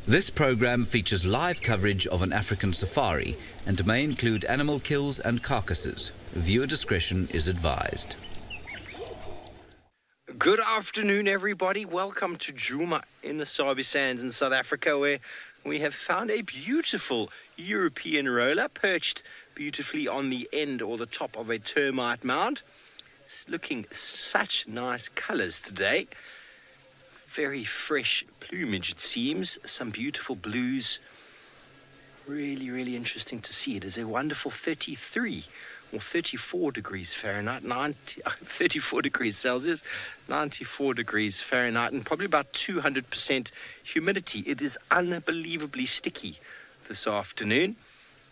This program features live coverage of an African safari and may include animal kills and carcasses. Viewer discretion is advised. Good afternoon, everybody. Welcome to Djuma in the Sabi Sands in South Africa, where we have found a beautiful European roller perched beautifully on the end or the top of a termite mound. It's looking such nice colors today. Very fresh plumage, it seems. Some beautiful blues. Really, really interesting to see. It is a wonderful 33 or 34 degrees Fahrenheit, 34 degrees Celsius, 94 degrees Fahrenheit, and probably about 200% humidity. It is unbelievably sticky this afternoon,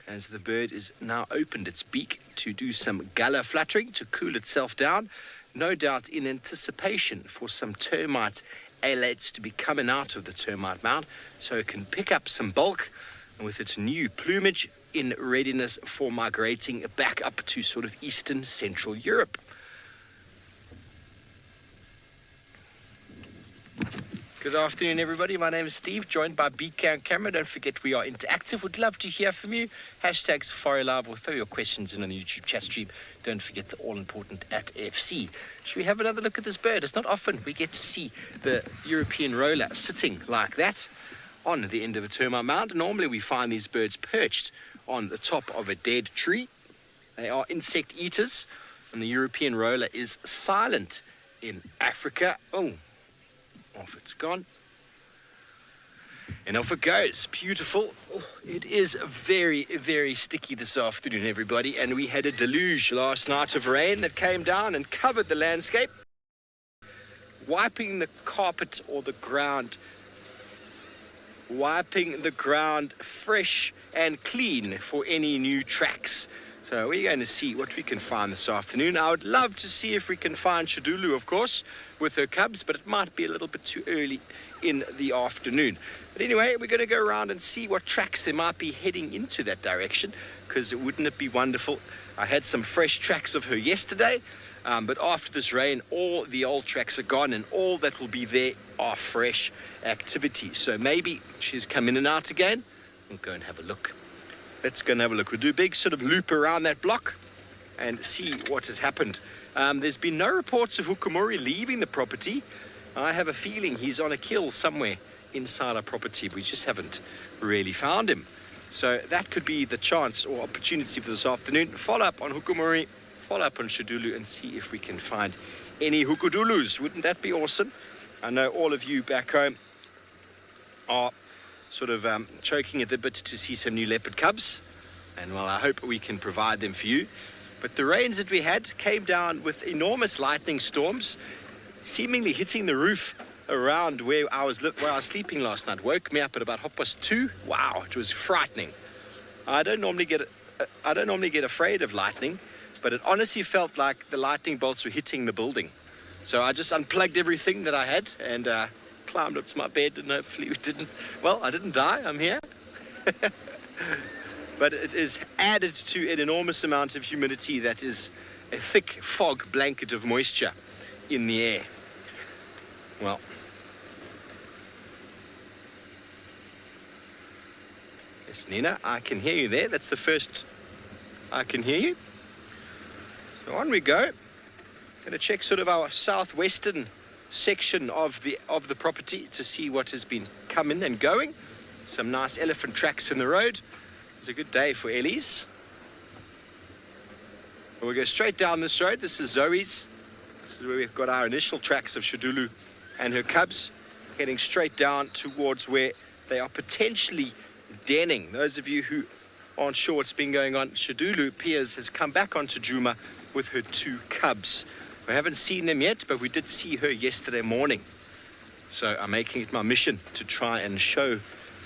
as the bird is now opened its beak to do some gullah fluttering to cool itself down, no doubt in anticipation for some termite alates to be coming out of the termite mound, so it can pick up some bulk, and with its new plumage in readiness for migrating back up to sort of eastern Central Europe. Good afternoon, everybody. My name is Steve, joined by BK on camera. Don't forget we are interactive. Would love to hear from you. Hashtag Safari Live, or throw your questions in on the YouTube chat stream. Don't forget the all-important @FC. Should we have another look at this bird? It's not often we get to see the European roller sitting like that on the end of a termite mound. Normally we find these birds perched on the top of a dead tree. They are insect eaters, and the European roller is silent in Africa. Oh, off it's gone. And off it goes. Beautiful. Oh, it is very, very sticky this afternoon, everybody. And we had a deluge last night of rain that came down and covered the landscape, wiping the carpet or the ground, fresh and clean for any new tracks. So we're going to see what we can find this afternoon. I would love to see if we can find Shadulu, of course, with her cubs, but it might be a little bit too early in the afternoon. But anyway, we're going to go around and see what tracks there might be heading into that direction, because wouldn't it be wonderful? I had some fresh tracks of her yesterday, but after this rain, all the old tracks are gone, and all that will be there are fresh activity. So maybe she's come in and out again. We'll go and have a look. Let's go and have a look. We'll do a big sort of loop around that block and see what has happened. There's been no reports of Hukumuri leaving the property. I have a feeling he's on a kill somewhere inside our property. We just haven't really found him. So that could be the chance or opportunity for this afternoon. Follow up on Hukumuri, follow up on Shadulu, and see if we can find any Hukudulus. Wouldn't that be awesome? I know all of you back home are sort of choking at the bit to see some new leopard cubs, and well, I hope we can provide them for you. But the rains that we had came down with enormous lightning storms, seemingly hitting the roof around where I was sleeping last night. Woke me up at about 2:30. Wow, it was frightening. I don't normally get afraid of lightning, but it honestly felt like the lightning bolts were hitting the building. So I just unplugged everything that I had and climbed up to my bed, and hopefully I didn't die. I'm here. But it is added to an enormous amount of humidity that is a thick fog blanket of moisture in the air. Well, yes, Nina, I can hear you there. That's the first I can hear you. So on we go. Going to check sort of our southwestern section of the property to see what has been coming and going. Some nice elephant tracks in the road. It's a good day for Ellie's. We'll go straight down this road. This is Zoe's. This is where we've got our initial tracks of Shadulu and her cubs, heading straight down towards where they are potentially denning. Those of you who aren't sure what's been going on, Shadulu appears has come back onto Djuma with her 2 cubs. We haven't seen them yet, but we did see her yesterday morning. So I'm making it my mission to try and show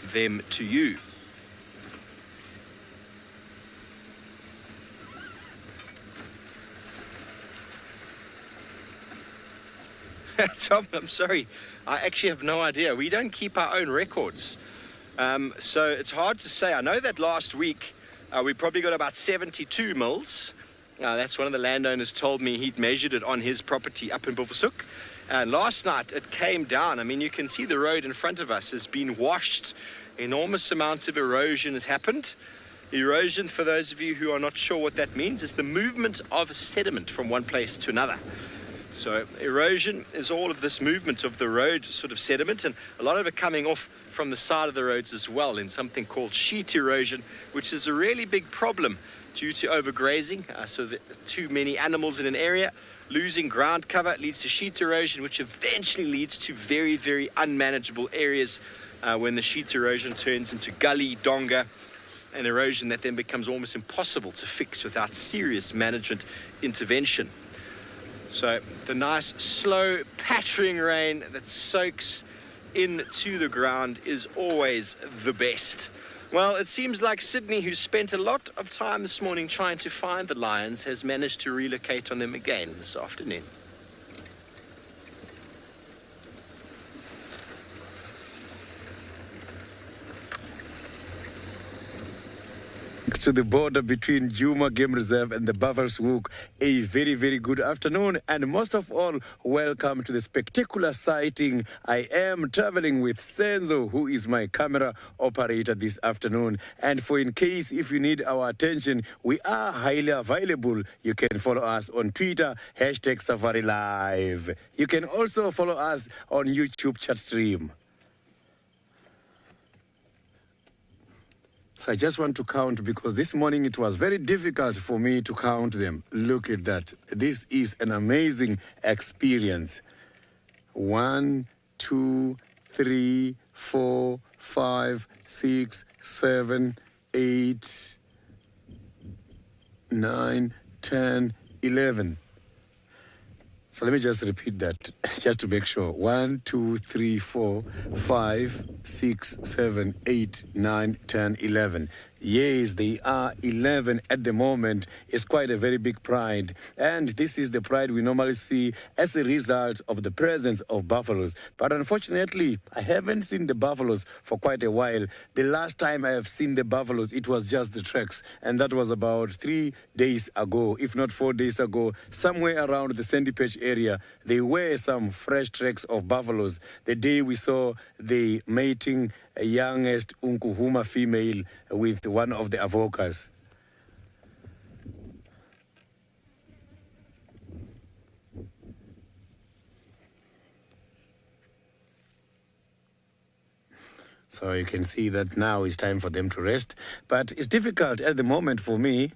them to you. Tom, I'm sorry. I actually have no idea. We don't keep our own records. So it's hard to say. I know that last week we probably got about 72 mils. That's one of the landowners told me he'd measured it on his property up in Bulvershoek. And last night it came down. I mean, you can see the road in front of us has been washed. Enormous amounts of erosion has happened. Erosion, for those of you who are not sure what that means, is the movement of sediment from one place to another. So erosion is all of this movement of the road sort of sediment, and a lot of it coming off from the side of the roads as well in something called sheet erosion, which is a really big problem due to overgrazing. So too many animals in an area, losing ground cover leads to sheet erosion, which eventually leads to very, very unmanageable areas when the sheet erosion turns into gully, donga, and erosion that then becomes almost impossible to fix without serious management intervention. So the nice, slow, pattering rain that soaks into the ground is always the best. Well, it seems like Sydney, who spent a lot of time this morning trying to find the lions, has managed to relocate on them again this afternoon. To the border between Djuma Game Reserve and the Buffalo's Hook, a very, very good afternoon, and most of all, welcome to the spectacular sighting. I am traveling with Senzo, who is my camera operator this afternoon, and for in case if you need our attention, we are highly available. You can follow us on Twitter, #Safari Live. You can also follow us on YouTube chat stream. So I just want to count because this morning it was very difficult for me to count them. Look at that. This is an amazing experience. 1, 2, 3, 4, 5, 6, 7, 8, 9, 10, 11. So let me just repeat that just to make sure. 1, 2, 3, 4, 5, 6, 7, 8, 9, 10, 11. Yes, they are 11 at the moment. It's quite a very big pride. And this is the pride we normally see as a result of the presence of buffaloes. But unfortunately, I haven't seen the buffaloes for quite a while. The last time I have seen the buffaloes, it was just the tracks. And that was about 3 days ago, if not 4 days ago, somewhere around the Sandy Patch area. There were some fresh tracks of buffaloes. The day we saw the mating youngest Unkuhuma female with one of the avokas. So you can see that now it's time for them to rest. But it's difficult at the moment for me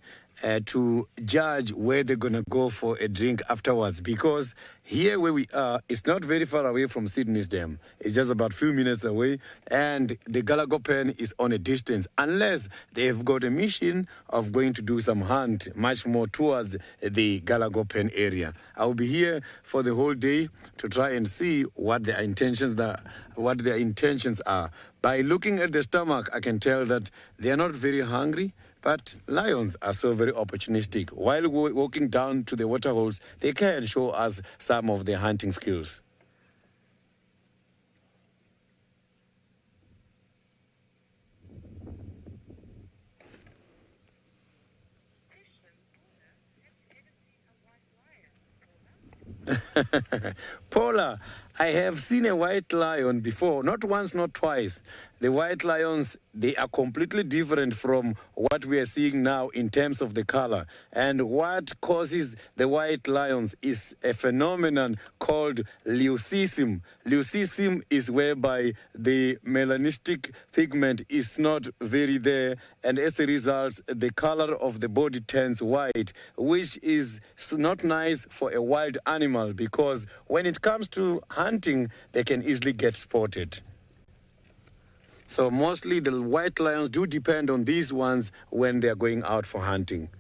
to judge where they're going to go for a drink afterwards, because here where we are, it's not very far away from Sydney's Dam. It's just about a few minutes away, and the Galago pen is on a distance, unless they've got a mission of going to do some hunt much more towards the Galago pen area. I'll be here for the whole day to try and see what their intentions are. By looking at the stomach, I can tell that they are not very hungry. But lions are so very opportunistic. While walking down to the water holes, they can show us some of their hunting skills. Paula, I have seen a white lion before, not once, not twice. The white lions, they are completely different from what we are seeing now in terms of the color. And what causes the white lions is a phenomenon called leucism. Leucism is whereby the melanistic pigment is not very there, and as a result, the color of the body turns white, which is not nice for a wild animal, because when it comes to hunting, they can easily get spotted. So mostly the white lions do depend on these ones when they're going out for hunting.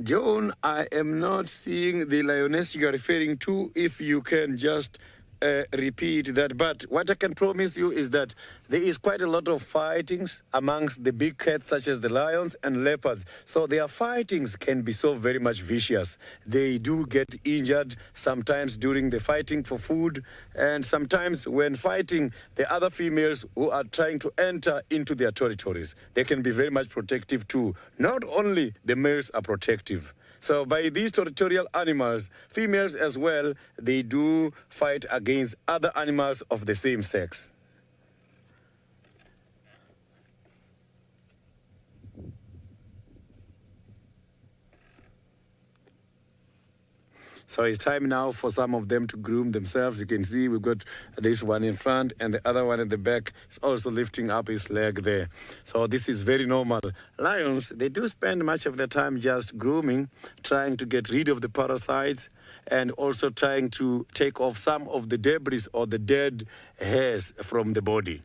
Joan, I am not seeing the lioness you are referring to. If you can just repeat that. But what I can promise you is that there is quite a lot of fightings amongst the big cats, such as the lions and leopards. So their fightings can be so very much vicious. They do get injured sometimes during the fighting for food, and sometimes when fighting the other females who are trying to enter into their territories. They can be very much protective too. Not only the males are protective. So by these territorial animals, females as well, they do fight against other animals of the same sex. So it's time now for some of them to groom themselves. You can see we've got this one in front and the other one at the back is also lifting up his leg there. So this is very normal. Lions, they do spend much of their time just grooming, trying to get rid of the parasites and also trying to take off some of the debris or the dead hairs from the body.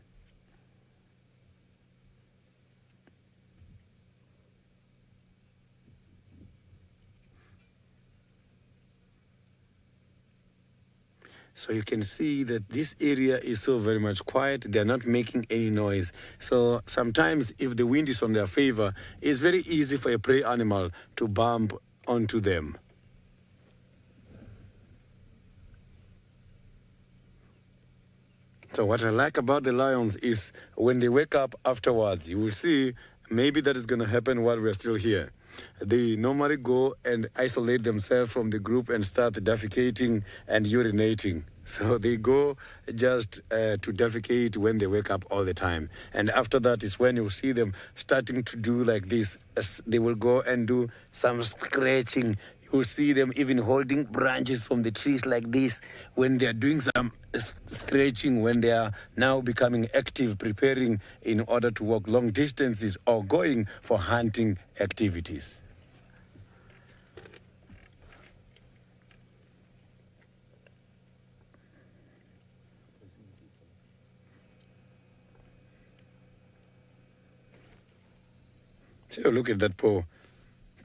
So you can see that this area is so very much quiet. They're not making any noise. So sometimes if the wind is on their favor, it's very easy for a prey animal to bump onto them. So what I like about the lions is when they wake up afterwards, you will see maybe that is going to happen while we're still here. They normally go and isolate themselves from the group and start defecating and urinating. So they go just to defecate when they wake up all the time. And after that is when you'll see them starting to do like this. They will go and do some scratching. You'll see them even holding branches from the trees like this when they're doing some stretching, when they are now becoming active, preparing in order to walk long distances or going for hunting activities. So look at that paw.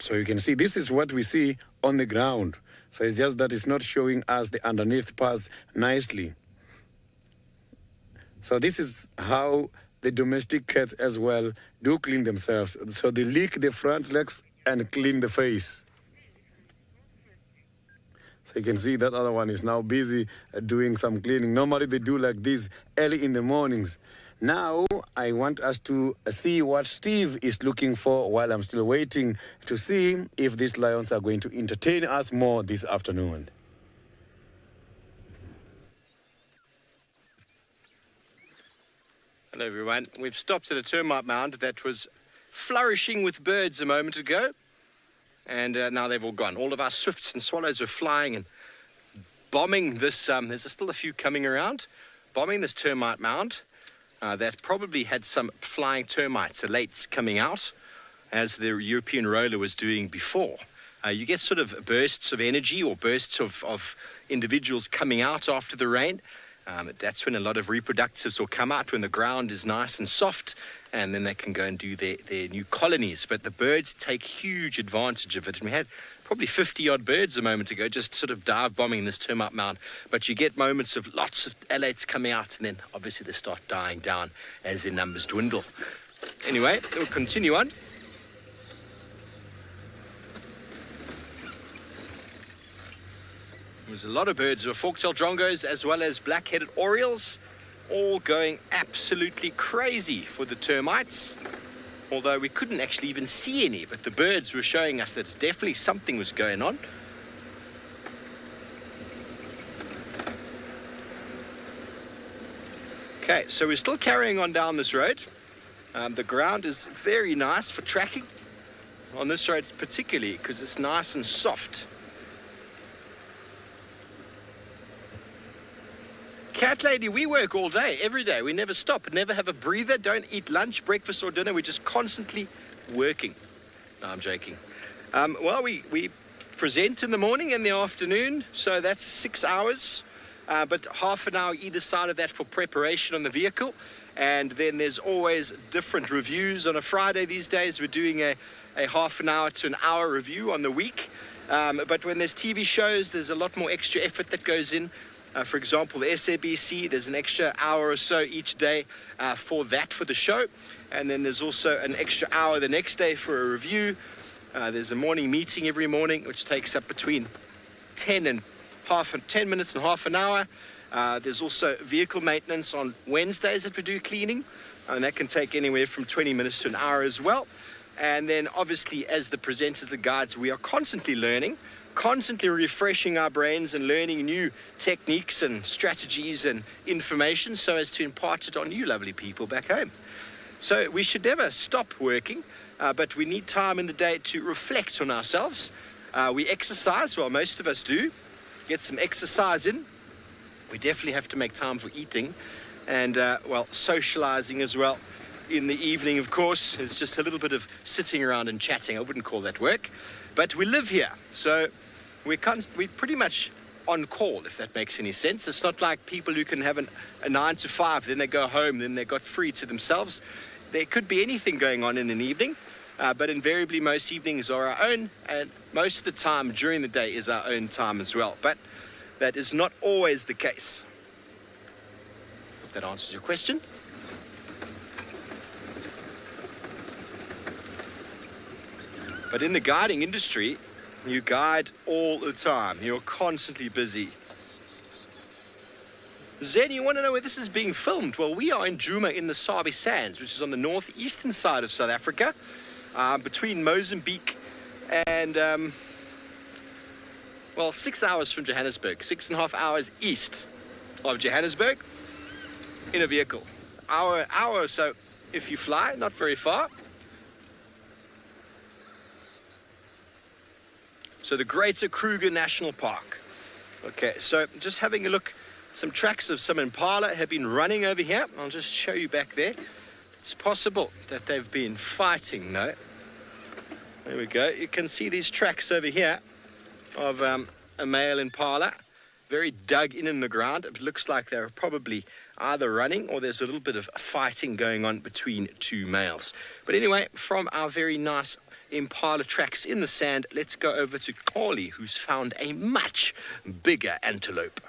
So you can see this is what we see on the ground. So it's just that it's not showing us the underneath parts nicely. So this is how the domestic cats as well do clean themselves. So they lick the front legs and clean the face. So you can see that other one is now busy doing some cleaning. Normally they do like this early in the mornings. Now, I want us to see what Steve is looking for while I'm still waiting to see if these lions are going to entertain us more this afternoon. Hello, everyone. We've stopped at a termite mound that was flourishing with birds a moment ago, and now they've all gone. All of our swifts and swallows were flying and bombing this. There's still a few coming around, bombing this termite mound. That probably had some flying termites, elates coming out, as the European roller was doing before. You get sort of bursts of energy or bursts of individuals coming out after the rain. That's when a lot of reproductives will come out, when the ground is nice and soft, and then they can go and do their new colonies. But the birds take huge advantage of it. And we had probably 50-odd birds a moment ago just sort of dive bombing this termite mound. But you get moments of lots of elates coming out, and then obviously they start dying down as their numbers dwindle. Anyway, we'll continue on. There's a lot of birds. There were fork-tailed drongos as well as black-headed orioles, all going absolutely crazy for the termites. Although we couldn't actually even see any, but the birds were showing us that definitely something was going on. Okay, so we're still carrying on down this road. The ground is very nice for tracking on this road particularly because it's nice and soft. Cat lady, we work all day, every day. We never stop, never have a breather, don't eat lunch, breakfast or dinner. We're just constantly working. No, I'm joking. Well, we present in the morning and the afternoon, so that's 6 hours, but half an hour either side of that for preparation on the vehicle. And then there's always different reviews. On a Friday these days, we're doing a half an hour to an hour review on the week. But when there's TV shows, there's a lot more extra effort that goes in. For example, the SABC, there's an extra hour or so each day for the show. And then there's also an extra hour the next day for a review. There's a morning meeting every morning, which takes up between 10 minutes and half an hour. There's also vehicle maintenance on Wednesdays that we do cleaning, and that can take anywhere from 20 minutes to an hour as well. And then obviously, as the presenters and guides, we are constantly learning, constantly refreshing our brains and learning new techniques and strategies and information so as to impart it on you lovely people back home. So we should never stop working, but we need time in the day to reflect on ourselves. We exercise, well, most of us do, get some exercise in. We definitely have to make time for eating and, socializing as well. In the evening, of course, it's just a little bit of sitting around and chatting. I wouldn't call that work, but we live here. So we're pretty much on call, if that makes any sense. It's not like people who can have a 9 to 5, then they go home, then they got free to themselves. There could be anything going on in an evening, but invariably most evenings are our own, and most of the time during the day is our own time as well. But that is not always the case. Hope that answers your question. But in the guiding industry, you guide all the time. You're constantly busy. Zen, you want to know where this is being filmed? Well, we are in Djuma in the Sabi Sands, which is on the northeastern side of South Africa, between Mozambique and, 6 hours from Johannesburg, 6.5 hours east of Johannesburg in a vehicle. Hour or so if you fly, not very far. So the Greater Kruger National Park. Okay, so just having a look. Some tracks of some impala have been running over here. I'll just show you back there. It's possible that they've been fighting, though. There we go. You can see these tracks over here of a male impala, very dug in the ground. It looks like they're probably either running or there's a little bit of fighting going on between two males. But anyway, from our very nice impala tracks in the sand, let's go over to Kali, who's found a much bigger antelope.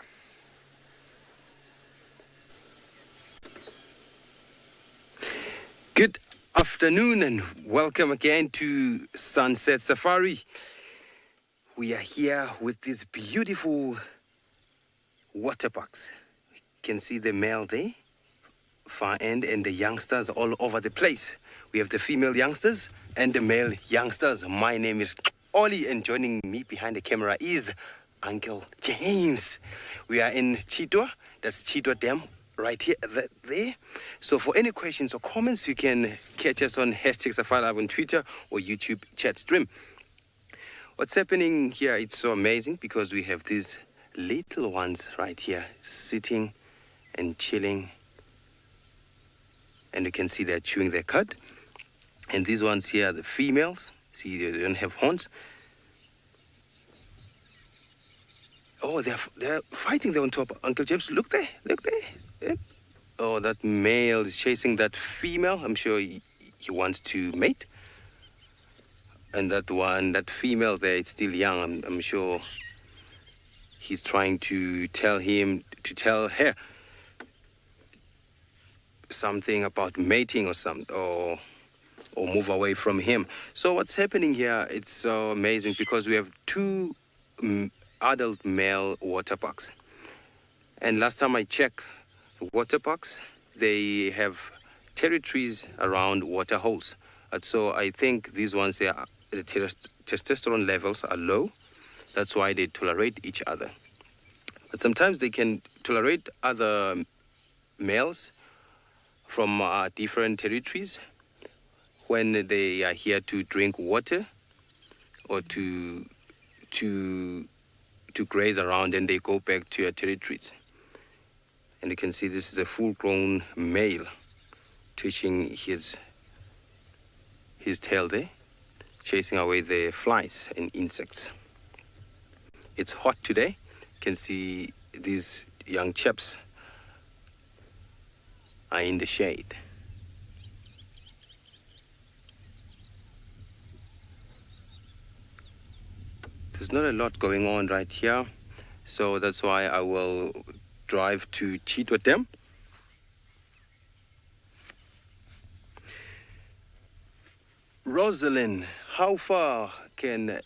Good afternoon and welcome again to Sunset Safari. We are here with these beautiful water bucks. You can see the male there, far end, and the youngsters all over the place. We have the female youngsters and the male youngsters. My name is Oli, and joining me behind the camera is Uncle James. We are in Chitwa, that's Chitwa Dam, right here, there. So for any questions or comments, you can catch us on #SafariLive on Twitter or YouTube chat stream. What's happening here, it's so amazing because we have these little ones right here sitting and chilling. And you can see they're chewing their cud. And these ones here are the females. See, they don't have horns. Oh, they're fighting there on top. Uncle James, look there. Yeah. Oh, that male is chasing that female. I'm sure he wants to mate. And that female there, it's still young. I'm sure he's trying to tell her something about mating or move away from him. So what's happening here, it's so amazing because we have two adult male water bucks. And last time I checked, the water bucks, they have territories around water holes. And so I think these ones here, the testosterone levels are low. That's why they tolerate each other. But sometimes they can tolerate other males from different territories when they are here to drink water or to graze around, and they go back to their territories. And you can see this is a full-grown male twitching his tail there, chasing away the flies and insects. It's hot today. You can see these young chaps are in the shade. There's not a lot going on right here. So that's why I will drive to Chitwa Dam. Rosalind, how fast can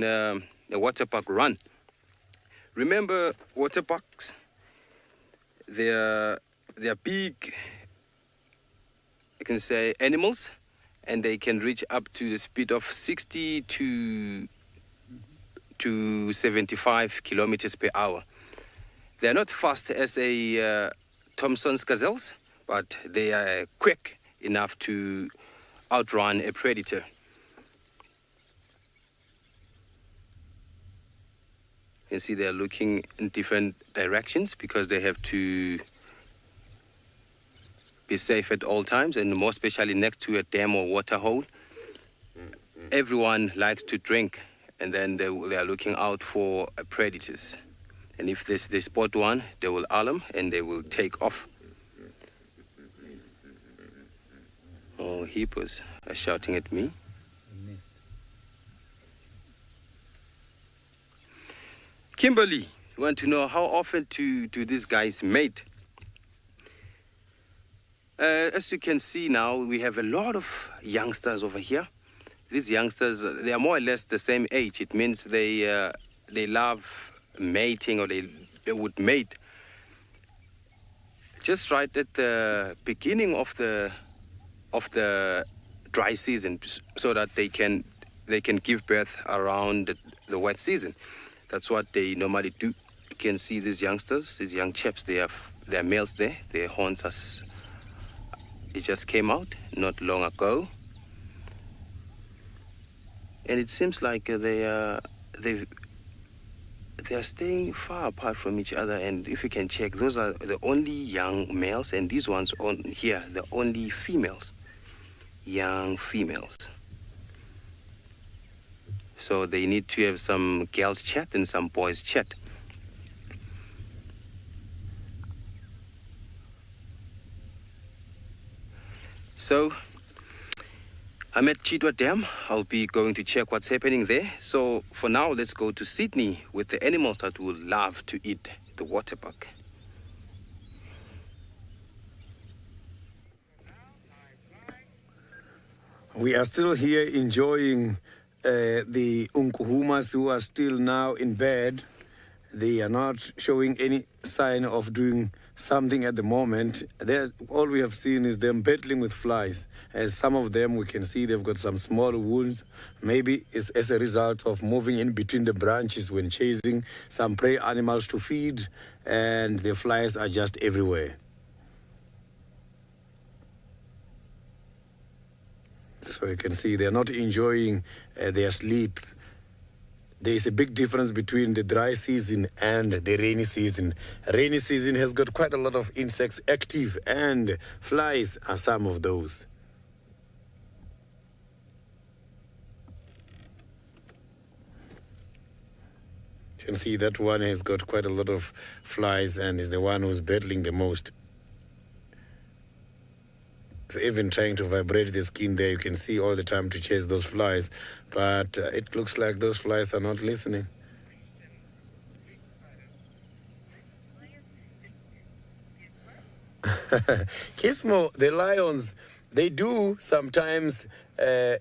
a water park run? Remember, water parks, they're big, I can say, animals, and they can reach up to the speed of 60 to 75 kilometers per hour. They're not fast as a Thompson's gazelles, but they are quick enough to outrun a predator. You can see they're looking in different directions because they have to be safe at all times, and more especially next to a dam or water hole. Everyone likes to drink, and then they are looking out for predators. And if they spot one, they will alarm and they will take off. Oh, hippos are shouting at me. Kimberly, you want to know how often do these guys mate? As you can see now, we have a lot of youngsters over here. These youngsters, they are more or less the same age. It means they love mating, or they would mate just right at the beginning of the dry season, so that they can give birth around the wet season. That's what they normally do. You can see these youngsters, these young chaps. They are males there. Their horns it just came out not long ago, and it seems like they are staying far apart from each other. And if you can check, those are the only young males, and these ones on here, the only females, young females. So they need to have some girls chat and some boys chat. So I'm at Chitwa Dam. I'll be going to check what's happening there. So for now, let's go to Sydney with the animals that will love to eat the water buck. We are still here enjoying the Unkuhumas, who are still now in bed. They are not showing any sign of doing something at the moment. All we have seen is them battling with flies. As some of them, we can see they've got some small wounds. Maybe it's as a result of moving in between the branches when chasing some prey animals to feed, and the flies are just everywhere. So you can see they're not enjoying their sleep. There is a big difference between the dry season and the rainy season. Rainy season has got quite a lot of insects active, and flies are some of those. You can see that one has got quite a lot of flies and is the one who's battling the most. It's even trying to vibrate the skin there. You can see all the time to chase those flies, but it looks like those flies are not listening. Kismo, the lions, they do sometimes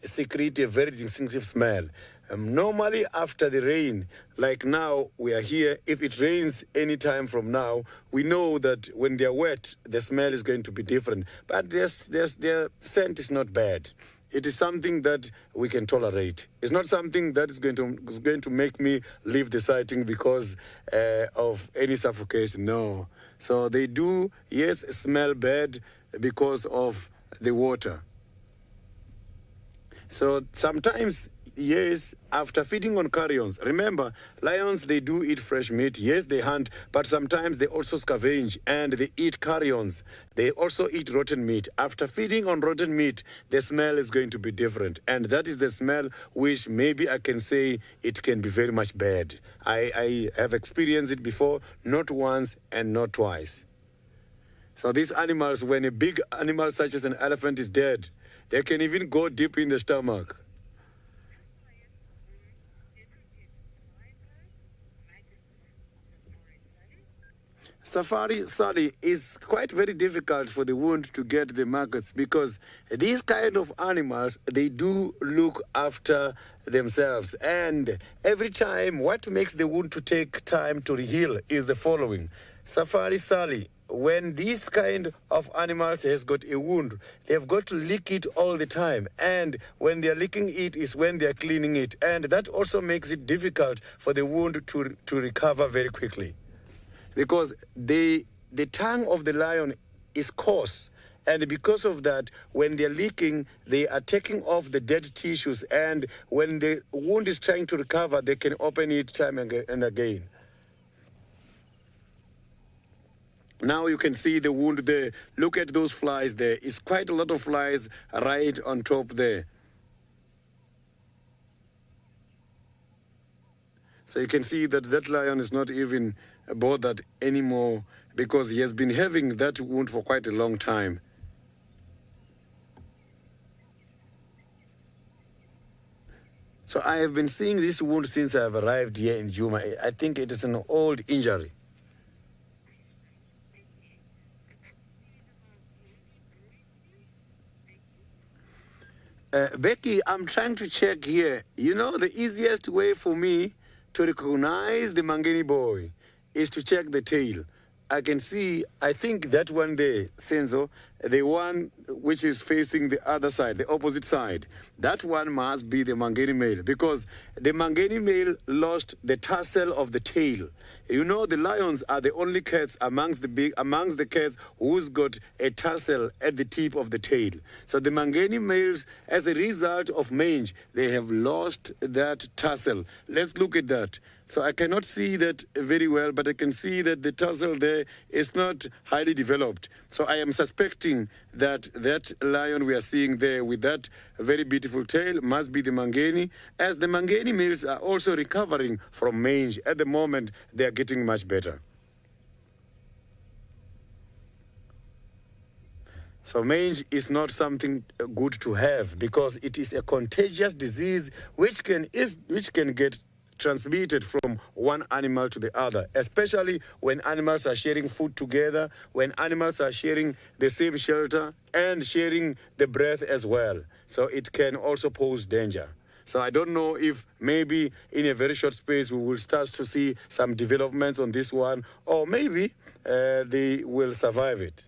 secrete a very distinctive smell. Normally after the rain, like now we are here, if it rains any time from now, we know that when they're wet, the smell is going to be different. But their scent is not bad. It is something that we can tolerate. It's not something that is going to make me leave the sighting because of any suffocation. No. So they do, yes, smell bad because of the water. So sometimes, yes, after feeding on carrions, remember, lions, they do eat fresh meat. Yes, they hunt, but sometimes they also scavenge and they eat carrions. They also eat rotten meat. After feeding on rotten meat, the smell is going to be different. And that is the smell which maybe I can say it can be very much bad. I have experienced it before, not once and not twice. So these animals, when a big animal such as an elephant is dead, they can even go deep in the stomach. Safari Sally is quite very difficult for the wound to get the markets because these kind of animals, they do look after themselves. And every time, what makes the wound to take time to heal is the following. Safari Sally, when this kind of animals has got a wound, they've got to lick it all the time. And when they're licking it is when they're cleaning it. And that also makes it difficult for the wound to recover very quickly. Because the tongue of the lion is coarse. And because of that, when they're licking, they are taking off the dead tissues. And when the wound is trying to recover, they can open it time and again. Now you can see the wound there. Look at those flies there. It's quite a lot of flies right on top there. So you can see that that lion is not even bothered anymore because he has been having that wound for quite a long time. So I have been seeing this wound since I have arrived here in Juma. I think it is an old injury. Becky, I'm trying to check here. You know, the easiest way for me to recognize the Mangeni boy is to check the tail. I can see, I think that one there, Senzo, the one which is facing the other side, the opposite side, that one must be the Mangeni male because the Mangeni male lost the tassel of the tail. You know, the lions are the only cats amongst the cats who's got a tassel at the tip of the tail. So the Mangeni males, as a result of mange, they have lost that tassel. Let's look at that. So I cannot see that very well, but I can see that the tassel there is not highly developed. So I am suspecting that that lion we are seeing there with that very beautiful tail must be the Mangeni, as the Mangeni males are also recovering from mange. At the moment, they are getting much better. So mange is not something good to have because it is a contagious disease which can get transmitted from one animal to the other, especially when animals are sharing food together, when animals are sharing the same shelter and sharing the breath as well. So it can also pose danger. So I don't know if maybe in a very short space we will start to see some developments on this one, or maybe they will survive it.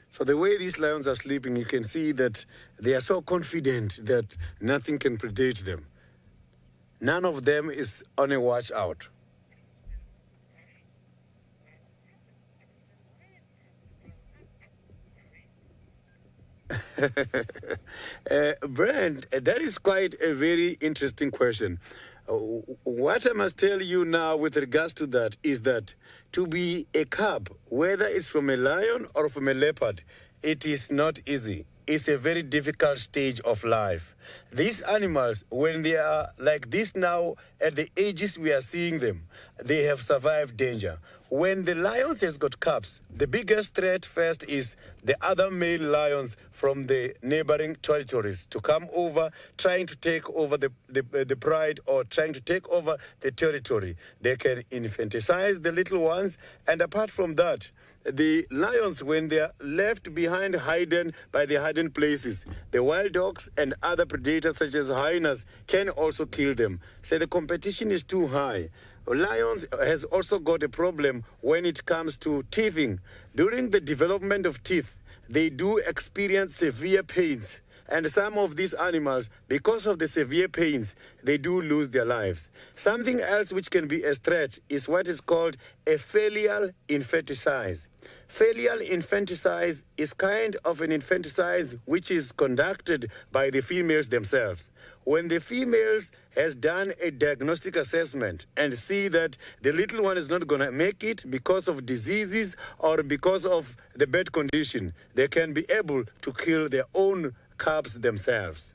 So the way these lions are sleeping, you can see that they are so confident that nothing can predate them. None of them is on a watch out. Brent, that is quite a very interesting question. What I must tell you now with regards to that is that to be a cub, whether it's from a lion or from a leopard, it is not easy. It's a very difficult stage of life. These animals, when they are like this now, at the ages we are seeing them, they have survived danger. When the lions has got cubs, the biggest threat first is the other male lions from the neighboring territories to come over, trying to take over the pride or trying to take over the territory. They can infanticize the little ones, and apart from that, the lions, when they are left behind hidden by the hidden places, the wild dogs and other predators such as hyenas can also kill them. So the competition is too high. Lions has also got a problem when it comes to teething. During the development of teeth, they do experience severe pains. And some of these animals, because of the severe pains, they do lose their lives. Something else which can be a threat is what is called a filial infanticide. Filial infanticide is kind of an infanticide which is conducted by the females themselves. When the females has done a diagnostic assessment and see that the little one is not going to make it because of diseases or because of the bad condition, they can be able to kill their own cubs themselves.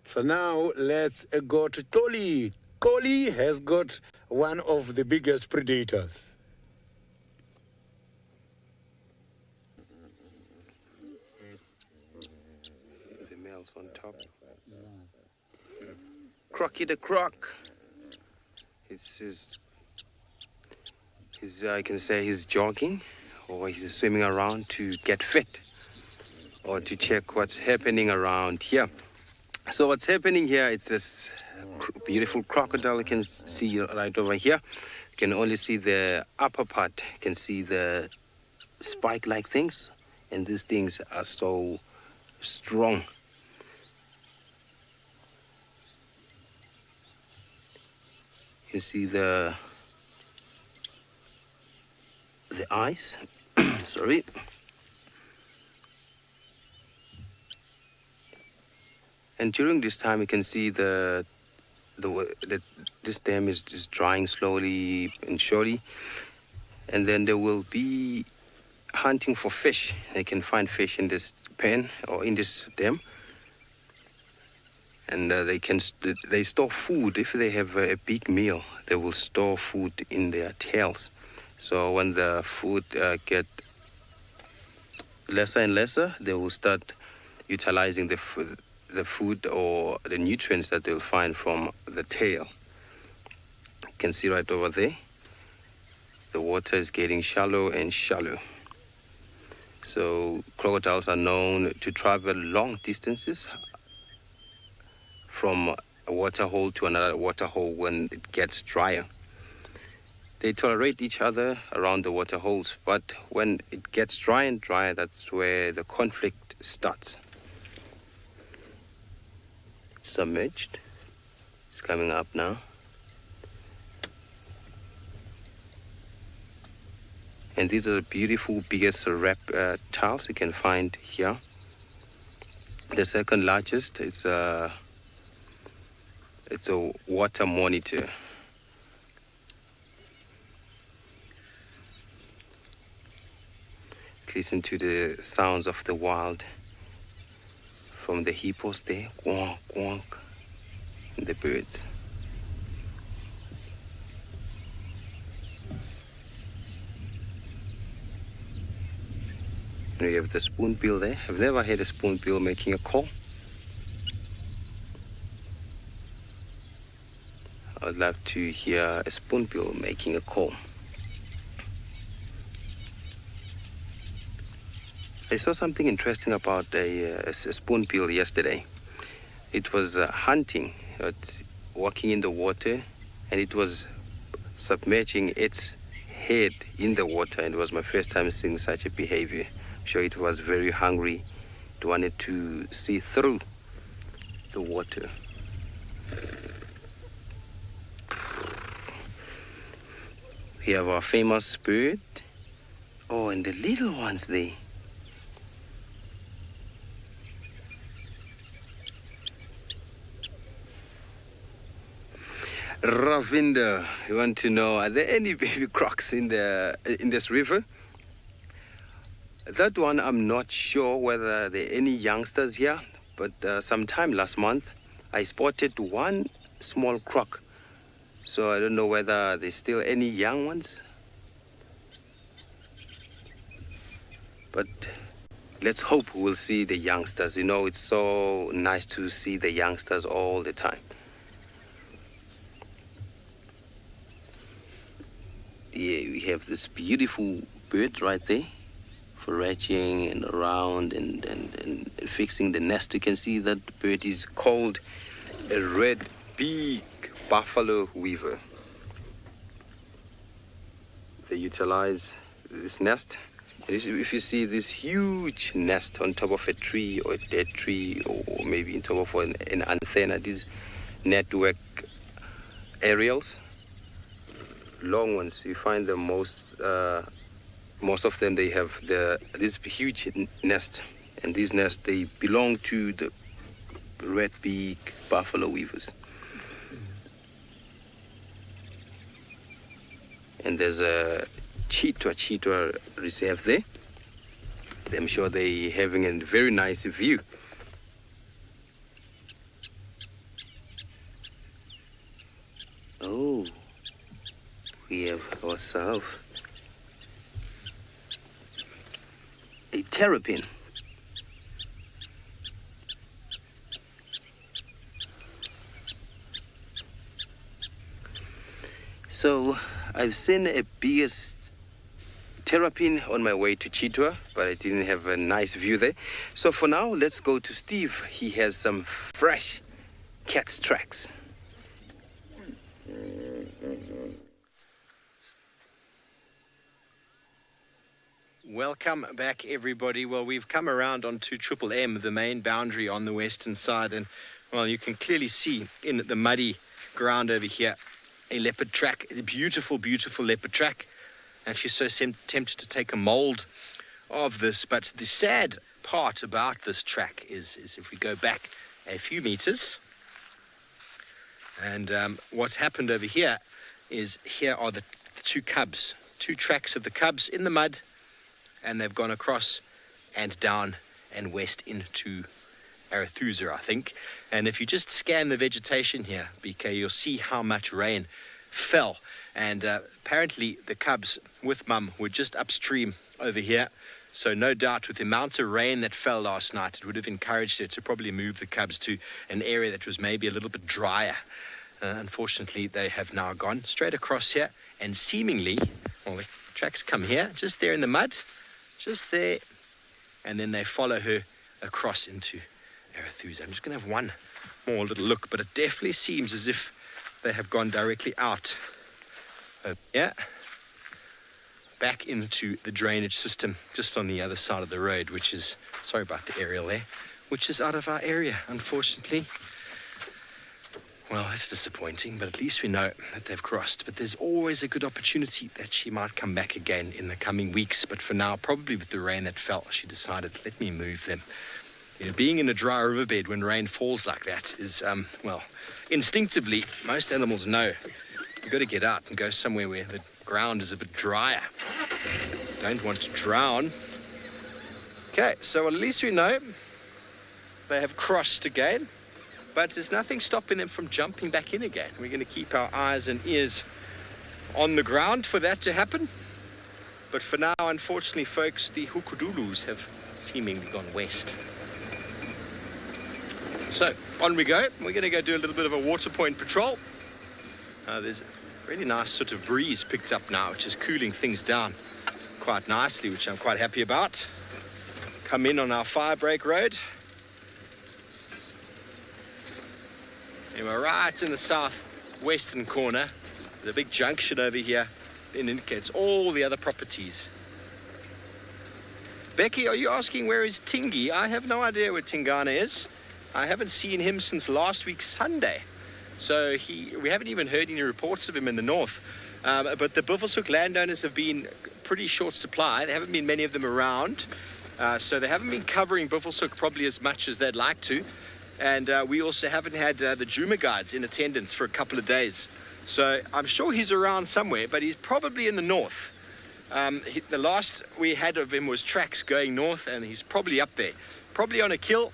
So now let's go to Koli. Koli has got one of the biggest predators. The male's on top. Crocky the croc. I can say he's jogging or he's swimming around to get fit or to check what's happening around here. So what's happening here, it's this beautiful crocodile you can see right over here. You can only see the upper part. You can see the spike-like things, and these things are so strong. You see the eyes. Sorry. And during this time, you can see this dam is drying slowly and surely. And then they will be hunting for fish. They can find fish in this pen or in this dam. And they store food. If they have a big meal, they will store food in their tails. So when the food get lesser and lesser, they will start utilizing the food or the nutrients that they'll find from the tail. You can see right over there, the water is getting shallow and shallow. So crocodiles are known to travel long distances from a water hole to another water hole when it gets drier. They tolerate each other around the water holes, but when it gets dry and dry, that's where the conflict starts. It's submerged. It's coming up now. And these are the beautiful biggest reptiles we can find here. The second largest is it's a water monitor. Let's listen to the sounds of the wild from the hippos there, quonk, quonk, and the birds. And we have the spoonbill there. I've never heard a spoonbill making a call. I'd love to hear a spoonbill making a call. I saw something interesting about a spoonbill yesterday. It was hunting, walking in the water, and it was submerging its head in the water, and it was my first time seeing such a behavior. I'm sure it was very hungry. It wanted to see through the water. We have our famous bird. Oh, and the little ones there. Ravinder, you want to know, are there any baby crocs in this river? That one, I'm not sure whether there are any youngsters here, but sometime last month, I spotted one small croc. So I don't know whether there's still any young ones. But let's hope we'll see the youngsters. You know, it's so nice to see the youngsters all the time. Yeah, we have this beautiful bird right there, foraging and around and fixing the nest. You can see that the bird is called a red-beak buffalo weaver. They utilize this nest. If you see this huge nest on top of a tree or a dead tree or maybe on top of an antenna, these network aerials, long ones, you find them most of them, they have this huge nest, and these nests, they belong to the red-beak buffalo weavers. And there's a cheetah reserve there. I'm sure they're having a very nice view. we have ourselves a terrapin. So I've seen a biggest terrapin on my way to Chitwa, but I didn't have a nice view there. So for now, let's go to Steve. He has some fresh cat's tracks. Welcome back, everybody. Well, we've come around onto Triple M, the main boundary on the western side, and well, you can clearly see in the muddy ground over here a leopard track, a beautiful, beautiful leopard track. Actually, so tempted to take a mold of this, but the sad part about this track is if we go back a few meters, and what's happened over here is here are the two cubs, two tracks of the cubs in the mud, and they've gone across and down and west into Arathusa, I think. And if you just scan the vegetation here, BK, you'll see how much rain fell. And apparently the cubs with mum were just upstream over here. So no doubt with the amount of rain that fell last night, it would have encouraged her to probably move the cubs to an area that was maybe a little bit drier. Unfortunately, they have now gone straight across here, and seemingly, well, the tracks come here, just there in the mud, just there, and then they follow her across into Arathusa. I'm just going to have one more little look, but it definitely seems as if they have gone directly out here, back into the drainage system just on the other side of the road, which is, sorry about the aerial there, which is out of our area, unfortunately. Well, that's disappointing, but at least we know that they've crossed. But there's always a good opportunity that she might come back again in the coming weeks. But for now, probably with the rain that fell, she decided, let me move them. You know, being in a dry riverbed when rain falls like that is, well, instinctively, most animals know you've got to get out and go somewhere where the ground is a bit drier. Don't want to drown. Okay, so at least we know they have crossed again. But there's nothing stopping them from jumping back in again. We're going to keep our eyes and ears on the ground for that to happen. But for now, unfortunately, folks, the hukudulus have seemingly gone west. So, on we go. We're going to go do a little bit of a water point patrol. There's a really nice sort of breeze picked up now, which is cooling things down quite nicely, which I'm quite happy about. Come in on our Firebreak Road. And we're right in the southwestern corner. There's a big junction over here. It indicates all the other properties. Becky, are you asking where is Tinggi? I have no idea where Tingana is. I haven't seen him since last week Sunday. So we haven't even heard any reports of him in the north. But the Buffelshoek landowners have been pretty short supply. There haven't been many of them around. So they haven't been covering Buffelshoek probably as much as they'd like to. And we also haven't had the Djuma guides in attendance for a couple of days. So I'm sure he's around somewhere, but he's probably in the north. The last we had of him was tracks going north, and he's probably up there. Probably on a kill.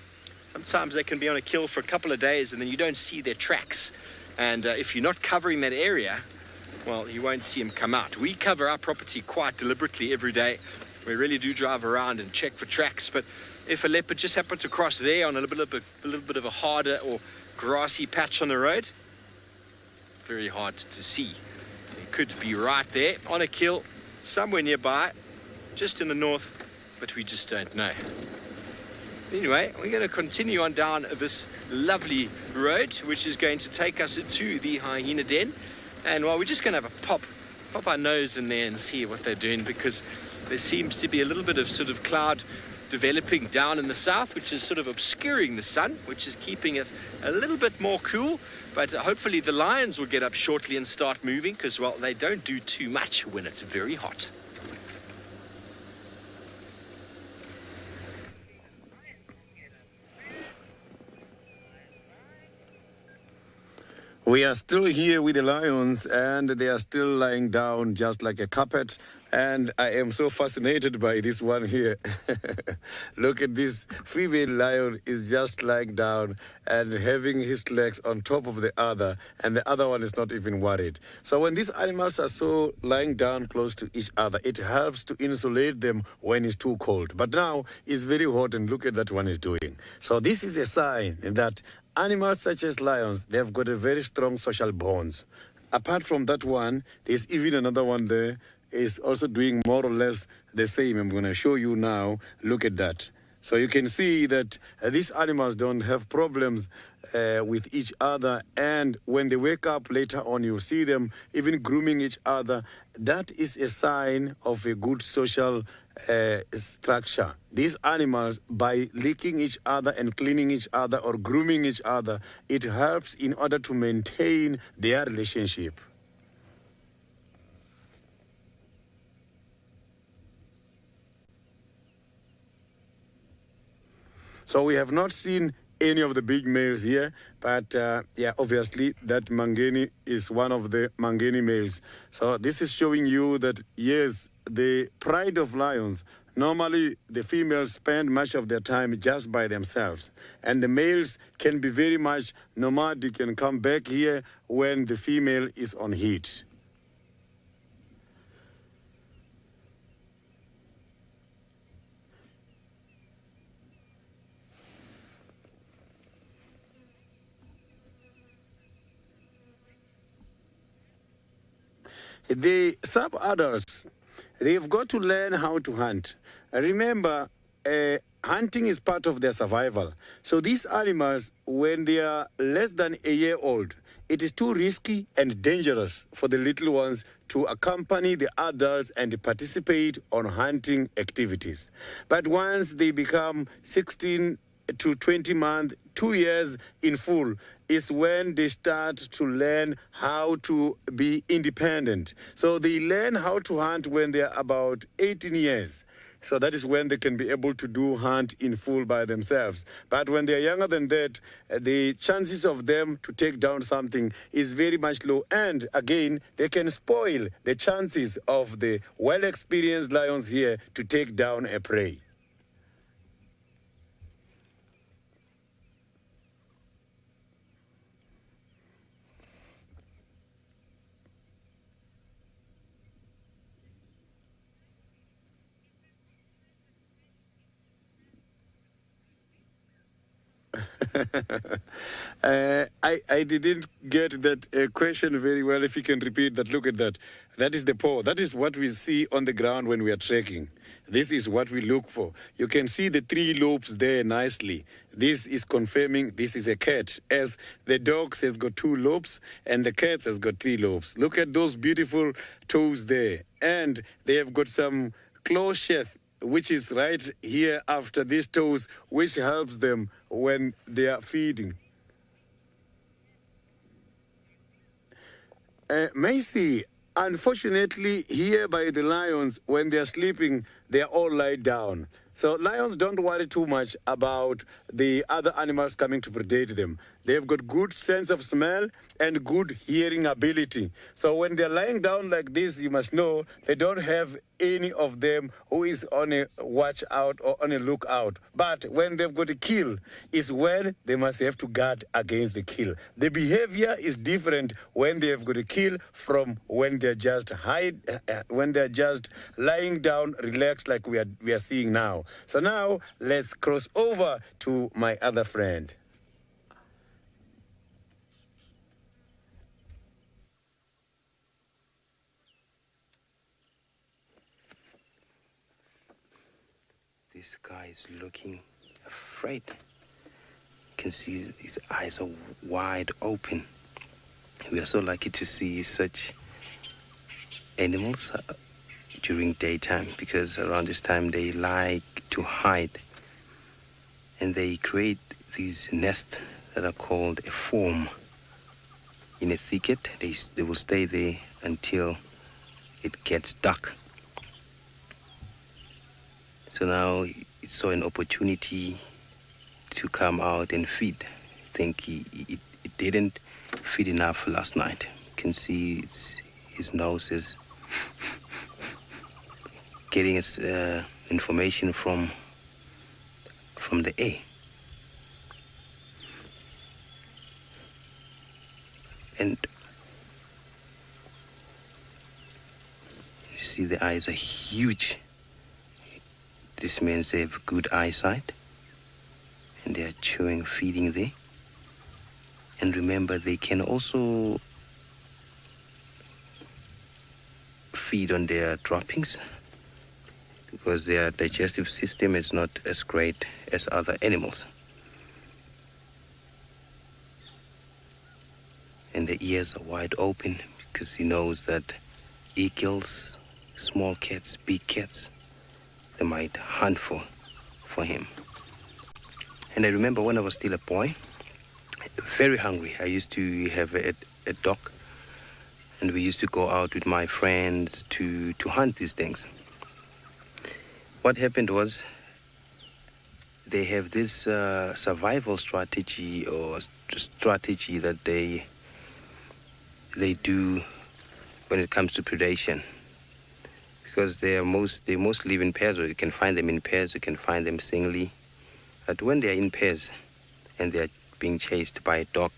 Sometimes they can be on a kill for a couple of days, and then you don't see their tracks. And if you're not covering that area, well, you won't see him come out. We cover our property quite deliberately every day. We really do drive around and check for tracks, but if a leopard just happened to cross there on a little bit of a harder or grassy patch on the road, very hard to see. It could be right there on a kill, somewhere nearby, just in the north, but we just don't know. Anyway, we're going to continue on down this lovely road, which is going to take us to the Hyena Den. And well, we're just going to have a pop our nose in there and see what they're doing, because there seems to be a little bit of sort of cloud developing down in the south, which is sort of obscuring the sun, which is keeping it a little bit more cool. But hopefully the lions will get up shortly and start moving, because, well, they don't do too much when it's very hot. We are still here with the lions, and they are still lying down just like a carpet. And I am so fascinated by this one here. Look at this female lion is just lying down and having his legs on top of the other, and the other one is not even worried. So when these animals are so lying down close to each other, it helps to insulate them when it's too cold. But now it's very hot, and look at that one is doing. So this is a sign that animals such as lions, they've got a very strong social bonds. Apart from that one, there's even another one there is also doing more or less the same. I'm going to show you now. Look at that. So you can see that these animals don't have problems with each other, and when they wake up later on, you see them even grooming each other. That is a sign of a good social structure. These animals, by licking each other and cleaning each other or grooming each other, it helps in order to maintain their relationship. So we have not seen any of the big males here, but yeah, obviously that Mangeni is one of the Mangeni males. So this is showing you that, yes, the pride of lions, normally the females spend much of their time just by themselves, and the males can be very much nomadic and come back here when the female is on heat. The sub-adults, they've got to learn how to hunt. Remember, hunting is part of their survival. So these animals, when they are less than a year old, it is too risky and dangerous for the little ones to accompany the adults and participate on hunting activities. But once they become 16 to 20 months, 2 years in full, is when they start to learn how to be independent. So they learn how to hunt when they're about 18 years. So that is when they can be able to hunt in full by themselves. But when they're younger than that, the chances of them to take down something is very much low. And again, they can spoil the chances of the well-experienced lions here to take down a prey. I didn't get that question very well. If you can repeat that, look at that. That is the paw. That is what we see on the ground when we are trekking. This is what we look for. You can see the 3 lobes there nicely. This is confirming this is a cat, as the dog has got 2 lobes and the cat has got 3 lobes. Look at those beautiful toes there. And they have got some claw sheath, which is right here after these toes, which helps them when they are feeding. Macy, unfortunately, here by the lions, when they are sleeping, they are all lie down. So lions don't worry too much about the other animals coming to predate them. They've got good sense of smell and good hearing ability. So when they're lying down like this, you must know they don't have any of them who is on a watch out or on a lookout. But when they've got a kill is when they must have to guard against the kill. The behavior is different when they have got a kill from when they're just when they're just lying down, relaxed like we are seeing now. So now let's cross over to my other friend. This guy is looking afraid. You can see his eyes are wide open. We are so lucky to see such animals during daytime, because around this time they like to hide, and they create these nests that are called a form. In a thicket, they will stay there until it gets dark. So now he saw an opportunity to come out and feed. I think it didn't feed enough last night. You can see his nose is getting its information from the air. And you see the eyes are huge. This means they have good eyesight. And they are chewing, feeding there. And remember, they can also feed on their droppings because their digestive system is not as great as other animals. And the ears are wide open because he knows that eagles, small cats, big cats, they might hunt for him. And I remember when I was still a boy, very hungry. I used to have a dog, and we used to go out with my friends to hunt these things. What happened was they have this survival strategy or strategy that they do when it comes to predation. Because they most live in pairs, or you can find them in pairs, you can find them singly. But when they are in pairs and they are being chased by a dog,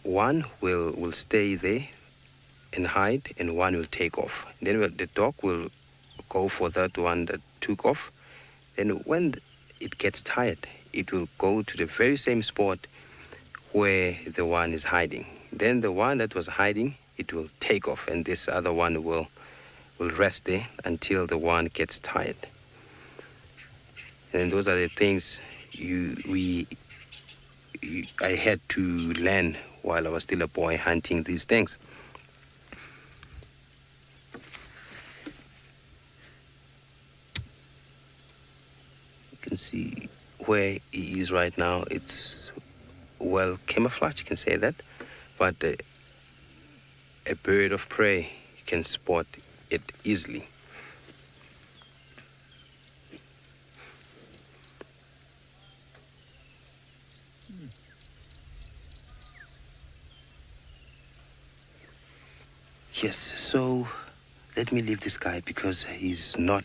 one will stay there and hide, and one will take off. Then the dog will go for that one that took off. Then when it gets tired, it will go to the very same spot where the one is hiding. Then the one that was hiding, it will take off, and this other one will rest there until the one gets tired. And those are the things I had to learn while I was still a boy hunting these things. You can see where he is right now. It's well camouflaged, you can say that. But a bird of prey, you can spot it easily. Yes, so let me leave this guy because he's not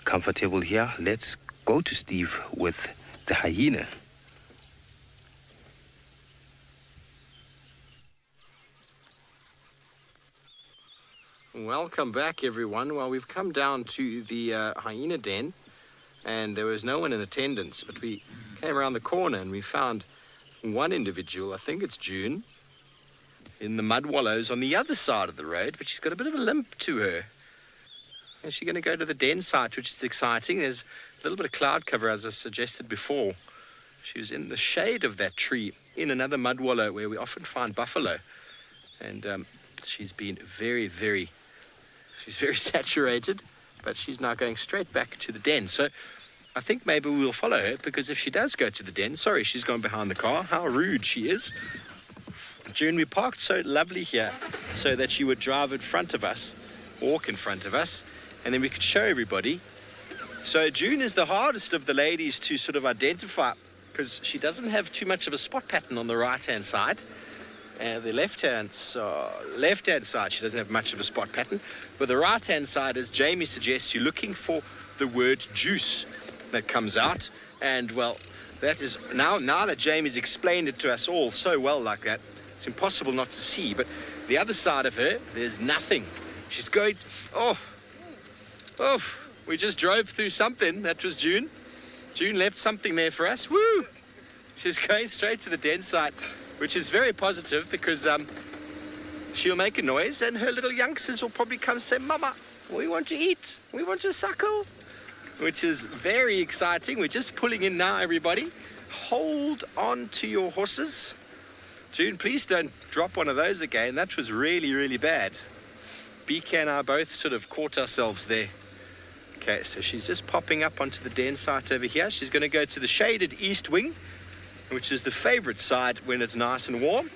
comfortable here. Let's go to Steve with the hyena. Welcome back, everyone. Well, we've come down to the Hyena Den, and there was no one in attendance, but we came around the corner and we found one individual, I think it's June, in the mud wallows on the other side of the road, but she's got a bit of a limp to her. Is she going to go to the den site, which is exciting? There's a little bit of cloud cover, as I suggested before. She was in the shade of that tree in another mud wallow where we often find buffalo. And she's been very saturated, but she's now going straight back to the den. So I think maybe we'll follow her, because if she does go to the den, sorry, she's gone behind the car. How rude she is. June, we parked so lovely here so that she would drive in front of us, walk in front of us, and then we could show everybody. So June is the hardest of the ladies to sort of identify because she doesn't have too much of a spot pattern on the right-hand side. The left-hand side, she doesn't have much of a spot pattern. But the right-hand side, as Jamie suggests, you're looking for the word juice that comes out. And, well, that is now that Jamie's explained it to us all so well like that, it's impossible not to see. But the other side of her, there's nothing. She's going, we just drove through something. That was June. June left something there for us. Woo! She's going straight to the den site, which is very positive because she'll make a noise and her little youngsters will probably come say, Mama, we want to eat. We want to suckle, which is very exciting. We're just pulling in now, everybody. Hold on to your horses. June, please don't drop one of those again. That was really, really bad. BK and I both sort of caught ourselves there. Okay, so she's just popping up onto the den site over here. She's going to go to the shaded east wing, which is the favorite side when it's nice and warm.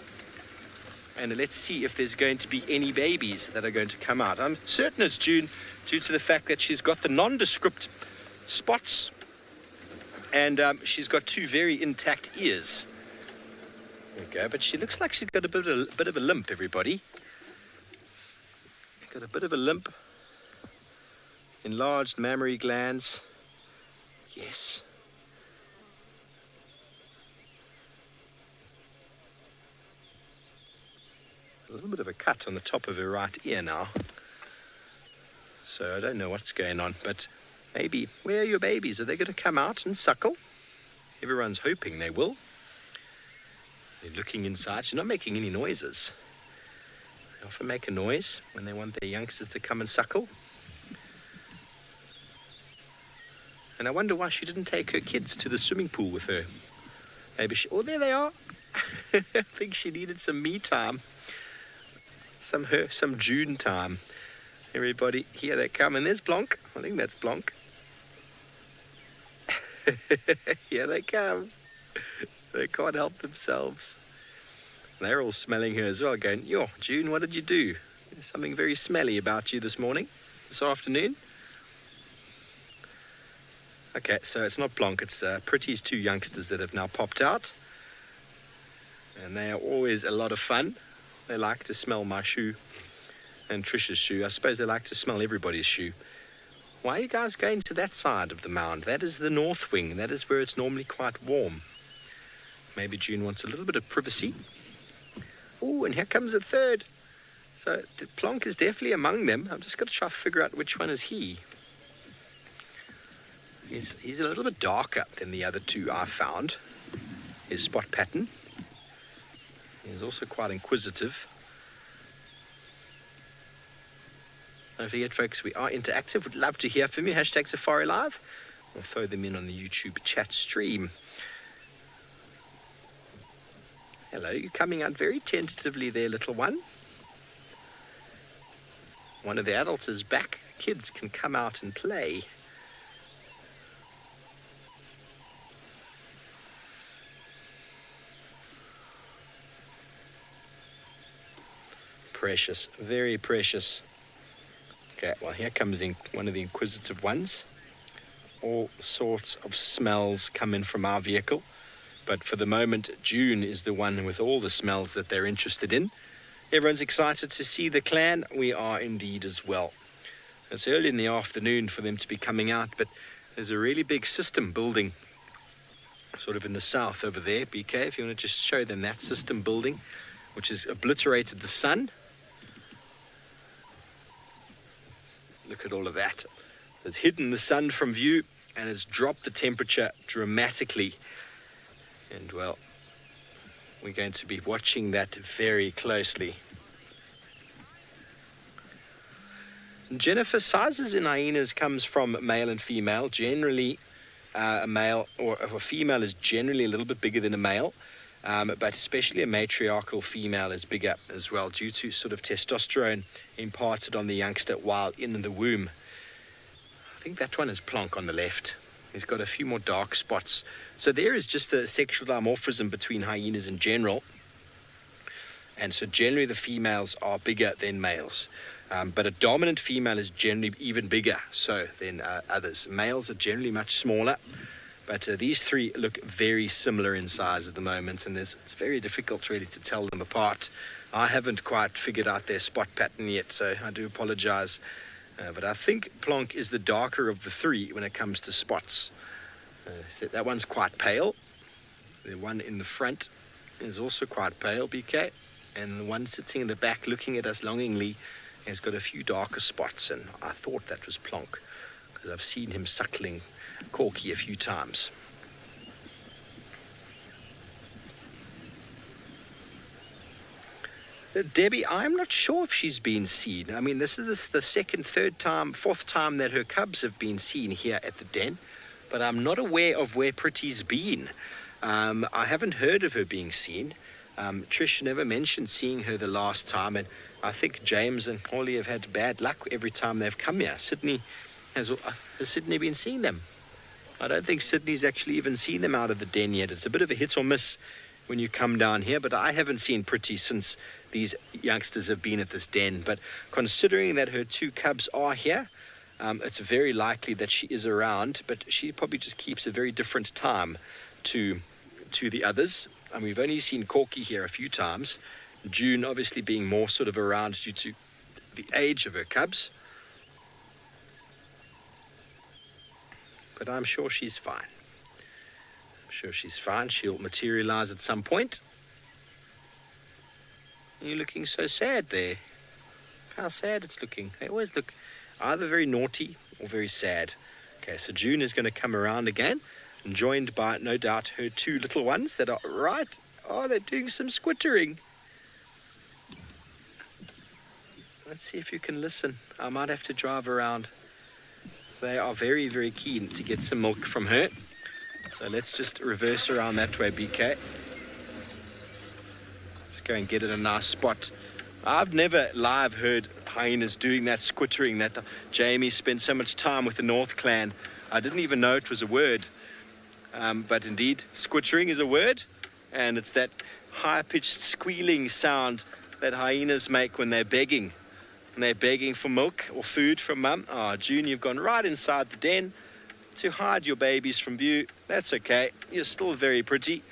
And let's see if there's going to be any babies that are going to come out. I'm certain it's June due to the fact that she's got the nondescript spots and she's got two very intact ears. There we go. But she looks like she's got a bit of a limp, everybody. Got a bit of a limp. Enlarged mammary glands. Yes. A little bit of a cut on the top of her right ear now. So I don't know what's going on, but maybe, where are your babies? Are they going to come out and suckle? Everyone's hoping they will. They're looking inside. She's not making any noises. They often make a noise when they want their youngsters to come and suckle. And I wonder why she didn't take her kids to the swimming pool with her. Maybe she... Oh, there they are. I think she needed some me time. Some June time. Everybody, here they come. And there's Blanc. I think that's Blanc. Here they come. They can't help themselves. They're all smelling her as well, going, yo, June, what did you do? There's something very smelly about you this morning, this afternoon. Okay, so it's not Blanc, it's Pretty's two youngsters that have now popped out. And they are always a lot of fun. They like to smell my shoe and Trisha's shoe. I suppose they like to smell everybody's shoe. Why are you guys going to that side of the mound? That is the north wing. That is where it's normally quite warm. Maybe June wants a little bit of privacy. Oh, and here comes a third. So Plonk is definitely among them. I've just got to try to figure out which one is he. He's a little bit darker than the other two I found. His spot pattern. He's also quite inquisitive. Don't forget, folks, we are interactive. Would love to hear from you. Hashtag Safari Live. We'll throw them in on the YouTube chat stream. Hello, you're coming out very tentatively there, little one. One of the adults is back. Kids can come out and play. Precious, very precious. Okay, well, here comes one of the inquisitive ones. All sorts of smells come in from our vehicle. But for the moment, June is the one with all the smells that they're interested in. Everyone's excited to see the clan. We are indeed as well. It's early in the afternoon for them to be coming out, but there's a really big system building sort of in the south over there. BK, if you want to just show them that system building, which has obliterated the sun. Look at all of that. It's hidden the sun from view and has dropped the temperature dramatically. And well, we're going to be watching that very closely. Jennifer, sizes in hyenas comes from male and female. Generally, a male or a female is generally a little bit bigger than a male. But especially a matriarchal female is bigger as well due to sort of testosterone imparted on the youngster while in the womb. I think that one is Plonk on the left. He's got a few more dark spots. So there is just a sexual dimorphism between hyenas in general. And so generally the females are bigger than males. But a dominant female is generally even bigger than others. Males are generally much smaller. But these three look very similar in size at the moment, and it's very difficult really to tell them apart. I haven't quite figured out their spot pattern yet, so I do apologize. But I think Plonk is the darker of the three when it comes to spots. So that one's quite pale. The one in the front is also quite pale, BK. And the one sitting in the back looking at us longingly has got a few darker spots, and I thought that was Plonk because I've seen him suckling Corky a few times. Debbie, I'm not sure if she's been seen. I mean, this is the second, third time, fourth time that her cubs have been seen here at the den, but I'm not aware of where Pretty's been. I haven't heard of her being seen. Trish never mentioned seeing her the last time, and I think James and Holly have had bad luck every time they've come here. Has Sydney been seeing them? I don't think Sydney's actually even seen them out of the den yet. It's a bit of a hit or miss when you come down here, but I haven't seen Pretty since these youngsters have been at this den. But considering that her two cubs are here, it's very likely that she is around, but she probably just keeps a very different time to the others. And we've only seen Corky here a few times. June obviously being more sort of around due to the age of her cubs. But I'm sure she's fine. I'm sure she's fine. She'll materialize at some point. You're looking so sad there. How sad it's looking. They always look either very naughty or very sad. Okay, so June is going to come around again, and joined by, no doubt, her two little ones that are right. Oh, they're doing some squittering. Let's see if you can listen. I might have to drive around. They are very, very keen to get some milk from her. So let's just reverse around that way, BK. Let's go and get it a nice spot. I've never live heard hyenas doing that squittering that Jamie spent so much time with the North Clan. I didn't even know it was a word. But indeed, squittering is a word. And it's that high-pitched squealing sound that hyenas make when they're begging. And they're begging for milk or food from mum. Oh, June, you've gone right inside the den to hide your babies from view. That's okay. You're still very pretty.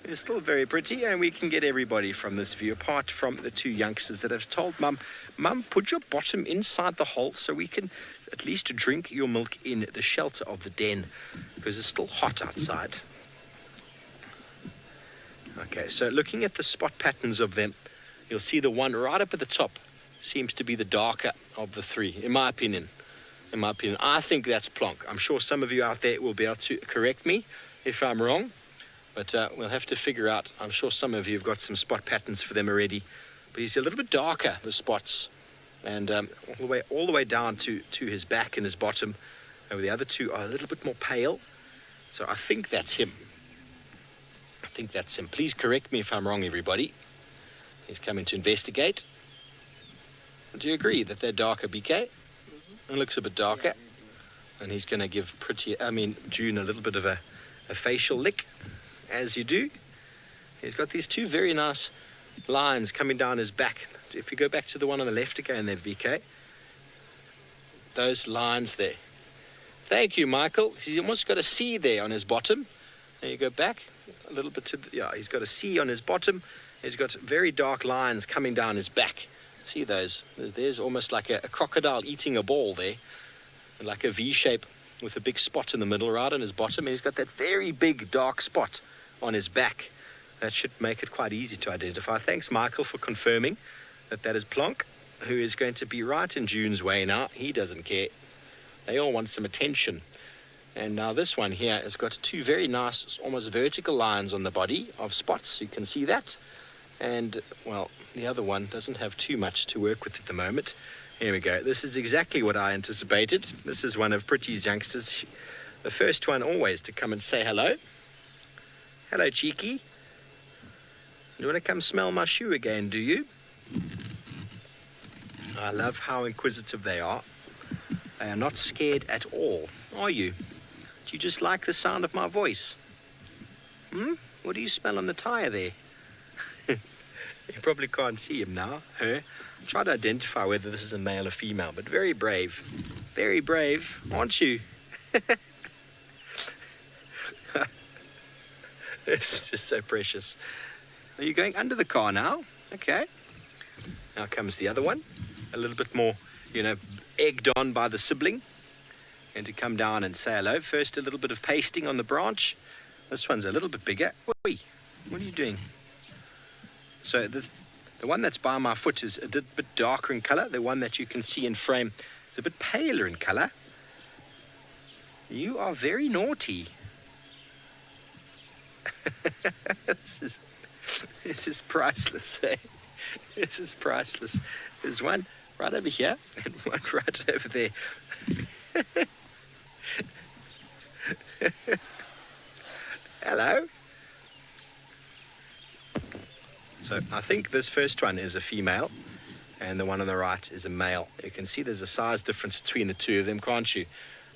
You're still very pretty, and we can get everybody from this view, apart from the two youngsters that have told Mum, put your bottom inside the hole so we can at least drink your milk in the shelter of the den, because it's still hot outside. Okay, so looking at the spot patterns of them, you'll see the one right up at the top seems to be the darker of the three, in my opinion. I think that's Plonk. I'm sure some of you out there will be able to correct me if I'm wrong. But we'll have to figure out. I'm sure some of you have got some spot patterns for them already. But he's a little bit darker, the spots. And all the way down to his back and his bottom. And the other two are a little bit more pale. So I think that's him. Please correct me if I'm wrong, everybody. He's coming to investigate. Do you agree that they're darker, BK? It looks a bit darker. And he's going to give June a little bit of a facial lick. As you do. He's got these two very nice lines coming down his back. If you go back to the one on the left again there, VK. Those lines there. Thank you, Michael. He's almost got a C there on his bottom. There you go back a little bit to he's got a C on his bottom. He's got very dark lines coming down his back. See those? There's almost like a crocodile eating a ball there. Like a V shape with a big spot in the middle right on his bottom. And he's got that very big dark spot on his back. That should make it quite easy to identify. Thanks, Michael, for confirming that is Plonk, who is going to be right in June's way now. He doesn't care. They all want some attention. And now this one here has got two very nice, almost vertical lines on the body of spots. You can see that. And, well, the other one doesn't have too much to work with at the moment. Here we go. This is exactly what I anticipated. This is one of Pretty's youngsters. The first one always to come and say hello. Hello, cheeky. You want to come smell my shoe again, do you? I love how inquisitive they are. They are not scared at all, are you? Do you just like the sound of my voice? What do you smell on the tyre there? You probably can't see him now, her. Try to identify whether this is a male or female, but very brave. Very brave, aren't you? It's just so precious. Are you going under the car now? Okay. Now comes the other one. A little bit more, egged on by the sibling. And to come down and say hello. First, a little bit of pasting on the branch. This one's a little bit bigger. Wait, what are you doing? So the one that's by my foot is a bit darker in color. The one that you can see in frame is a bit paler in color. You are very naughty. It's just priceless. Eh? This is priceless. There's one right over here and one right over there. Hello. So I think this first one is a female and the one on the right is a male. You can see there's a size difference between the two of them, can't you?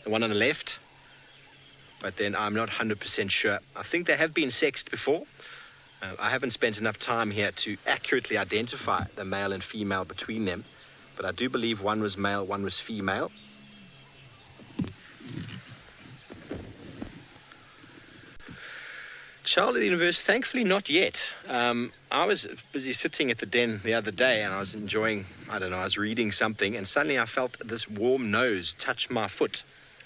The one on the left, but then I'm not 100% sure. I think they have been sexed before. I haven't spent enough time here to accurately identify the male and female between them, but I do believe one was male, one was female. Child of the universe, thankfully not yet. I was busy sitting at the den the other day and I was enjoying, I don't know, I was reading something and suddenly I felt this warm nose touch my foot.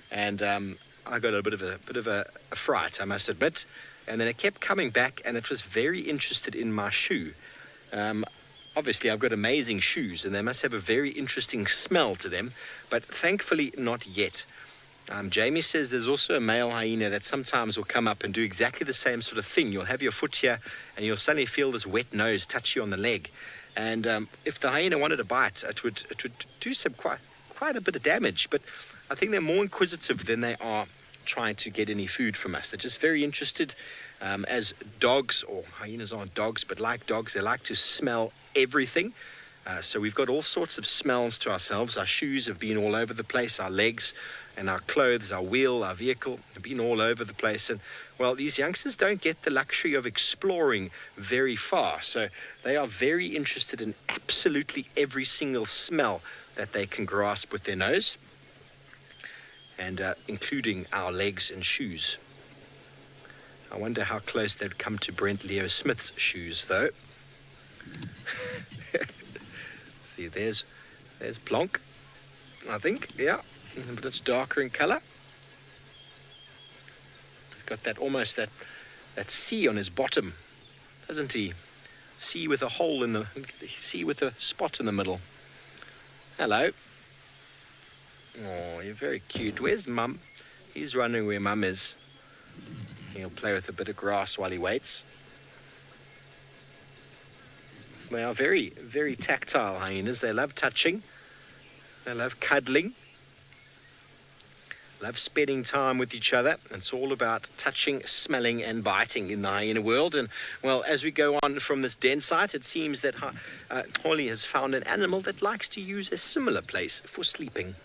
And I got a bit of a fright, I must admit. And then it kept coming back and it was very interested in my shoe. Obviously, I've got amazing shoes and they must have a very interesting smell to them, but thankfully not yet. Jamie says there's also a male hyena that sometimes will come up and do exactly the same sort of thing. You'll have your foot here and you'll suddenly feel this wet nose touch you on the leg. And if the hyena wanted to bite, it would do some quite a bit of damage. But I think they're more inquisitive than they are trying to get any food from us. They're just very interested. As dogs, or hyenas aren't dogs, but like dogs, they like to smell everything. So we've got all sorts of smells to ourselves. Our shoes have been all over the place, our legs and our clothes, our wheel, our vehicle have been all over the place. And well, these youngsters don't get the luxury of exploring very far. So they are very interested in absolutely every single smell that they can grasp with their nose, and including our legs and shoes. I wonder how close they'd come to Brent Leo Smith's shoes, though. See, there's Plonk, I think, yeah. But it's darker in colour. He's got that almost that C on his bottom, doesn't he? C with a hole in the C with a spot in the middle. Hello. Oh, you're very cute. Where's Mum? He's running where Mum is. He'll play with a bit of grass while he waits. They are very, very tactile hyenas. They love touching. They love cuddling. Love spending time with each other. It's all about touching, smelling and biting in the hyena world. And well, as we go on from this den site, it seems that Holly has found an animal that likes to use a similar place for sleeping.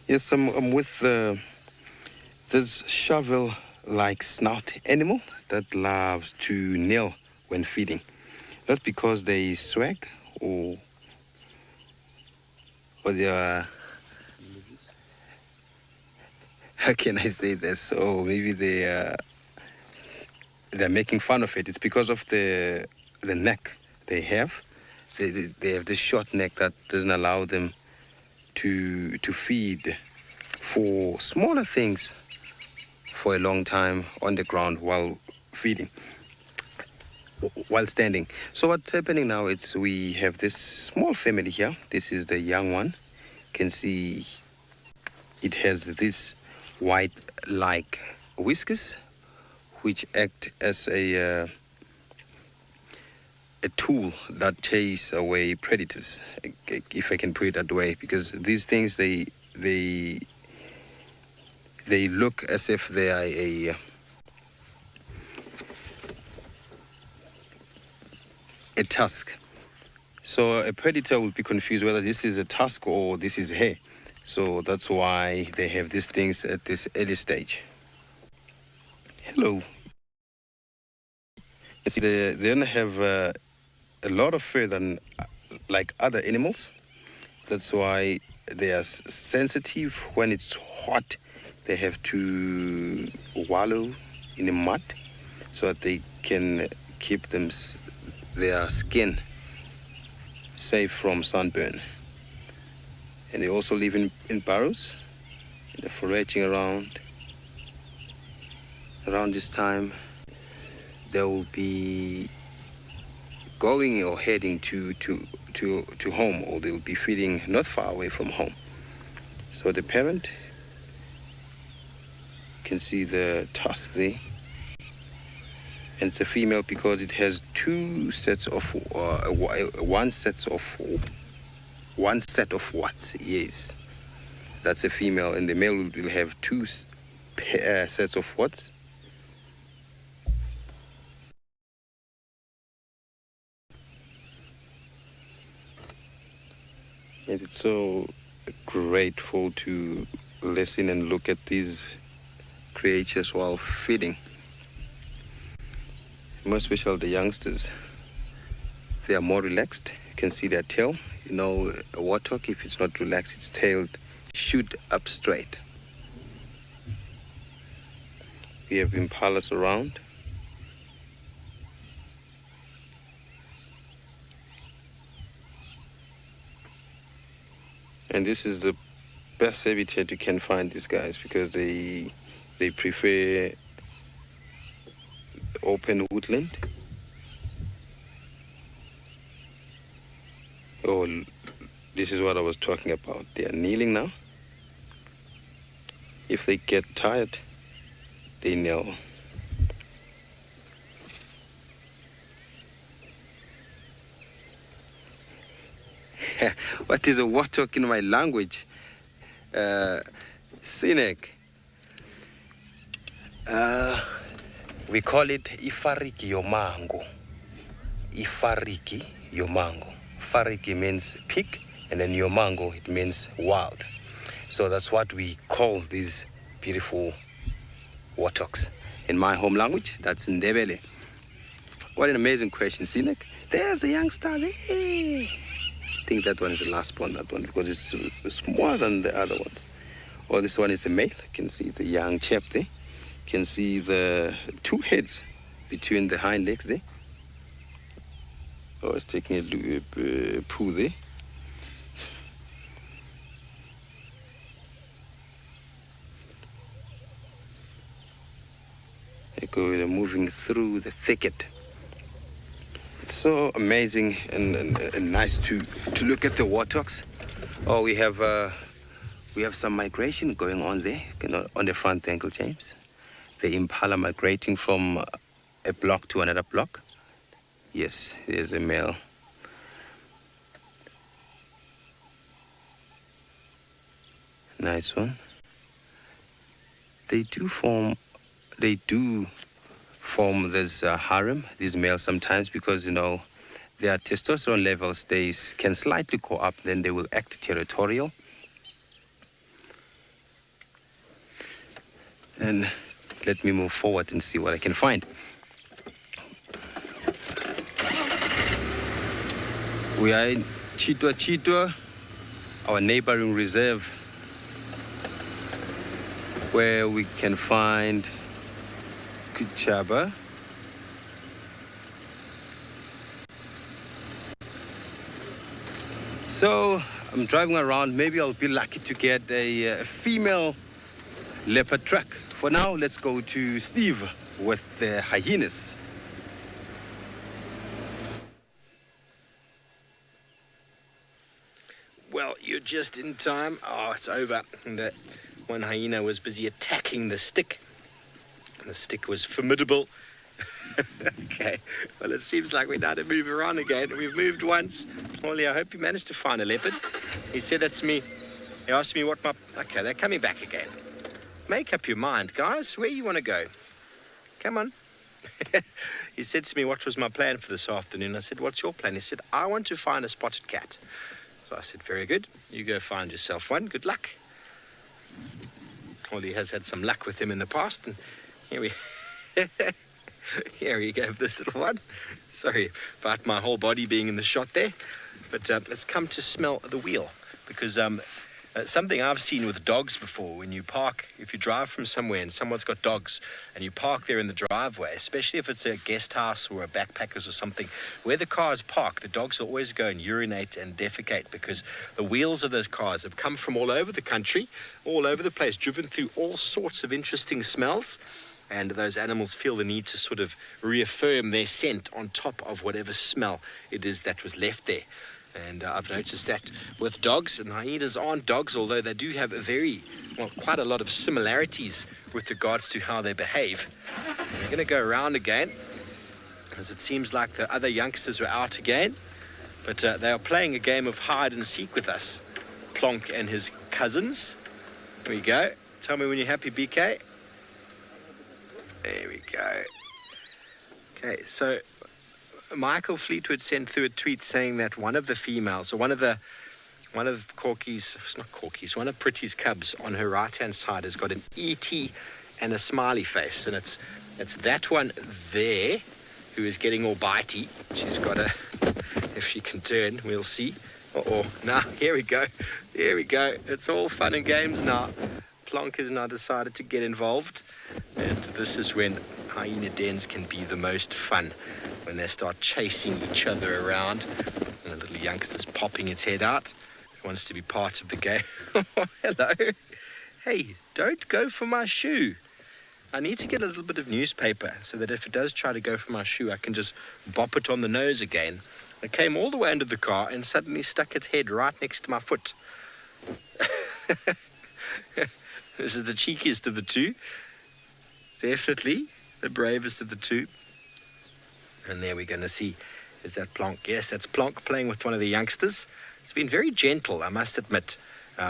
Yes, I'm with this shovel-like snout animal that loves to kneel when feeding. Not because they swag or they are, how can I say this? Or maybe they're making fun of it. It's because of the neck they have. They have this short neck that doesn't allow them to feed for smaller things for a long time on the ground while feeding, while standing. So what's happening now is we have this small family here. This is the young one. You can see it has this white-like whiskers which act as a tool that chase away predators, if I can put it that way, because these things they look as if they are a tusk. So a predator will be confused whether this is a tusk or this is hair. So that's why they have these things at this early stage. Hello. You see, they don't have a lot of fur than like other animals. That's why they are sensitive when it's hot. They have to wallow in the mud so that they can keep their skin safe from sunburn. And they also live in burrows. And they're foraging around. Around this time, they will be going or heading to home, or they will be feeding not far away from home. So the parent can see the tusk there, and it's a female because it has one set of warts. Yes, that's a female, and the male will have two sets of warts. And it's so grateful to listen and look at these creatures while feeding. More especially the youngsters. They are more relaxed. You can see their tail. You know, a warthog, if it's not relaxed, its tail shoot up straight. We have impalas around. And this is the best habitat you can find these guys, because they prefer open woodland. Oh, this is what I was talking about. They are kneeling now. If they get tired, they kneel. What is a warthog in my language? Scenic. We call it Ifariki Yomango. Ifariki Yomango. Fariki means pig, and then Yomango, it means wild. So that's what we call these beautiful warthogs. In my home language, that's Ndebele. What an amazing question, Scenic. There's a youngster there. I think that one is the last one, that one, because it's more than the other ones. Oh, this one is a male. You can see it's a young chap there. You can see the two heads between the hind legs there. Oh, it's taking a poo there. They're moving through the thicket. It's so amazing and nice to look at the warthogs. Oh, we have some migration going on there, on the front there, Uncle James. The impala migrating from a block to another block. Yes, there's a male. Nice one. They do form this harem, these males sometimes, because, their testosterone levels, they can slightly go up, then they will act territorial. And let me move forward and see what I can find. We are in Chitwa, our neighboring reserve, where we can find Kuchaba. So I'm driving around. Maybe I'll be lucky to get a female Leopard Track. For now, let's go to Steve with the Hyenas. Well, you're just in time. Oh, it's over. And that one hyena was busy attacking the stick. The stick was formidable. Okay, well, it seems like we're now to move around again. We've moved once. Ollie, I hope you managed to find a leopard. He said that's me. He asked me what my... Okay, they're coming back again. Make up your mind, guys. Where you want to go? Come on. He said to me, what was my plan for this afternoon? I said, what's your plan? He said, I want to find a spotted cat. So I said, very good. You go find yourself one. Good luck. Ollie has had some luck with him in the past, and here we... Here we go with this little one. Sorry about my whole body being in the shot there. But let's come to smell the wheel. Because something I've seen with dogs before, when you park, if you drive from somewhere and someone's got dogs and you park there in the driveway, especially if it's a guest house or a backpackers or something, where the cars park, the dogs will always go and urinate and defecate, because the wheels of those cars have come from all over the country, all over the place, driven through all sorts of interesting smells. And those animals feel the need to sort of reaffirm their scent on top of whatever smell it is that was left there. And I've noticed that with dogs, and hyenas aren't dogs, although they do have quite a lot of similarities with regards to how they behave. We're going to go around again, as it seems like the other youngsters were out again. But they are playing a game of hide and seek with us, Plonk and his cousins. Here we go. Tell me when you're happy, BK. There we go. Okay, so Michael Fleetwood sent through a tweet saying that one of the females, or one of Corky's, it's not Corky's, one of Pretty's cubs on her right-hand side has got an E.T. and a smiley face, and it's that one there who is getting all bitey. She's got if she can turn, we'll see. Now, here we go. Here we go. It's all fun and games now. Plonk has now decided to get involved. And this is when hyena dens can be the most fun, when they start chasing each other around and the little youngster's popping its head out. It wants to be part of the game. Hello. Hey, don't go for my shoe. I need to get a little bit of newspaper so that if it does try to go for my shoe, I can just bop it on the nose again. It came all the way into the car and suddenly stuck its head right next to my foot. This is the cheekiest of the two. Definitely the bravest of the two. And there we're going to see, is that Plonk? Yes, that's Plonk playing with one of the youngsters. It's been very gentle, I must admit.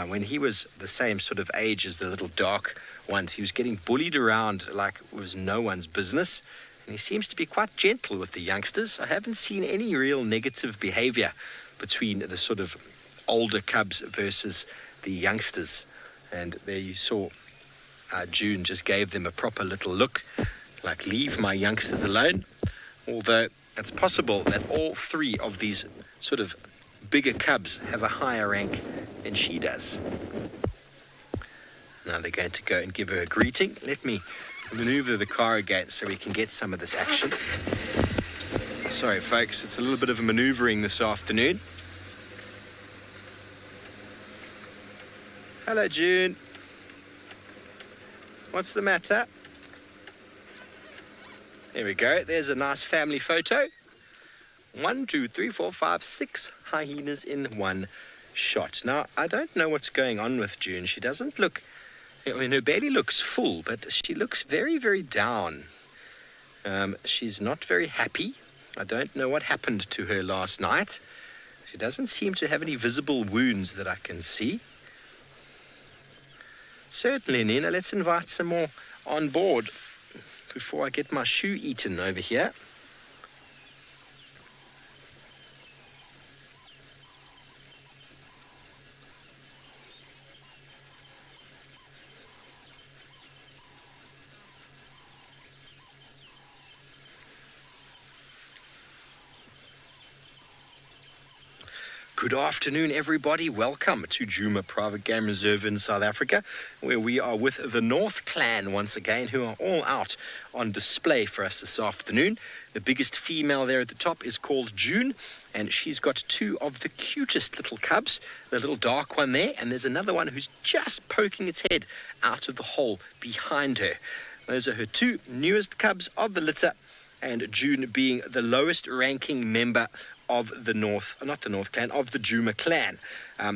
When he was the same sort of age as the little dark ones, he was getting bullied around like it was no one's business. And he seems to be quite gentle with the youngsters. I haven't seen any real negative behavior between the sort of older cubs versus the youngsters. And there you saw June just gave them a proper little look, like leave my youngsters alone. Although it's possible that all three of these sort of bigger cubs have a higher rank than she does. Now they're going to go and give her a greeting. Let me maneuver the car again so we can get some of this action. Sorry folks, it's a little bit of a maneuvering this afternoon. Hello June. What's the matter? There we go. There's a nice family photo. 1, 2, 3, 4, 5, 6 hyenas in one shot. Now, I don't know what's going on with June. She doesn't look... I mean, her belly looks full, but she looks very, very down. She's not very happy. I don't know what happened to her last night. She doesn't seem to have any visible wounds that I can see. Certainly, Nina, let's invite some more on board before I get my shoe eaten over here. Good afternoon, everybody. Welcome to Djuma Private Game Reserve in South Africa, where we are with the North Clan once again, who are all out on display for us this afternoon. The biggest female there at the top is called June, and she's got two of the cutest little cubs, the little dark one there, and there's another one who's just poking its head out of the hole behind her. Those are her two newest cubs of the litter, and June being the lowest ranking member of the not the North Clan, of the Djuma clan.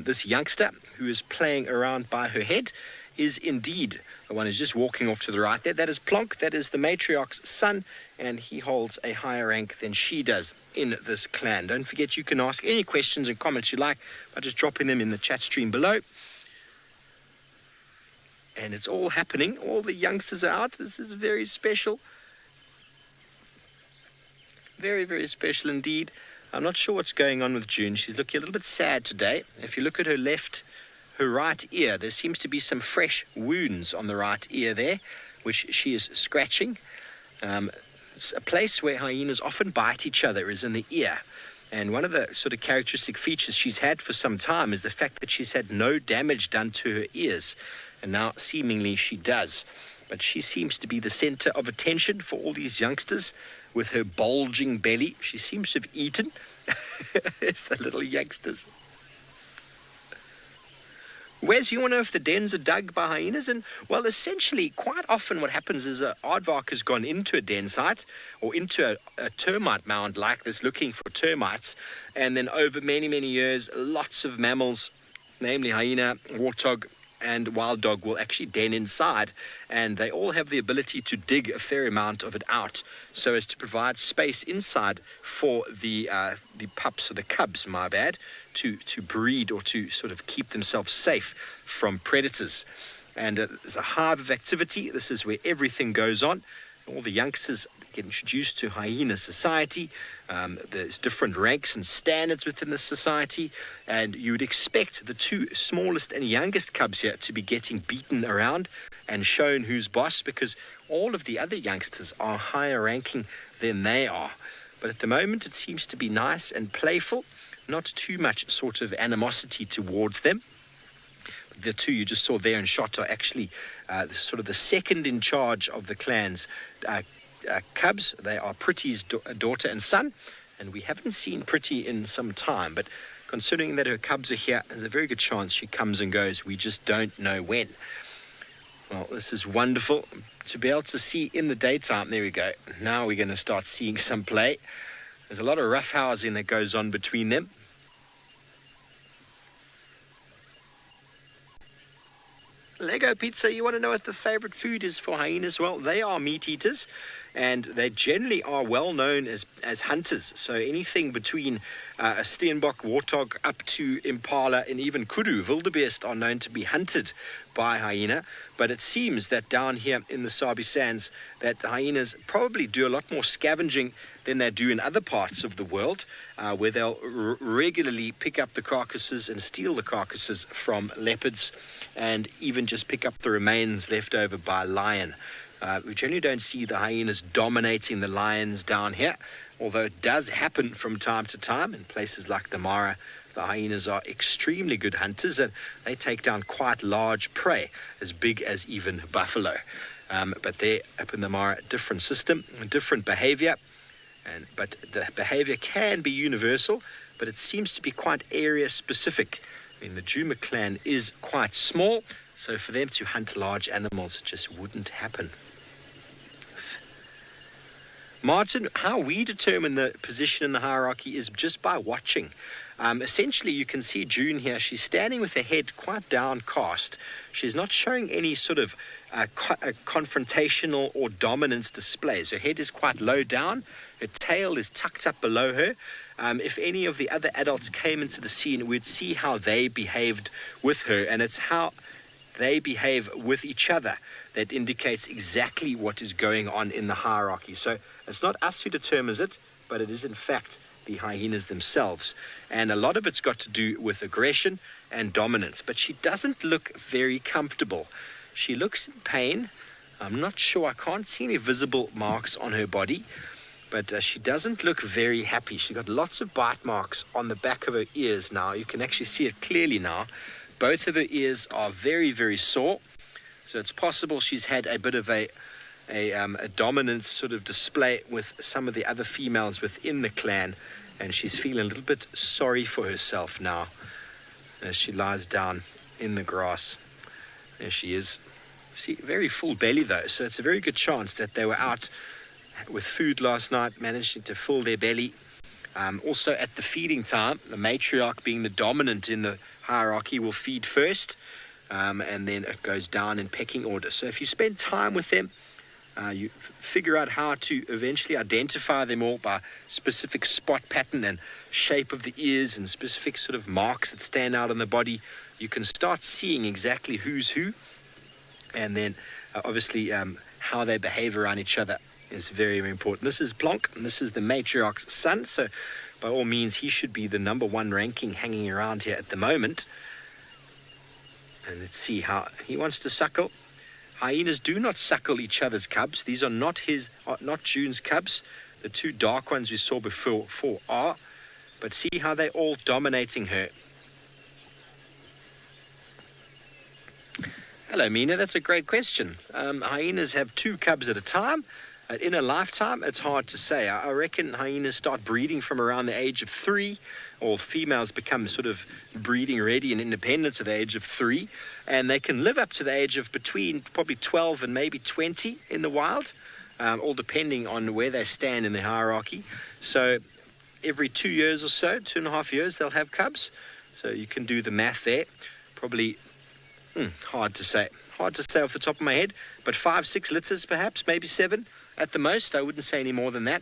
This youngster who is playing around by her head is indeed the one who's just walking off to the right there. That is Plonk, that is the matriarch's son, and he holds a higher rank than she does in this clan. Don't forget, you can ask any questions and comments you like by just dropping them in the chat stream below. And it's all happening. All the youngsters are out. This is very special. Very, very special indeed. I'm not sure what's going on with June. She's looking a little bit sad today. If you look at her right ear, there seems to be some fresh wounds on the right ear there, which she is scratching. It's a place where hyenas often bite each other, is in the ear. And one of the sort of characteristic features she's had for some time is the fact that she's had no damage done to her ears. And now seemingly she does. But she seems to be the center of attention for all these youngsters. With her bulging belly, she seems to have eaten. It's the little youngsters. Wes, you want to know if the dens are dug by hyenas? And, well, essentially, quite often what happens is an aardvark has gone into a den site or into a termite mound like this, looking for termites. And then over many, many years, lots of mammals, namely hyena, warthog, and wild dog will actually den inside, and they all have the ability to dig a fair amount of it out so as to provide space inside for the pups or the cubs, my bad, to breed or to sort of keep themselves safe from predators. And there's a hive of activity. This is where everything goes on. All the youngsters get introduced to hyena society. There's different ranks and standards within the society, and you would expect the two smallest and youngest cubs here to be getting beaten around and shown who's boss, because all of the other youngsters are higher ranking than they are. But at the moment it seems to be nice and playful. not too much sort of animosity towards them. The two you just saw there and shot are actually sort of the second in charge of the clan's cubs. They are Pretty's daughter and son, and we haven't seen Pretty in some time, but considering that her cubs are here, there's a very good chance she comes and goes. We just don't know when. Well, this is wonderful to be able to see in the daytime. There we go. Now we're going to start seeing some play. There's a lot of roughhousing that goes on between them. Lego Pizza, you want to know what the favorite food is for hyenas? Well, they are meat eaters, and they generally are well known as hunters. So anything between a steenbok, warthog, up to impala, and even kudu, wildebeest, are known to be hunted by hyena. But it seems that down here in the Sabi Sands, that the hyenas probably do a lot more scavenging than they do in other parts of the world, where they'll regularly pick up the carcasses and steal the carcasses from leopards, and even just pick up the remains left over by lion. We generally don't see the hyenas dominating the lions down here, although it does happen from time to time in places like the Mara. The hyenas are extremely good hunters, and they take down quite large prey, as big as even buffalo. But they're up in the Mara, different system, different behavior. But the behavior can be universal, but it seems to be quite area specific. I mean, the Juma clan is quite small, so for them to hunt large animals, it just wouldn't happen. Martin, how we determine the position in the hierarchy is just by watching. Essentially, you can see June here. She's standing with her head quite downcast. She's not showing any sort of confrontational or dominance displays. Her head is quite low down. Her tail is tucked up below her. If any of the other adults came into the scene, we'd see how they behaved with her, and it's how they behave with each other that indicates exactly what is going on in the hierarchy. So it's not us who determines it, but it is in fact the hyenas themselves. And a lot of it's got to do with aggression and dominance. But she doesn't look very comfortable. She looks in pain. I'm not sure. I can't see any visible marks on her body. But she doesn't look very happy. She's got lots of bite marks on the back of her ears now. You can actually see it clearly now. Both of her ears are very, very sore. So it's possible she's had a bit of a dominance sort of display with some of the other females within the clan, and she's feeling a little bit sorry for herself now as she lies down in the grass. There she is. See, very full belly though, so it's a very good chance that they were out with food last night, managing to fill their belly. Also at the feeding time, the matriarch, being the dominant in the hierarchy, will feed first, and then it goes down in pecking order. So if you spend time with them, you figure out how to eventually identify them all by specific spot pattern and shape of the ears and specific sort of marks that stand out on the body. You can start seeing exactly who's who, and then obviously how they behave around each other is very, very important. This is Plonk, and this is the matriarch's son, so by all means he should be the number one ranking hanging around here at the moment. And let's see how he wants to suckle. Hyenas do not suckle each other's cubs. These are not June's cubs. The two dark ones we saw before are. But see how they're all dominating her. Hello, Mina. That's a great question. Hyenas have two cubs at a time. In a lifetime, it's hard to say. I reckon hyenas start breeding from around the age of 3, or females become sort of breeding ready and independent at the age of 3, and they can live up to the age of between probably 12 and maybe 20 in the wild, all depending on where they stand in the hierarchy. So every 2 years or so, 2.5 years, they'll have cubs. So you can do the math there. Probably hard to say off the top of my head, but 5-6 litters perhaps, maybe 7 at the most. I wouldn't say any more than that.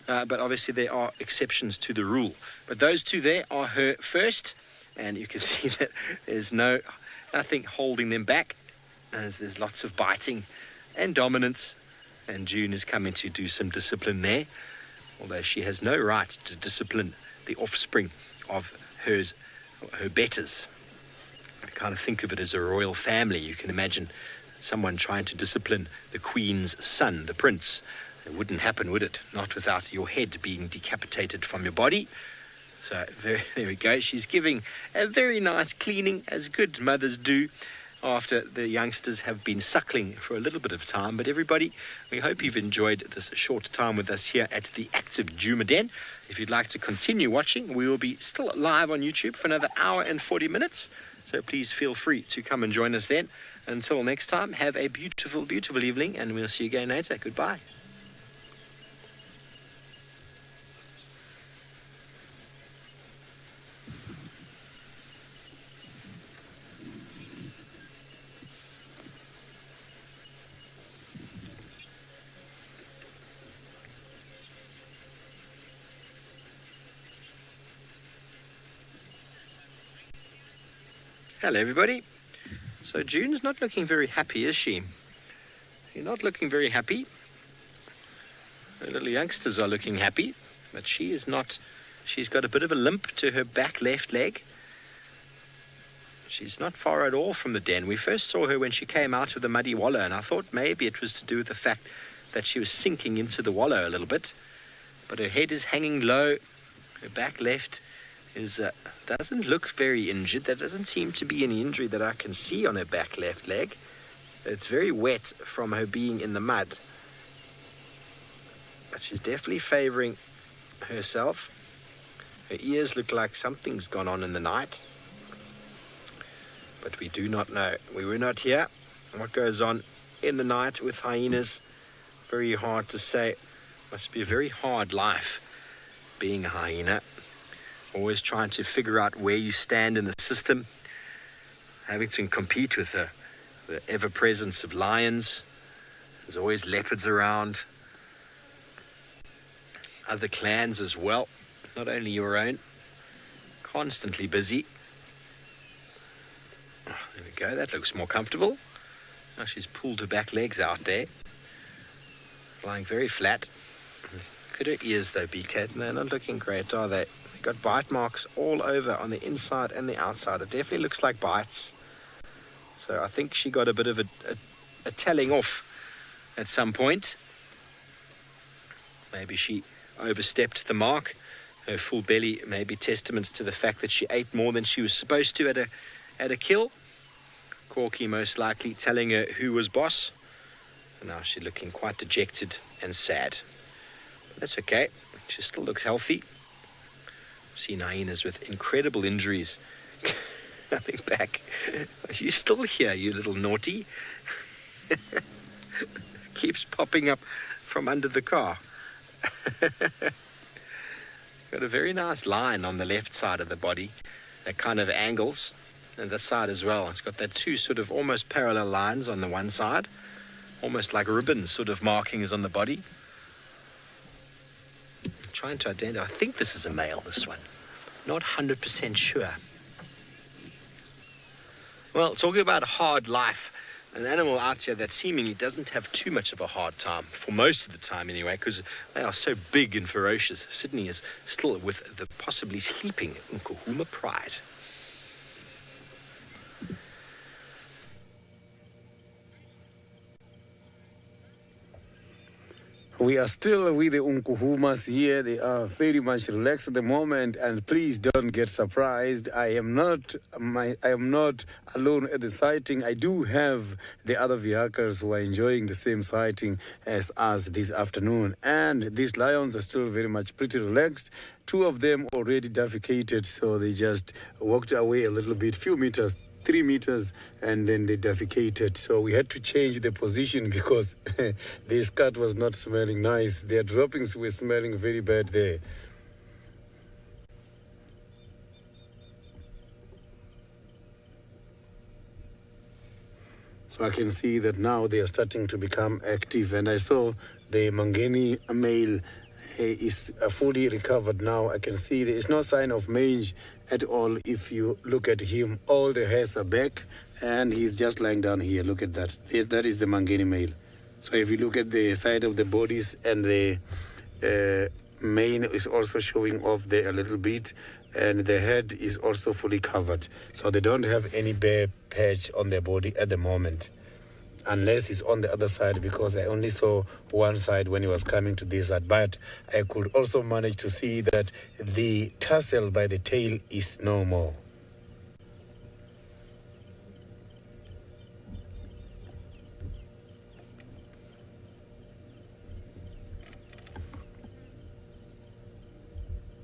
But obviously there are exceptions to the rule. But those two there are her first, and you can see that there's nothing holding them back, as there's lots of biting and dominance, and June is coming to do some discipline there, although she has no right to discipline the offspring of her betters. I kind of think of it as a royal family. You can imagine someone trying to discipline the queen's son, the prince. It wouldn't happen, would it? Not without your head being decapitated from your body. So there we go. She's giving a very nice cleaning, as good mothers do, after the youngsters have been suckling for a little bit of time. But everybody, we hope you've enjoyed this short time with us here at the Active Hyena Den. If you'd like to continue watching, we will be still live on YouTube for another hour and 40 minutes. So please feel free to come and join us then. Until next time, have a beautiful, beautiful evening, and we'll see you again later. Goodbye. Hello everybody. So June's not looking very happy, is she? You're not looking very happy. Her little youngsters are looking happy, but she is not. She's got a bit of a limp to her back left leg. She's not far at all from the den. We first saw her when she came out of the muddy wallow, and I thought maybe it was to do with the fact that she was sinking into the wallow a little bit. But her head is hanging low, her back left doesn't look very injured. There doesn't seem to be any injury that I can see on her back left leg. It's very wet from her being in the mud. But she's definitely favoring herself. Her ears look like something's gone on in the night. But we do not know. We were not here. What goes on in the night with hyenas, very hard to say. Must be a very hard life being a hyena. Always trying to figure out where you stand in the system, having to compete with the ever-presence of lions. There's always leopards around, other clans as well, not only your own, constantly busy. Oh, there we go, that looks more comfortable. Now she's pulled her back legs out there, lying very flat. Could her ears though be, Kat? No, not looking great, are they? Got bite marks all over on the inside and the outside. It definitely looks like bites. So I think she got a bit of a telling off at some point. Maybe she overstepped the mark. Her full belly may be testaments to the fact that she ate more than she was supposed to at a kill. Corky most likely telling her who was boss. And now she's looking quite dejected and sad. But that's okay. She still looks healthy. Seen hyenas with incredible injuries coming back. Are you still here, you little naughty? Keeps popping up from under the car. Got a very nice line on the left side of the body that kind of angles, and this side as well. It's got that two sort of almost parallel lines on the one side, almost like ribbons sort of markings on the body. Trying to identify. I think this is a male, this one. Not 100% sure. Well, talking about a hard life, an animal out here that seemingly doesn't have too much of a hard time, for most of the time anyway, because they are so big and ferocious. Sydney is still with the possibly sleeping Nkuhuma pride. We are still with the Nkuhumas here. They are very much relaxed at the moment, and please don't get surprised. I am not alone at the sighting. I do have the other vehicles who are enjoying the same sighting as us this afternoon, and these lions are still very much pretty relaxed. Two of them already defecated, so they just walked away a little bit, few meters, 3 meters, and then they defecated. So we had to change the position because the scat was not smelling nice. Their droppings were smelling very bad there. So I can see that now they are starting to become active, and I saw the Mangeni male is fully recovered now. I can see there is no sign of mange at all. If you look at him, all the hairs are back, and he's just lying down here. Look at that. That is the Mangeni male. So if you look at the side of the bodies, and the mane is also showing off there a little bit, and the head is also fully covered. So they don't have any bare patch on their body at the moment. unless he's on the other side, because I only saw one side when he was coming to this side. But I could also manage to see that the tassel by the tail is no more.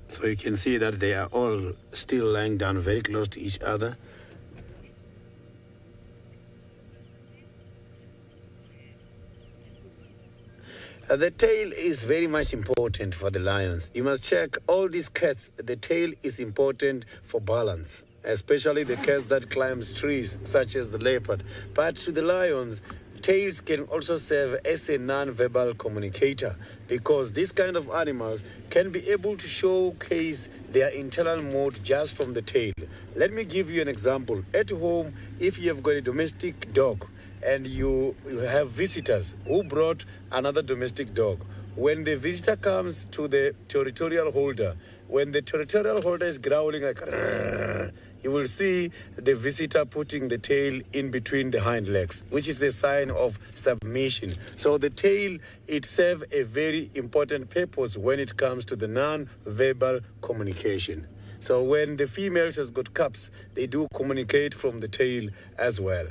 So you can see that they are all still lying down very close to each other. The tail is very much important for the lions. You must check all these cats. The tail is important for balance, especially the cats that climbs trees, such as the leopard. But to the lions, tails can also serve as a non-verbal communicator, because these kind of animals can be able to showcase their internal mood just from the tail. Let me give you an example. At home, if you have got a domestic dog and you have visitors who brought another domestic dog, when the visitor comes to the territorial holder, when the territorial holder is growling like, you will see the visitor putting the tail in between the hind legs, which is a sign of submission. So the tail, it serves a very important purpose when it comes to the non-verbal communication. So when the females has got cubs, they do communicate from the tail as well.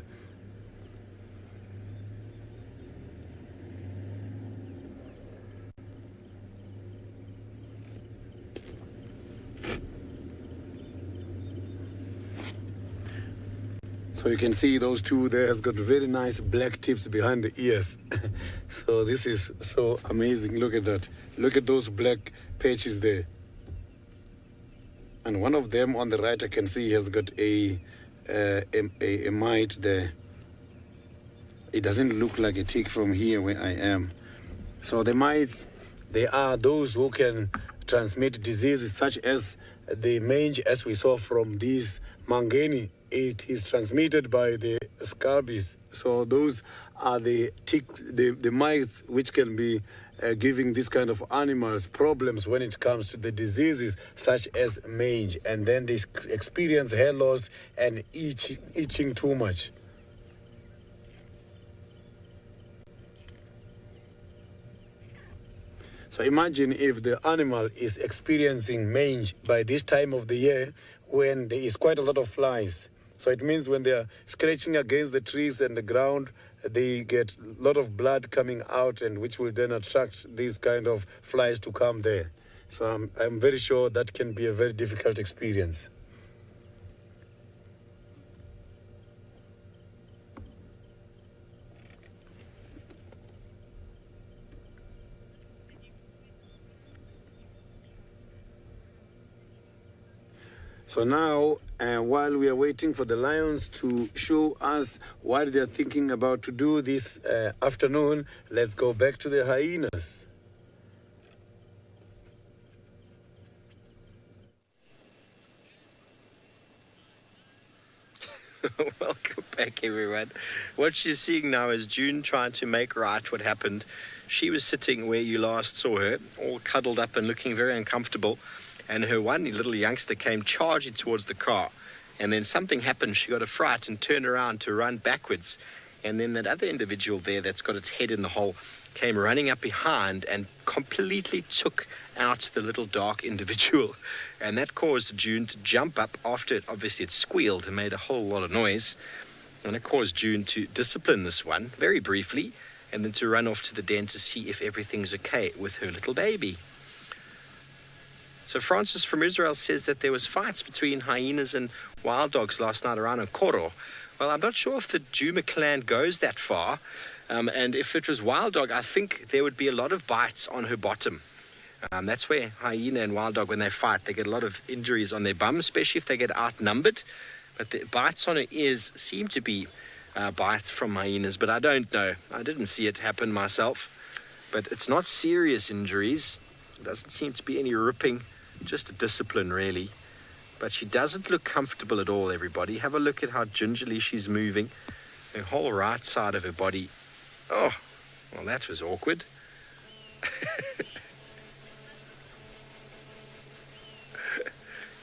So you can see those two there has got very nice black tips behind the ears. So this is so amazing. Look at that. Look at those black patches there. And one of them on the right, I can see has got a mite there. It doesn't look like a tick from here where I am. So the mites, they are those who can transmit diseases such as the mange, as we saw from these mangeni. It is transmitted by the scabies. So those are the ticks, the mites, which can be giving these kind of animals problems when it comes to the diseases such as mange. And then they experience hair loss and itching too much. So imagine if the animal is experiencing mange by this time of the year when there is quite a lot of flies. So it means when they are scratching against the trees and the ground, they get a lot of blood coming out, and which will then attract these kind of flies to come there. So I'm very sure that can be a very difficult experience. So now, while we are waiting for the lions to show us what they are thinking about to do this afternoon, let's go back to the hyenas. Welcome back, everyone. What you're seeing now is June trying to make right what happened. She was sitting where you last saw her, all cuddled up and looking very uncomfortable. And her one little youngster came charging towards the car. And then something happened. She got a fright and turned around to run backwards. And then that other individual there that's got its head in the hole came running up behind and completely took out the little dark individual. And that caused June to jump up after it. Obviously, it squealed and made a whole lot of noise. And it caused June to discipline this one very briefly and then to run off to the den to see if everything's okay with her little baby. So Francis from Israel says that there was fights between hyenas and wild dogs last night around Nkoro. Well, I'm not sure if the Djuma clan goes that far. And if it was wild dog, I think there would be a lot of bites on her bottom. That's where hyena and wild dog, when they fight, they get a lot of injuries on their bum, especially if they get outnumbered. But the bites on her ears seem to be bites from hyenas, but I don't know. I didn't see it happen myself. But it's not serious injuries. It doesn't seem to be any ripping. Just a discipline, really. But she doesn't look comfortable at all, everybody. Have a look at how gingerly she's moving. Her whole right side of her body. Oh, well, that was awkward.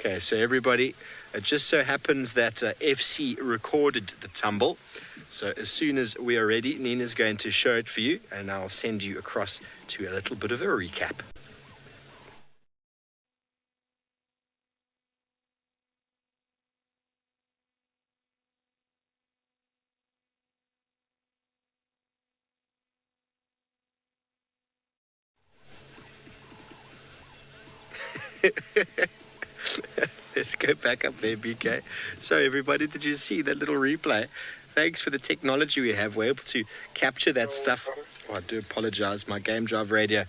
Okay, so everybody, it just so happens that FC recorded the tumble. So as soon as we are ready, Nina's going to show it for you, and I'll send you across to a little bit of a recap. Let's go back up there, BK. So everybody, did you see that little replay? Thanks for the technology we have. We're able to capture that stuff. Oh, I do apologize. My Game Drive radio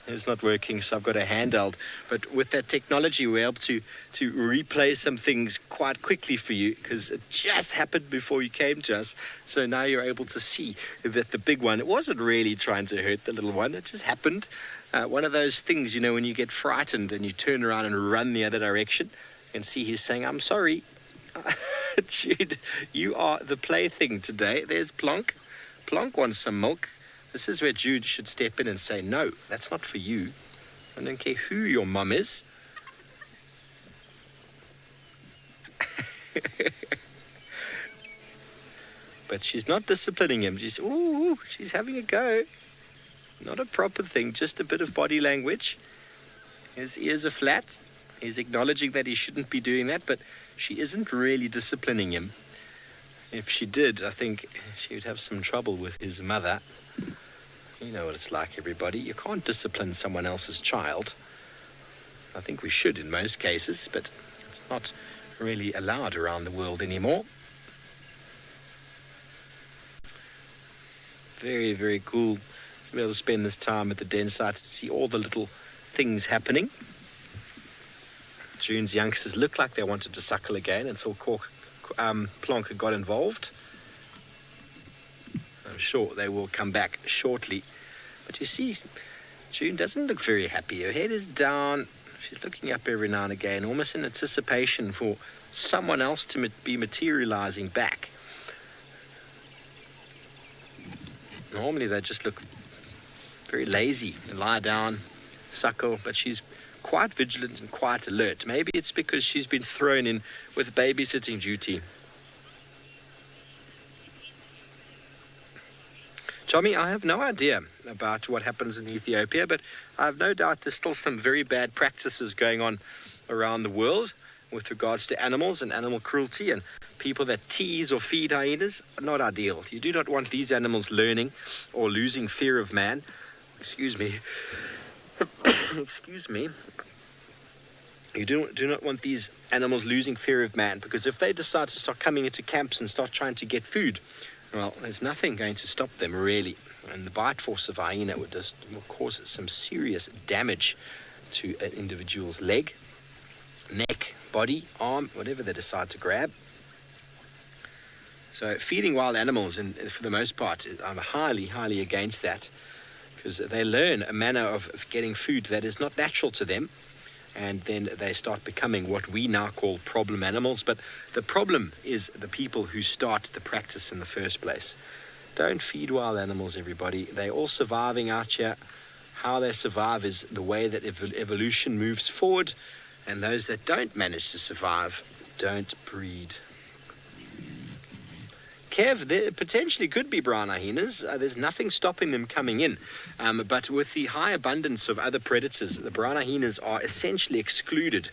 is not working, so I've got a handheld. But with that technology, we're able to replay some things quite quickly for you, because it just happened before you came to us. So now you're able to see that the big one, it wasn't really trying to hurt the little one. It just happened. One of those things, you know, when you get frightened and you turn around and run the other direction. You can see he's saying, I'm sorry. Jude, you are the plaything today. There's Plonk. Plonk wants some milk. This is where Jude should step in and say, no, that's not for you. I don't care who your mum is. But she's not disciplining him. She's having a go. Not a proper thing, just a bit of body language. His ears are flat. He's acknowledging that he shouldn't be doing that, but she isn't really disciplining him. If she did, I think she would have some trouble with his mother. You know what it's like, everybody. You can't discipline someone else's child. I think we should in most cases, but it's not really allowed around the world anymore. Very, very cool to be able to spend this time at the den site to see all the little things happening. June's youngsters look like they wanted to suckle again until Plonk got involved. I'm sure they will come back shortly. But you see, June doesn't look very happy. Her head is down. She's looking up every now and again, almost in anticipation for someone else to be materializing back. Normally they just look very lazy and lie down, suckle, but she's quite vigilant and quite alert. Maybe it's because she's been thrown in with babysitting duty. Tommy, I have no idea about what happens in Ethiopia, but I have no doubt there's still some very bad practices going on around the world with regards to animals and animal cruelty, and people that tease or feed hyenas. Not ideal. You do not want these animals learning or losing fear of man. Excuse me. Excuse me. You do not want these animals losing fear of man, because if they decide to start coming into camps and start trying to get food, well, there's nothing going to stop them, really. And the bite force of a hyena will cause some serious damage to an individual's leg, neck, body, arm, whatever they decide to grab. So feeding wild animals, and for the most part, I'm highly, highly against that, because they learn a manner of getting food that is not natural to them, and then they start becoming what we now call problem animals. But the problem is the people who start the practice in the first place. Don't feed wild animals, everybody. They're all surviving out here. How they survive is the way that evolution moves forward, and those that don't manage to survive don't breed. Kev, there potentially could be brown hyenas. There's nothing stopping them coming in. But with the high abundance of other predators, the brown hyenas are essentially excluded.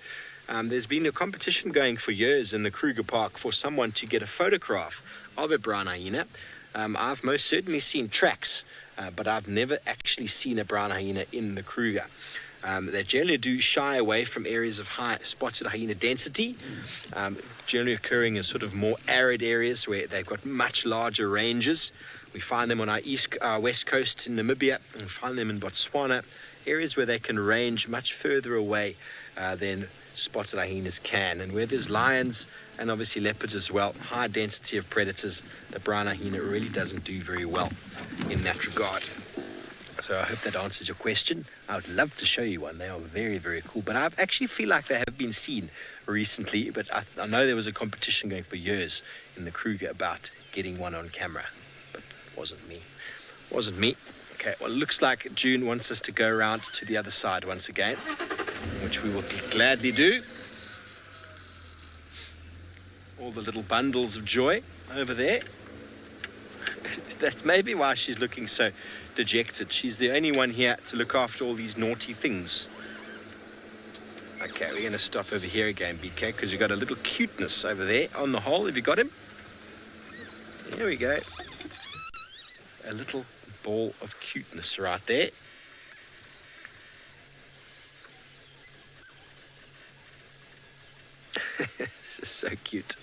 There's been a competition going for years in the Kruger Park for someone to get a photograph of a brown hyena. I've most certainly seen tracks, but I've never actually seen a brown hyena in the Kruger. They generally do shy away from areas of high spotted hyena density, generally occurring in sort of more arid areas where they've got much larger ranges. We find them on our west coast in Namibia, and we find them in Botswana, areas where they can range much further away than spotted hyenas can. And where there's lions and obviously leopards as well, high density of predators, the brown hyena really doesn't do very well in that regard. So I hope that answers your question. I would love to show you one. They are very, very cool. But I actually feel like they have been seen recently. But I know there was a competition going for years in the Kruger about getting one on camera. But it wasn't me. Okay, well, it looks like June wants us to go around to the other side once again, which we will gladly do. all the little bundles of joy over there. That's maybe why she's looking so dejected. She's the only one here to look after all these naughty things. Okay, we're going to stop over here again, BK, because we've got a little cuteness over there on the hole. Have you got him? There we go. A little ball of cuteness right there. This is so cute.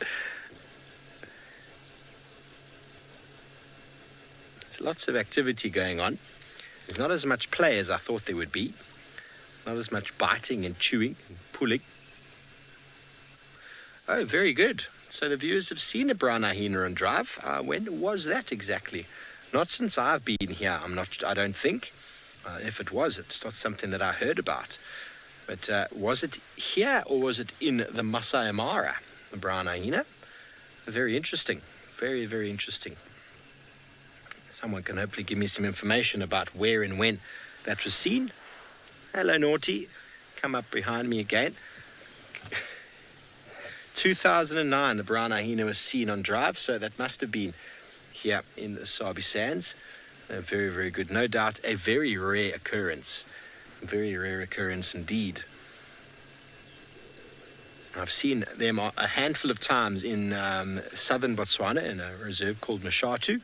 There's lots of activity going on. There's not as much play as I thought there would be. Not as much biting and chewing and pulling. Oh, very good. So the viewers have seen a brown hyena on drive. When was that exactly? Not since I've been here. I don't think. If it was, it's not something that I heard about. But was it here or was it in the Maasai Mara, the brown hyena? Very interesting. Very, very interesting. Someone can hopefully give me some information about where and when that was seen. Hello, Naughty. Come up behind me again. 2009, the brown hyena was seen on drive, so that must have been here in the Sabi Sands. Very, very good. No doubt a very rare occurrence. Very rare occurrence indeed. I've seen them a handful of times in southern Botswana in a reserve called Mashatu.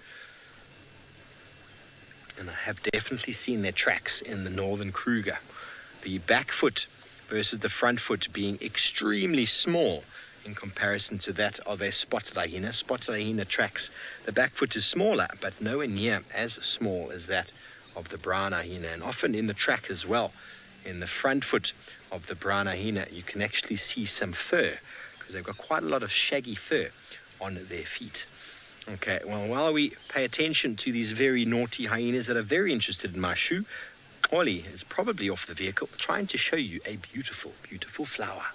And I have definitely seen their tracks in the northern Kruger. The back foot versus the front foot being extremely small in comparison to that of a spotted hyena. Spotted hyena tracks, the back foot is smaller, but nowhere near as small as that of the brown hyena. And often in the track as well, in the front foot of the brown hyena, you can actually see some fur, because they've got quite a lot of shaggy fur on their feet. Okay, well, while we pay attention to these very naughty hyenas that are very interested in my shoe, Ollie is probably off the vehicle trying to show you a beautiful, beautiful flower.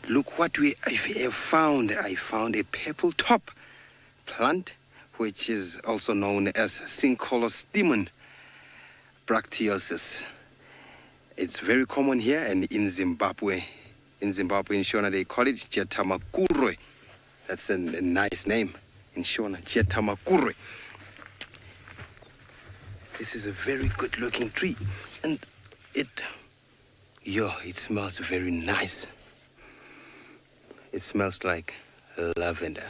Look what I have found. I found a purple top plant, which is also known as Syncolostemon bracteosus. It's very common here and in Zimbabwe. In Zimbabwe, in Shona, they call it Jetamakurwe. That's a nice name. In Shona, Jetamakurwe. This is a very good looking tree. And it smells very nice. It smells like lavender.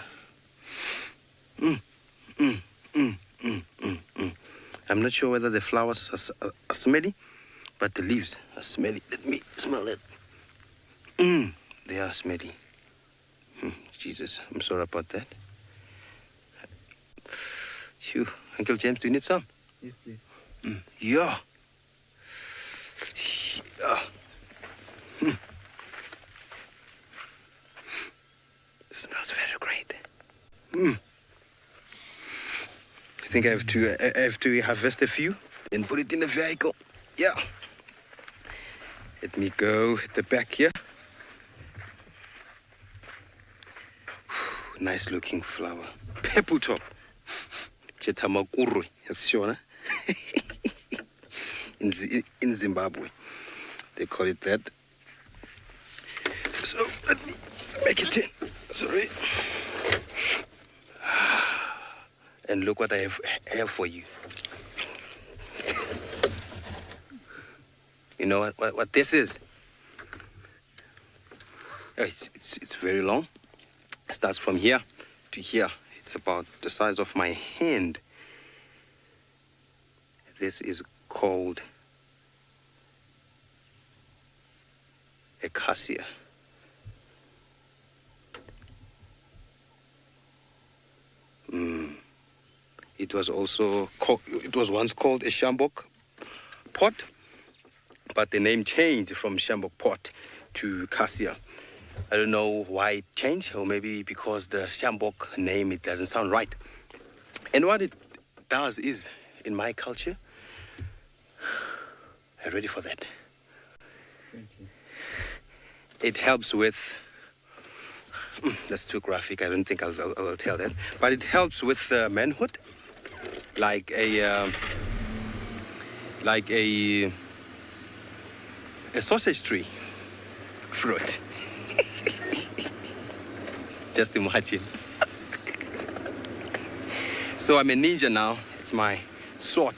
I'm not sure whether the flowers are smelly, but the leaves are smelly. Let me smell it. They are smelly. Jesus, I'm sorry about that. Phew. Uncle James, do you need some? Yes, please. Yeah. It smells very great. I think I have to harvest a few and put it in the vehicle. Yeah. Let me go at the back here. Nice looking flower. Purple top. Jetamakurwe, as Shona. In Zimbabwe. They call it that. So let me make it in. Sorry. And look what I have for you. You know what this is? Oh, it's very long. It starts from here to here. It's about the size of my hand. This is called acacia. It was once called a shambok pot, but the name changed from shambok pot to cassia. I don't know why it changed, or maybe because the shambok name, it doesn't sound right. And what it does is, in my culture, are you ready for that? Thank you. It helps with, that's too graphic, I don't think I'll tell that, but it helps with manhood, like a sausage tree. fruit. Just imagine. So I'm a ninja now. It's my sword.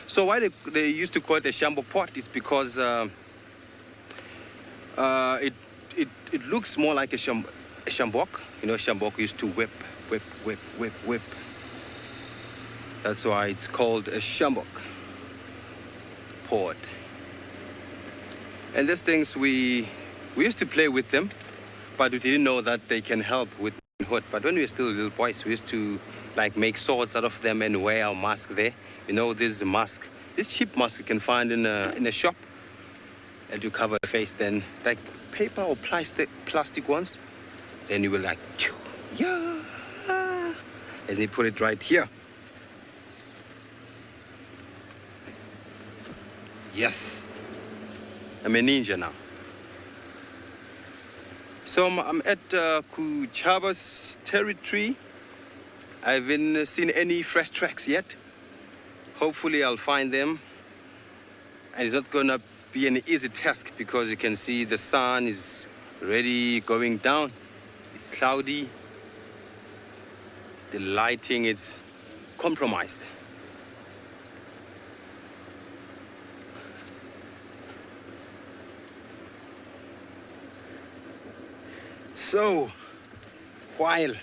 So why they used to call it a shambo pot is because it looks more like a shambok. You know, shambok used to whip. That's why it's called a shambok pot. And these things we used to play with them, but we didn't know that they can help with hood. But when we were still little boys, we used to like make swords out of them and wear our mask there. You know, this mask, this cheap mask you can find in a shop, and you cover your face. Then like paper or plastic ones. Then you will like, yeah, and they put it right here. Yes, I'm a ninja now. So I'm at Kuchaba's territory. I haven't seen any fresh tracks yet. Hopefully I'll find them. And it's not gonna be an easy task because you can see the sun is already going down. It's cloudy. The lighting is compromised. So, while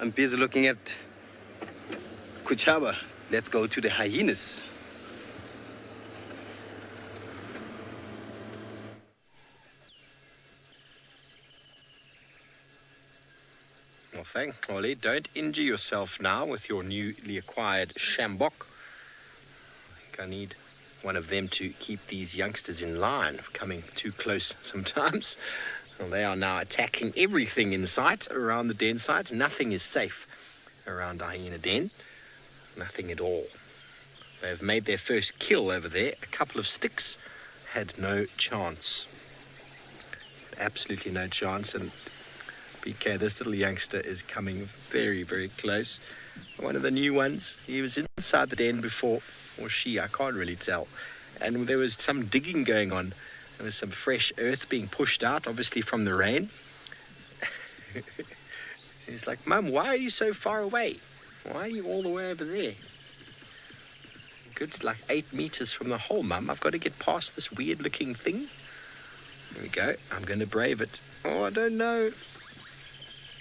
I'm busy looking at Kuchaba, let's go to the hyenas. Well, thank Ollie. Don't injure yourself now with your newly acquired shambok. I think I need one of them to keep these youngsters in line of coming too close sometimes. Well, they are now attacking everything in sight around the den site. Nothing is safe around Hyena Den. Nothing at all. They have made their first kill over there. A couple of sticks had no chance. Absolutely no chance. And BK, this little youngster is coming very, very close. One of the new ones. He was inside the den before, or she, I can't really tell. And there was some digging going on. There was some fresh earth being pushed out, obviously from the rain. He's like, Mum, why are you so far away? Why are you all the way over there? Good, like 8 meters from the hole, Mum. I've got to get past this weird-looking thing. There we go. I'm going to brave it. Oh, I don't know.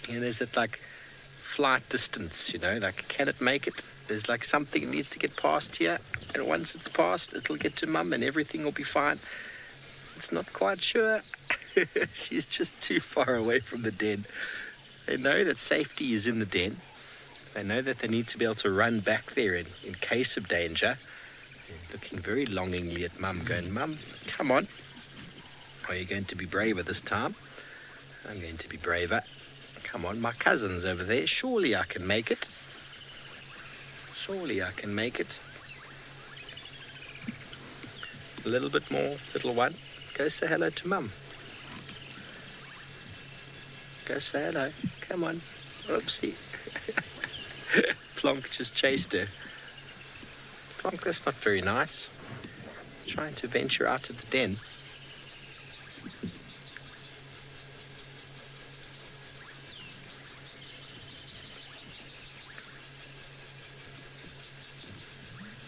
And there's that, like, flight distance, you know, like, can it make it? There's, like, something it needs to get past here. And once it's past, it'll get to Mum and everything will be fine. It's not quite sure. She's just too far away from the den. They know that safety is in the den. They know that they need to be able to run back there in case of danger. They're looking very longingly at Mum, going, Mum, come on. Are you going to be braver this time? I'm going to be braver. Come on, my cousin's over there. Surely I can make it. Surely I can make it. A little bit more, little one. Go say hello to Mum. Go say hello. Come on. Oopsie. Plonk just chased her. Plonk, that's not very nice. Trying to venture out of the den.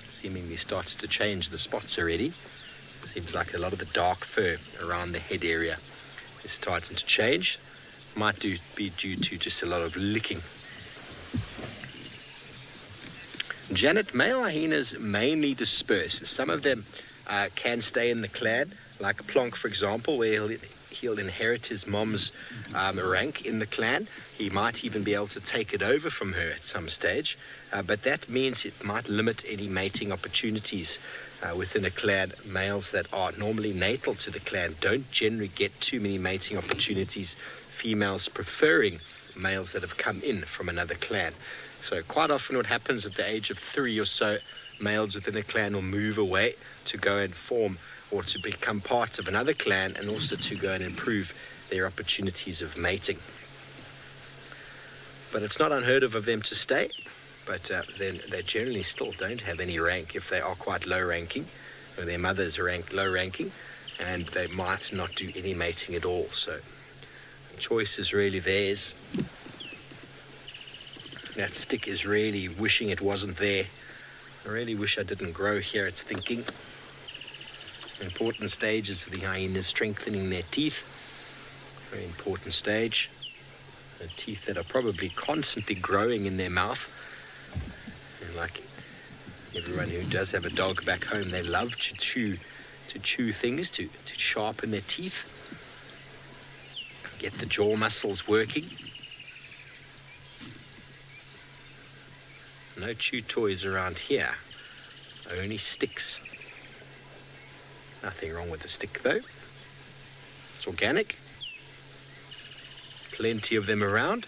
Seemingly starts to change the spots already. Seems like a lot of the dark fur around the head area is starting to change. Might be due to just a lot of licking. Janet, male hyenas mainly disperse. Some of them can stay in the clan, like Plonk, for example, where he'll inherit his mom's rank in the clan. He might even be able to take it over from her at some stage, but that means it might limit any mating opportunities within a clan. Males that are normally natal to the clan don't generally get too many mating opportunities, females preferring males that have come in from another clan. So quite often what happens at the age of 3 or so, males within a clan will move away to go and form or to become part of another clan, and also to go and improve their opportunities of mating. But it's not unheard of them to stay, but then they generally still don't have any rank if they are quite low ranking, or their mothers rank low ranking. and they might not do any mating at all. So the choice is really theirs. That stick is really wishing it wasn't there. I really wish I didn't grow here, it's thinking. Important stages of the hyenas strengthening their teeth. Very important stage. The teeth that are probably constantly growing in their mouth. And like everyone who does have a dog back home, they love to chew things, to sharpen their teeth. Get the jaw muscles working. No chew toys around here, only sticks. Nothing wrong with the stick though. It's organic. Plenty of them around.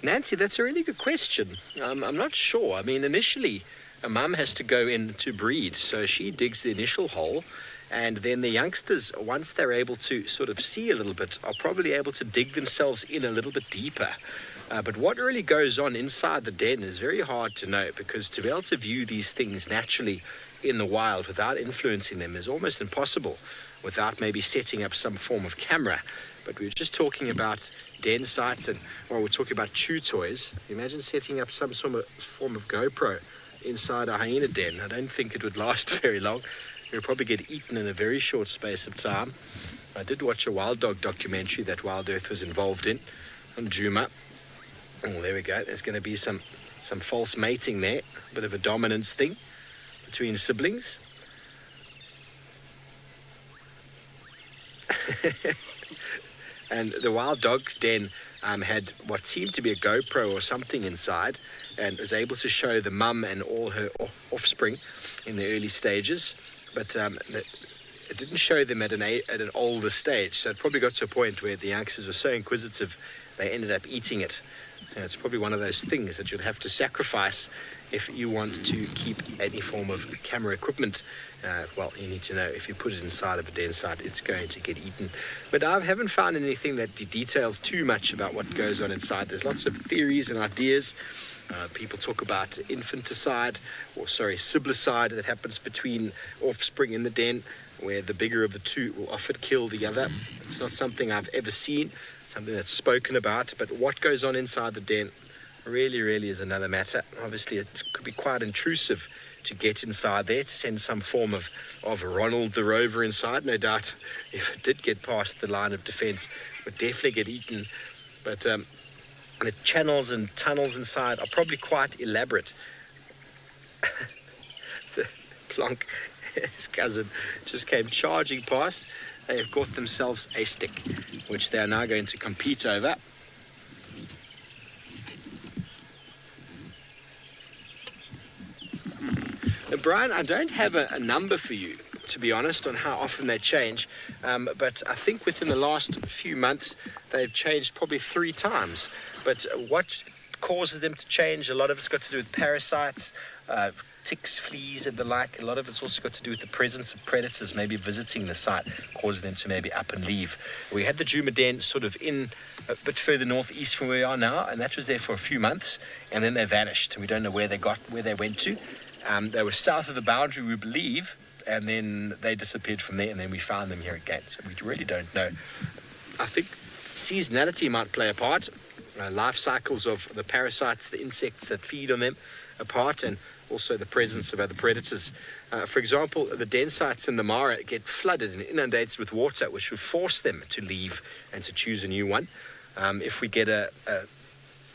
Nancy, that's a really good question. I'm not sure. I mean, initially, a mum has to go in to breed, so she digs the initial hole, and then the youngsters, once they're able to sort of see a little bit, are probably able to dig themselves in a little bit deeper. But what really goes on inside the den is very hard to know, because to be able to view these things naturally in the wild without influencing them is almost impossible without maybe setting up some form of camera. But we were just talking about den sites, and we're talking about chew toys. Imagine setting up some sort of form of GoPro inside a hyena den. I don't think it would last very long. It would probably get eaten in a very short space of time. I did watch a wild dog documentary that Wild Earth was involved in on Juma. Oh, there we go. There's going to be some false mating there. A bit of a dominance thing between siblings. And the wild dog den had what seemed to be a GoPro or something inside, and was able to show the mum and all her offspring in the early stages. But it didn't show them at an older stage. So it probably got to a point where the youngsters were so inquisitive, they ended up eating it. So it's probably one of those things that you'd have to sacrifice if you want to keep any form of camera equipment. Well, you need to know if you put it inside of a den site, it's going to get eaten. But I haven't found anything that details too much about what goes on inside. There's lots of theories and ideas. People talk about infanticide, siblicide that happens between offspring in the den, where the bigger of the two will often kill the other. It's not something I've ever seen, something that's spoken about, but what goes on inside the den really is another matter. Obviously, it could be quite intrusive to get inside there, to send some form of Ronald the Rover inside. No doubt, if it did get past the line of defense, it would definitely get eaten. But the channels and tunnels inside are probably quite elaborate. The Plonk, his cousin, just came charging past. They have got themselves a stick, which they are now going to compete over. Now, Brian, I don't have a number for you, to be honest, on how often they change, but I think within the last few months they've changed probably 3 times. But what causes them to change, a lot of it's got to do with parasites, ticks, fleas and the like. A lot of it's also got to do with the presence of predators maybe visiting the site, causing them to maybe up and leave. We had the Juma Den sort of in a bit further northeast from where we are now, and that was there for a few months, and then they vanished. We don't know where they went to. They were south of the boundary, we believe, and then they disappeared from there, and then we found them here again. So we really don't know. I think seasonality might play a part. Life cycles of the parasites, the insects that feed on them, a part, and also the presence of other predators. For example, the den sites in the Mara get flooded and inundated with water, which would force them to leave and to choose a new one. If we get a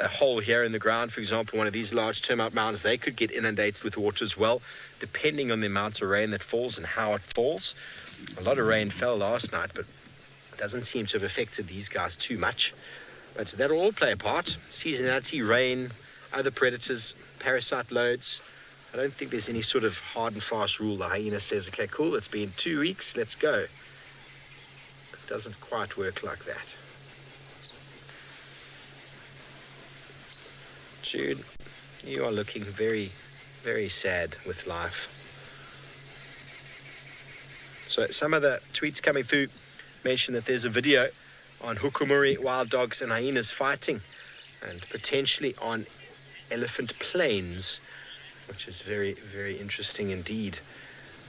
hole here in the ground, for example, one of these large termite mounds, they could get inundated with water as well, depending on the amount of rain that falls and how it falls. A lot of rain fell last night, but it doesn't seem to have affected these guys too much. But that'll all play a part. Seasonality, rain, other predators, parasite loads. I don't think there's any sort of hard and fast rule. The hyena says, okay, cool, it's been 2 weeks, let's go. It doesn't quite work like that. Jude, you are looking very, very sad with life. So some of the tweets coming through mention that there's a video on hukumuri, wild dogs and hyenas fighting, and potentially on elephant plains. which is very, very interesting indeed.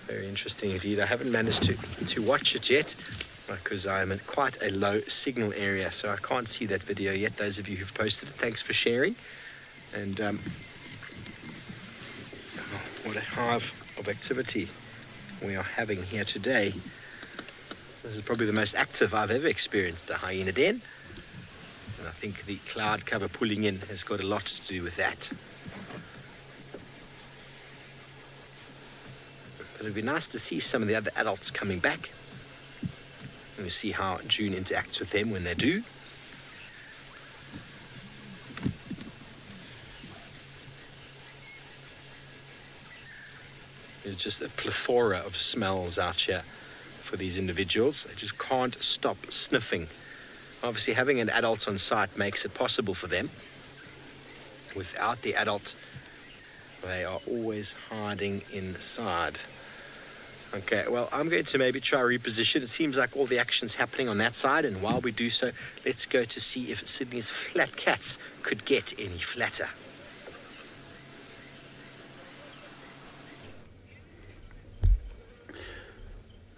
Very interesting indeed. I haven't managed to watch it yet because I'm in quite a low signal area, so I can't see that video yet. Those of you who've posted it, thanks for sharing. And what a hive of activity we are having here today. This is probably the most active I've ever experienced a Hyena Den. And I think the cloud cover pulling in has got a lot to do with that. But it'd be nice to see some of the other adults coming back. And we see how June interacts with them when they do. There's just a plethora of smells out here for these individuals. They just can't stop sniffing. Obviously, having an adult on site makes it possible for them. Without the adult, they are always hiding inside. Okay, well, I'm going to maybe try reposition. It seems like all the action's happening on that side, and while we do so, let's go to see if Sydney's flat cats could get any flatter.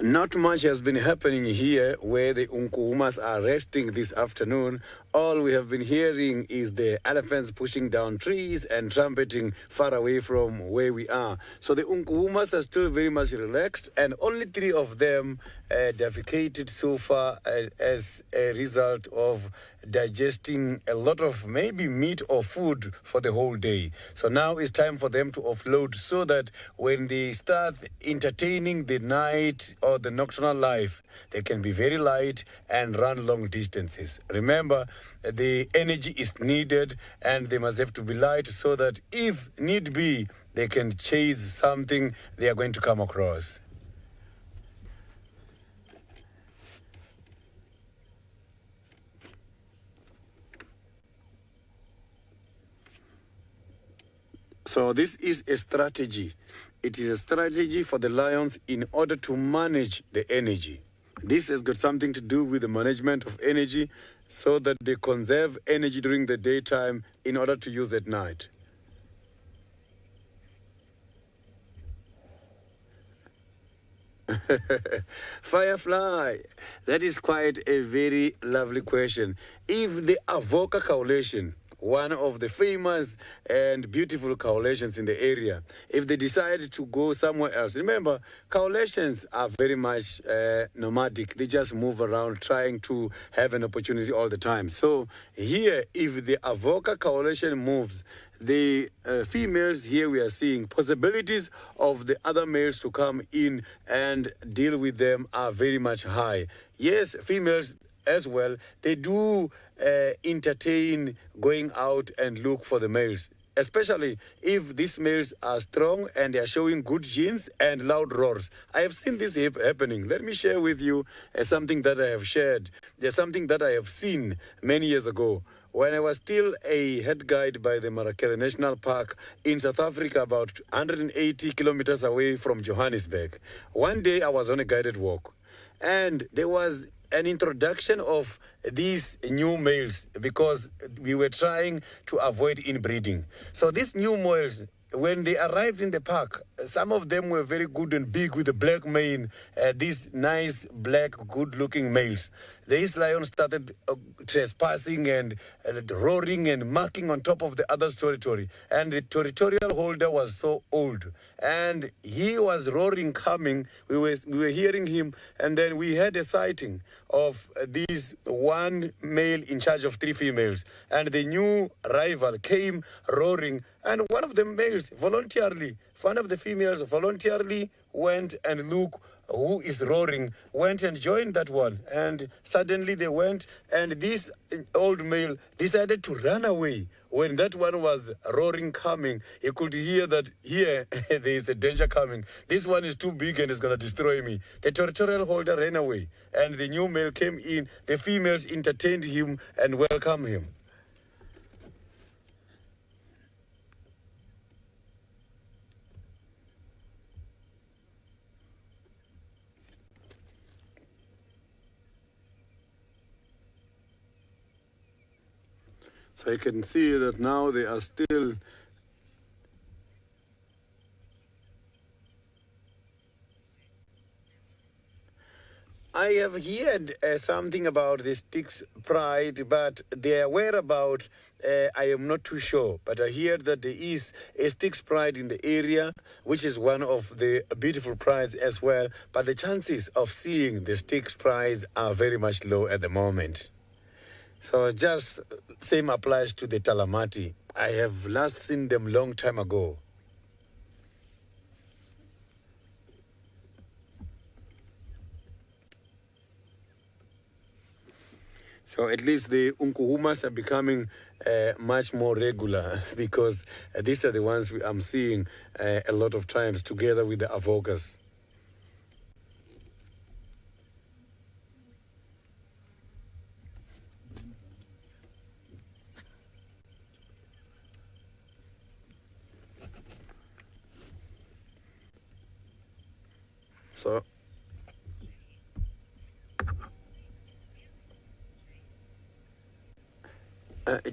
Not much has been happening here where the Unkuhumas are resting this afternoon. All we have been hearing is the elephants pushing down trees and trumpeting far away from where we are. So the Unkuhumas are still very much relaxed, and only 3 of them defecated so far as a result of digesting a lot of maybe meat or food for the whole day. So now it's time for them to offload so that when they start entertaining the night or the nocturnal life, they can be very light and run long distances. Remember, the energy is needed and they must have to be light so that if need be, they can chase something they are going to come across. So this is a strategy. It is a strategy for the lions in order to manage the energy. This has got something to do with the management of energy so that they conserve energy during the daytime in order to use at night. Firefly, that is quite a very lovely question. If the Avoca Coalition, one of the famous and beautiful coalitions in the area, if they decide to go somewhere else. Remember, coalitions are very much nomadic. They just move around trying to have an opportunity all the time. So here, if the Avoca Coalition moves, the females here we are seeing possibilities of the other males to come in and deal with them are very much high. Yes, females as well, they do entertain going out and look for the males, especially if these males are strong and they are showing good genes and loud roars. I have seen this happening. Let me share with you something that I have shared. There's something that I have seen many years ago when I was still a head guide by the Marakele National Park in South Africa, about 180 kilometers away from Johannesburg. One day I was on a guided walk and there was an introduction of these new males because we were trying to avoid inbreeding. So these new males, when they arrived in the park, some of them were very good and big with a black mane, these nice black good-looking males. These lions started trespassing and roaring and marking on top of the other's territory. And the territorial holder was so old. And he was roaring, coming. We were hearing him. And then we had a sighting of these one male in charge of 3 females. And the new rival came roaring. And one of the males voluntarily, one of the females voluntarily went and looked who is roaring, went and joined that one. And suddenly they went, and this old male decided to run away. When that one was roaring, coming, he could hear that here there is a danger coming. This one is too big and is going to destroy me. The territorial holder ran away, and the new male came in. The females entertained him and welcomed him. So I can see that now they are still I have heard something about the Styx Pride, but their whereabout, I am not too sure. But I hear that there is a Styx Pride in the area, which is one of the beautiful prides as well. But the chances of seeing the Styx Pride are very much low at the moment. So just same applies to the Talamati. I have last seen them long time ago. So at least the Unkuhumas are becoming much more regular because these are the ones I'm seeing a lot of times together with the Avokas. So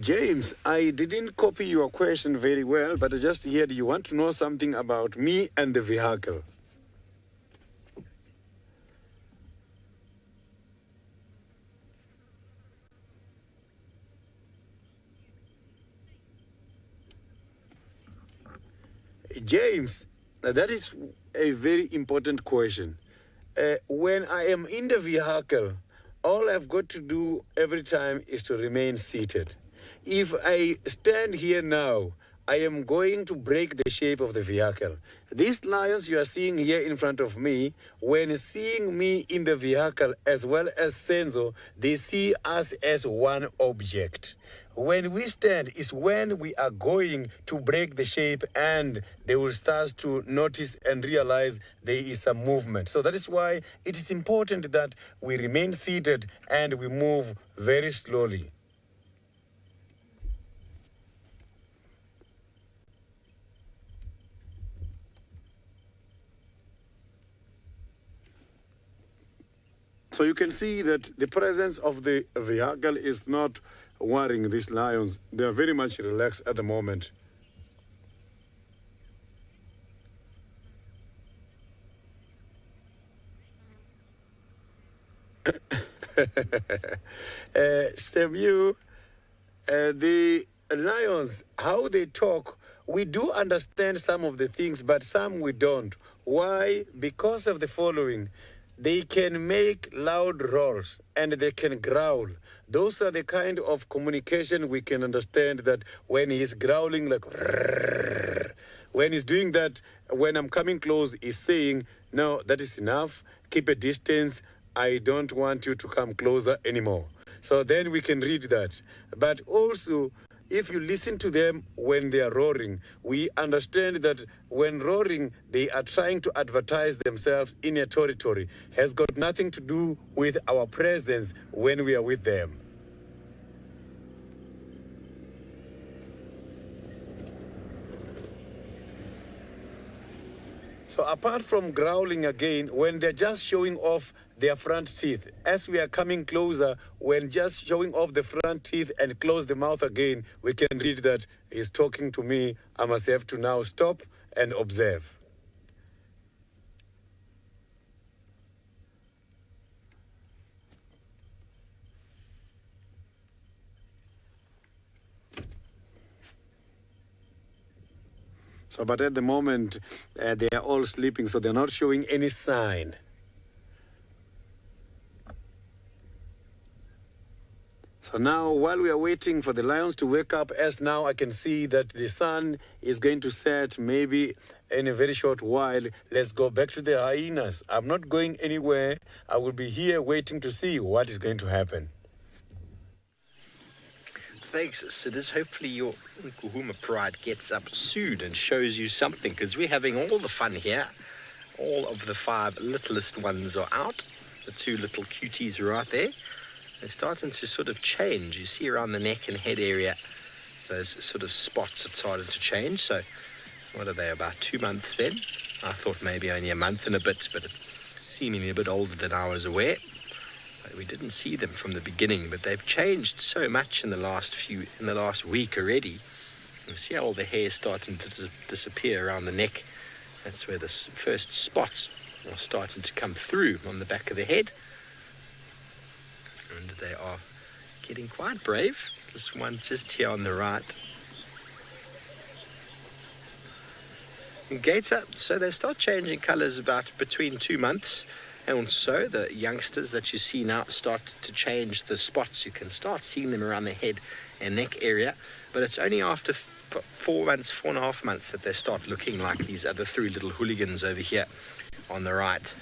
James, I didn't copy your question very well, but I just heard you want to know something about me and the vehicle. James, that is a very important question. When I am in the vehicle, all I've got to do every time is to remain seated. If I stand here now, I am going to break the shape of the vehicle. These lions you are seeing here in front of me, when seeing me in the vehicle as well as Senzo, they see us as one object. When we stand is when we are going to break the shape and they will start to notice and realize there is some movement. So that is why it is important that we remain seated and we move very slowly. So you can see that the presence of the vehicle is not worrying these lions. They are very much relaxed at the moment. Stemu, the lions, how they talk, we do understand some of the things, but some we don't. Why? Because of the following. They can make loud roars and they can growl. Those are the kind of communication we can understand, that when he's growling like rrrr, when he's doing that, when I'm coming close, he's saying, no, that is enough, keep a distance, I don't want you to come closer anymore. So then we can read that. But also, if you listen to them when they are roaring, we understand that when roaring, they are trying to advertise themselves in a territory. Has got nothing to do with our presence when we are with them. So apart from growling again, when they're just showing off their front teeth, as we are coming closer, when just showing off the front teeth and close the mouth again, we can read that he's talking to me. I must have to now stop and observe. So, but at the moment, they are all sleeping, so they're not showing any sign. So now, while we are waiting for the lions to wake up, as now I can see that the sun is going to set maybe in a very short while, let's go back to the hyenas. I'm not going anywhere. I will be here waiting to see what is going to happen. Thanks, Sidis. Hopefully your Nkuhuma pride gets up soon and shows you something, because we're having all the fun here. All of the 5 littlest ones are out. The 2 little cuties are right there. They're starting to sort of change. You see around the neck and head area, those sort of spots are starting to change. So what are they, about 2 months then? I thought maybe only a month and a bit, but it's seemingly a bit older than I was aware. We didn't see them from the beginning, but they've changed so much in the last week already. You see how all the hair is starting to disappear around the neck. That's where the first spots are starting to come through on the back of the head. And they are getting quite brave. This one just here on the right. And gates up, so they start changing colours about between 2 months. And so the youngsters that you see now start to change the spots. You can start seeing them around the head and neck area. But it's only after 4 months, 4.5 months that they start looking like these other three little hooligans over here on the right.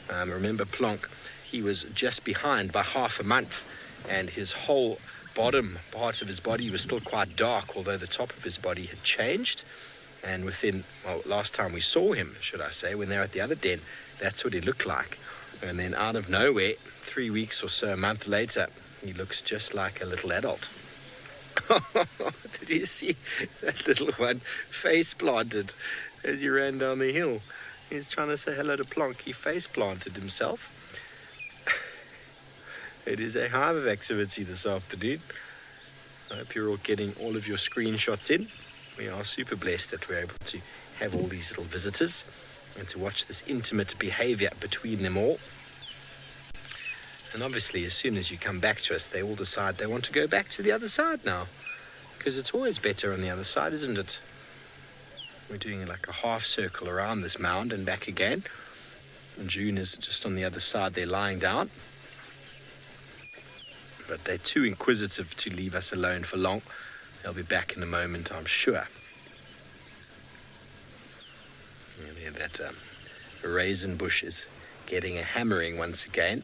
Remember Plonk, he was just behind by half a month, and his whole bottom part of his body was still quite dark, although the top of his body had changed. And last time we saw him, should I say, when they were at the other den, that's what he looked like. And then out of nowhere, 3 weeks or so, a month later, he looks just like a little adult. Did you see that little one face planted as he ran down the hill? He's trying to say hello to Plonk. He face planted himself. It is a hive of activity this afternoon. I hope you're all getting all of your screenshots in. We are super blessed that we're able to have all these little visitors and to watch this intimate behavior between them all. And obviously, as soon as you come back to us, they all decide they want to go back to the other side now, because it's always better on the other side, isn't it? We're doing like a half circle around this mound and back again. And June is just on the other side. They're lying down. But they're too inquisitive to leave us alone for long. They'll be back in a moment, I'm sure. And that raisin bush is getting a hammering once again.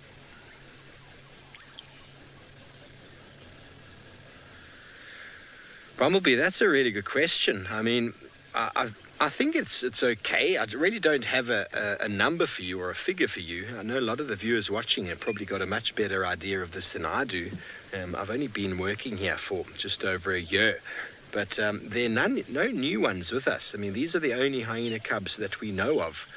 Bumblebee, that's a really good question. I mean, I think it's okay. I really don't have a number for you or a figure for you. I know a lot of the viewers watching have probably got a much better idea of this than I do. I've only been working here for just over a year. But there are no new ones with us. I mean, these are the only hyena cubs that we know of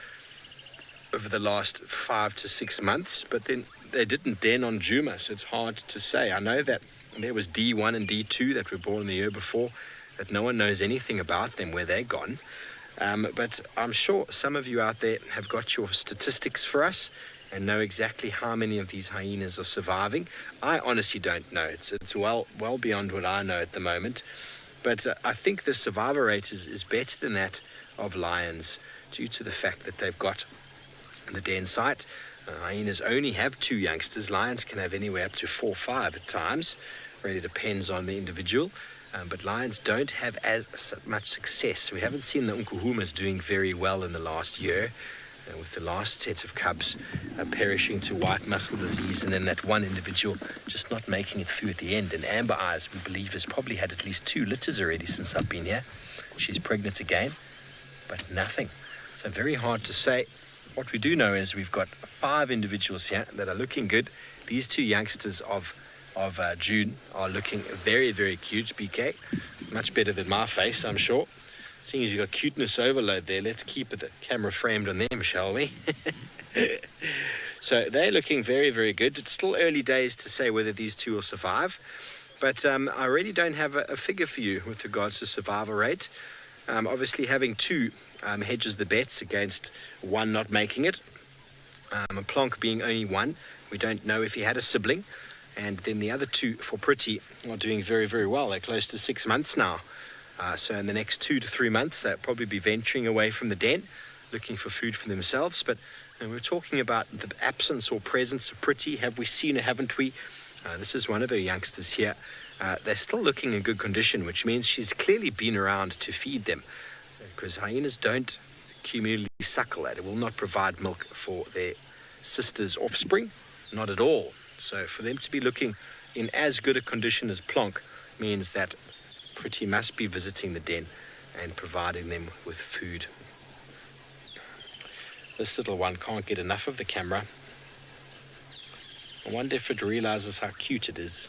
over the last 5 to 6 months. But then they didn't den on Juma, so it's hard to say. I know that there was D1 and D2 that were born the year before, that no one knows anything about them, where they're gone. But I'm sure some of you out there have got your statistics for us and know exactly how many of these hyenas are surviving. I honestly don't know. It's well beyond what I know at the moment. But I think the survivor rate is better than that of lions, due to the fact that they've got the den site. Hyenas only have 2 youngsters. Lions can have anywhere up to 4 or 5 at times. Really depends on the individual. But lions don't have as much success. We haven't seen the Unkuhumas doing very well in the last year, with the last set of cubs perishing to white muscle disease, and then that one individual just not making it through at the end. And Amber Eyes, we believe, has probably had at least 2 litters already since I've been here. She's pregnant again, but nothing. So very hard to say. What we do know is we've got 5 individuals here that are looking good. These 2 youngsters of June are looking very, very cute, BK. Much better than my face, I'm sure. Seeing as you've got cuteness overload there, let's keep the camera framed on them, shall we? So they're looking very, very good. It's still early days to say whether these 2 will survive. But I really don't have a figure for you with regards to survival rate. Obviously, having 2 hedges the bets against 1 not making it. Plonk being only 1. We don't know if he had a sibling. And then the other 2 for Pretty are doing very, very well. They're close to 6 months now. So in the next 2 to 3 months, they'll probably be venturing away from the den, looking for food for themselves. But we're talking about the absence or presence of Pretty. Have we seen her, haven't we? This is one of her youngsters here. They're still looking in good condition, which means she's clearly been around to feed them, because hyenas don't cumulatively suckle. It will not provide milk for their sister's offspring, not at all. So for them to be looking in as good a condition as Plonk means that Pretty must be visiting the den and providing them with food. This little one can't get enough of the camera. I wonder if it realizes how cute it is.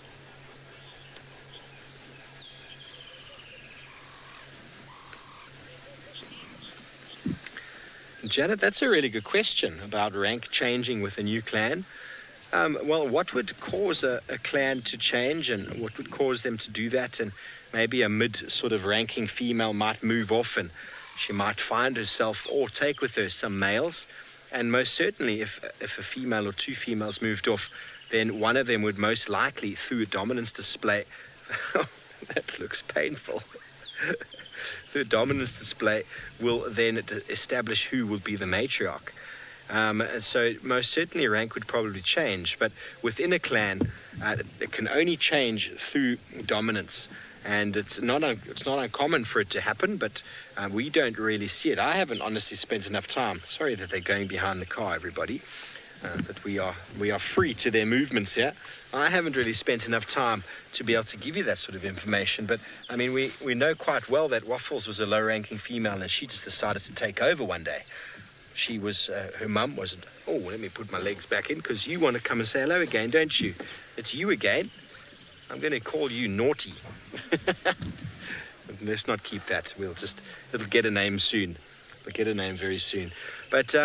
Janet, that's a really good question about rank changing with a new clan. Well, what would cause a clan to change, and what would cause them to do that? And maybe a mid sort of ranking female might move off, and she might find herself or take with her some males. And most certainly, if a female or 2 females moved off, then one of them would most likely, through a dominance display, that looks painful. Through a dominance display, will then establish who will be the matriarch. So most certainly rank would probably change, but within a clan, it can only change through dominance. And it's not uncommon for it to happen, but we don't really see it. I haven't honestly spent enough time. Sorry that they're going behind the car, everybody. But we are free to their movements here. I haven't really spent enough time to be able to give you that sort of information. But, I mean, we know quite well that Waffles was a low-ranking female, and she just decided to take over one day. She was, her mum wasn't. Oh, let me put my legs back in, because you want to come and say hello again, don't you? It's you again. I'm going to call you Naughty. Let's not keep that. It'll get a name soon. We'll get a name very soon. But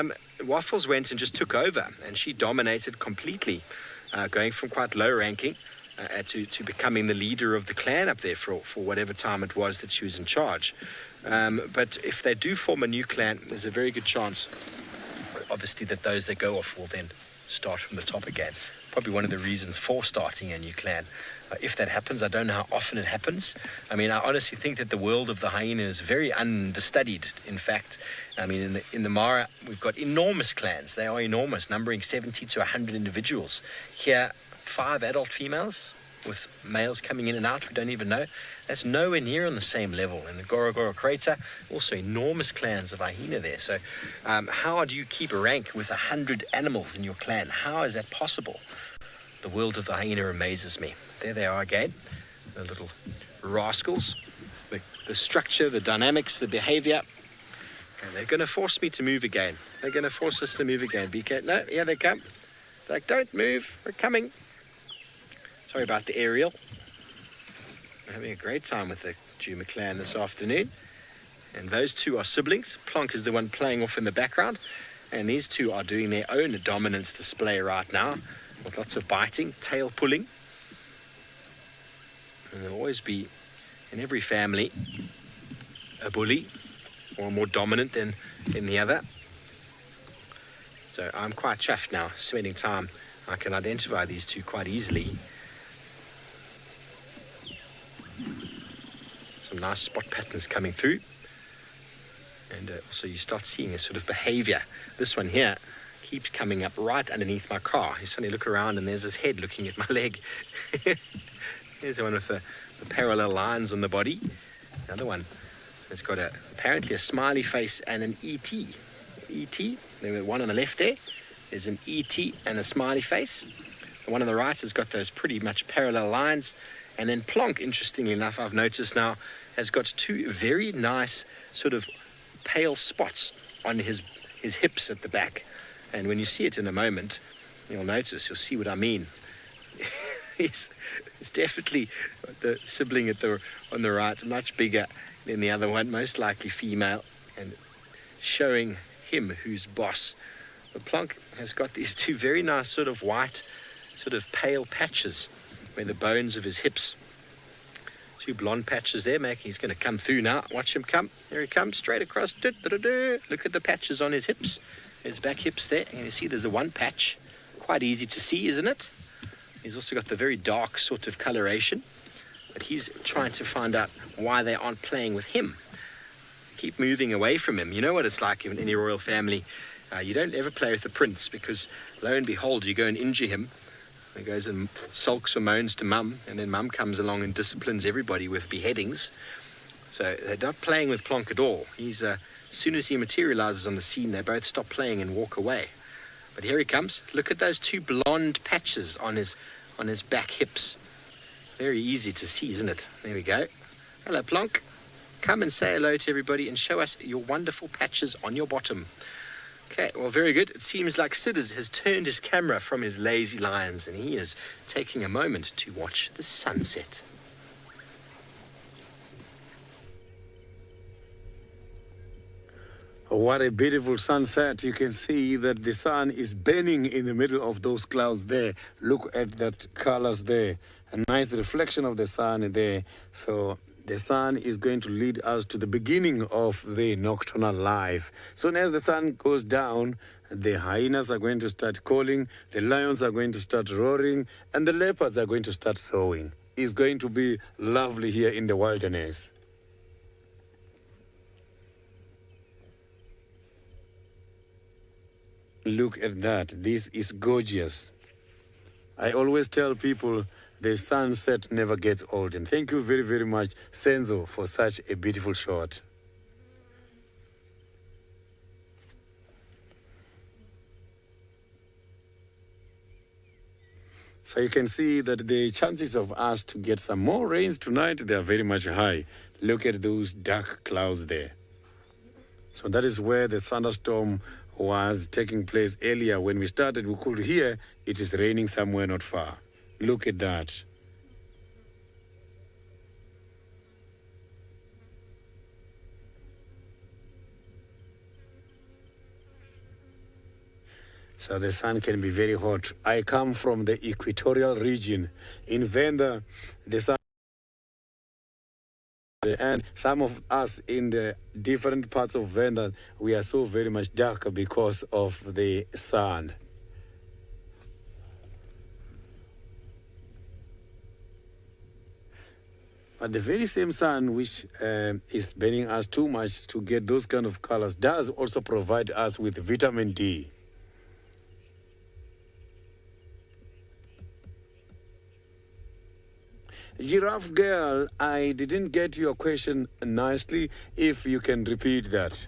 Waffles went and just took over, and she dominated completely, going from quite low ranking to becoming the leader of the clan up there for whatever time it was that she was in charge. But if they do form a new clan, there's a very good chance, obviously, that those that go off will then start from the top again. Probably one of the reasons for starting a new clan. If that happens, I don't know how often it happens. I mean, I honestly think that the world of the hyena is very understudied. In fact, I mean, in the Mara, we've got enormous clans. They are enormous, numbering 70 to 100 individuals. Here, 5 adult females with males coming in and out we don't even know. That's nowhere near on the same level. In the Gorogoro Crater, also enormous clans of hyena there. So how do you keep a rank with 100 animals in your clan? How is that possible? The world of the hyena amazes me. There they are again, the little rascals. The structure, the dynamics, the behavior. And they're going to force me to move again. They're going to force us to move again. BK, no, here they come. They're like, don't move, we're coming. Sorry about the aerial. We're having a great time with the Juma clan this afternoon. And those two are siblings. Plonk is the one playing off in the background. And these two are doing their own dominance display right now, with lots of biting, tail pulling. And there'll always be, in every family, a bully, or more dominant than the other. So I'm quite chuffed now, spending time. I can identify these two quite easily. Some nice spot patterns coming through. And also you start seeing a sort of behavior. This one here keeps coming up right underneath my car. You suddenly look around and there's his head looking at my leg. Here's the one with the parallel lines on the body. Another one that's got apparently a smiley face and an E.T. E.T. There's one on the left there. There's an E.T. and a smiley face. The one on the right has got those pretty much parallel lines. And then Plonk, interestingly enough, I've noticed now, has got 2 very nice sort of pale spots on his hips at the back. And when you see it in a moment, you'll see what I mean. He's definitely the sibling on the right, much bigger than the other one, most likely female, and showing him who's boss. The Plonk has got these 2 very nice sort of white, sort of pale patches where the bones of his hips. 2 blonde patches there, he's going to come through now. Watch him come. Here he comes, straight across. Look at the patches on his hips. His back hips there. And you see there's a 1 patch. Quite easy to see, isn't it? He's also got the very dark sort of coloration. But he's trying to find out why they aren't playing with him. Keep moving away from him. You know what it's like in any royal family. You don't ever play with the prince because, lo and behold, you go and injure him. He goes and sulks or moans to mum, and then mum comes along and disciplines everybody with beheadings. So they're not playing with Plonk at all. As soon as he materializes on the scene, they both stop playing and walk away. But here he comes. Look at those 2 blonde patches on his back hips. Very easy to see, isn't it? There we go. Hello, Plonk. Come and say hello to everybody and show us your wonderful patches on your bottom. Okay, well, very good. It seems like Sid has turned his camera from his lazy lions and he is taking a moment to watch the sunset. What a beautiful sunset. You can see that the sun is burning in the middle of those clouds there. Look at that colors there. A nice reflection of the sun there. So The sun is going to lead us to the beginning of the nocturnal life. Soon as the sun goes down, the hyenas are going to start calling, the lions are going to start roaring, and the leopards are going to start sowing. It's going to be lovely here in the wilderness. Look at that. This is gorgeous. I always tell people the sunset never gets old. And thank you very, very much, Senzo, for such a beautiful shot. So you can see that the chances of us to get some more rains tonight, they are very much high. Look at those dark clouds there. So that is where the thunderstorm was taking place earlier. When we started, we could hear it is raining somewhere not far. Look at that. So the sun can be very hot. I come from the equatorial region. In Venda, the sun, and some of us in the different parts of Venda, we are so very much darker because of the sun. But the very same sun which is burning us too much to get those kind of colors does also provide us with vitamin D. Giraffe girl, I didn't get your question nicely. If you can repeat that.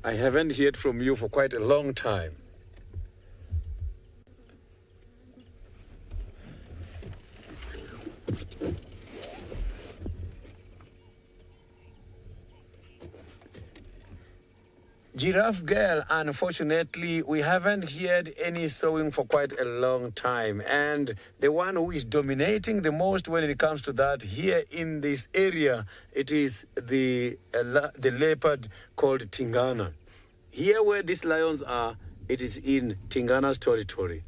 I haven't heard from you for quite a long time. Giraffe girl, unfortunately, we haven't heard any sowing for quite a long time. And the one who is dominating the most when it comes to that here in this area, it is the leopard called Tingana. Here where these lions are, it is in Tingana's territory.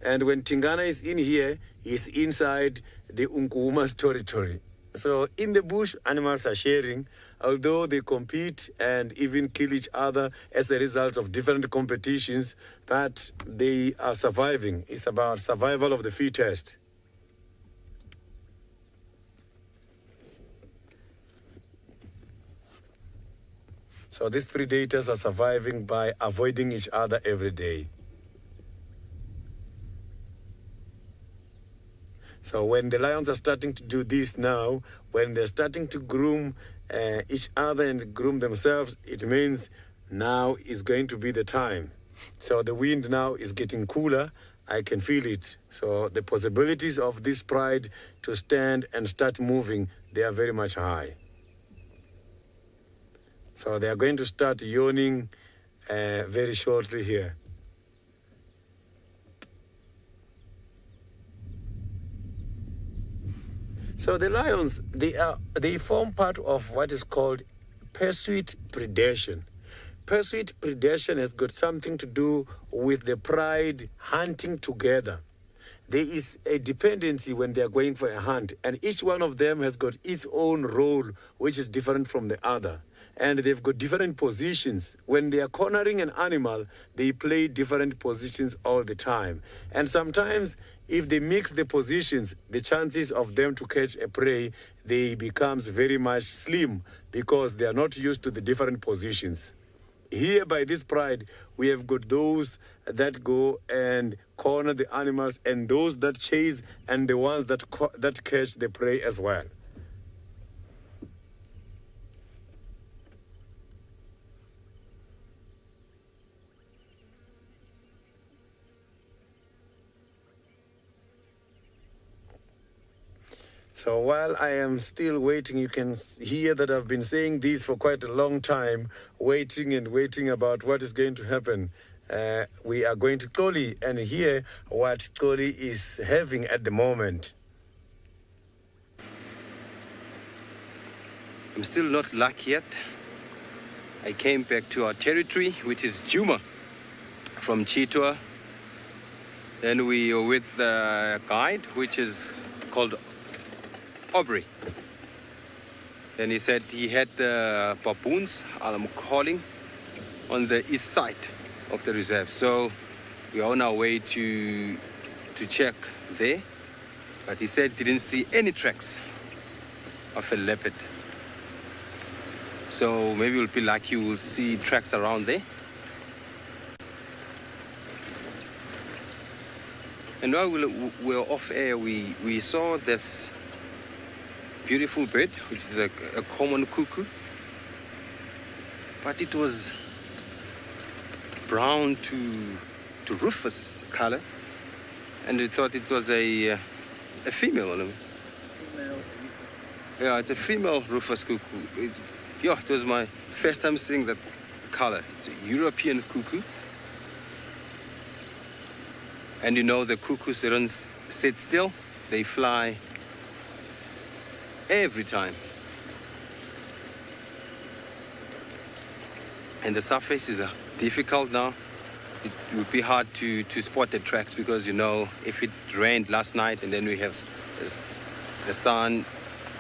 And when Tingana is in here, he's inside the Unkuma's territory. So in the bush, animals are sharing, although they compete and even kill each other as a result of different competitions, but they are surviving. It's about survival of the fittest. So these predators are surviving by avoiding each other every day. So when the lions are starting to do this now, when they're starting to groom each other and groom themselves, it means now is going to be the time. So the wind now is getting cooler. I can feel it. So the possibilities of this pride to stand and start moving, they are very much high. So they are going to start yawning very shortly here. So the lions, they form part of what is called pursuit predation. Pursuit predation has got something to do with the pride hunting together. There is a dependency when they are going for a hunt, and each one of them has got its own role, which is different from the other. And they've got different positions. When they are cornering an animal, they play different positions all the time. And sometimes, if they mix the positions, the chances of them to catch a prey, they becomes very much slim because they are not used to the different positions. Here by this pride, we have got those that go and corner the animals, and those that chase, and the ones that catch the prey as well. So while I am still waiting, you can hear that I've been saying this for quite a long time, waiting and waiting about what is going to happen. We are going to Toli and hear what Toli is having at the moment. I'm still not lucky yet. I came back to our territory, which is Juma, from Chitwa. Then we are with a guide, which is called Aubrey. Then he said he had the baboons, calling, on the east side of the reserve. So we're on our way to check there. But he said he didn't see any tracks of a leopard. So maybe we'll be lucky, we'll see tracks around there. And while we were off air, we saw this beautiful bird, which is a common cuckoo. But it was brown to rufus color. And we thought it was a female. Yeah, it's a female rufus cuckoo. It was my first time seeing that color. It's a European cuckoo. And you know the cuckoos, they don't sit still. They fly every time. And the surface is difficult now. It would be hard to spot the tracks because, you know, if it rained last night and then we have the sun,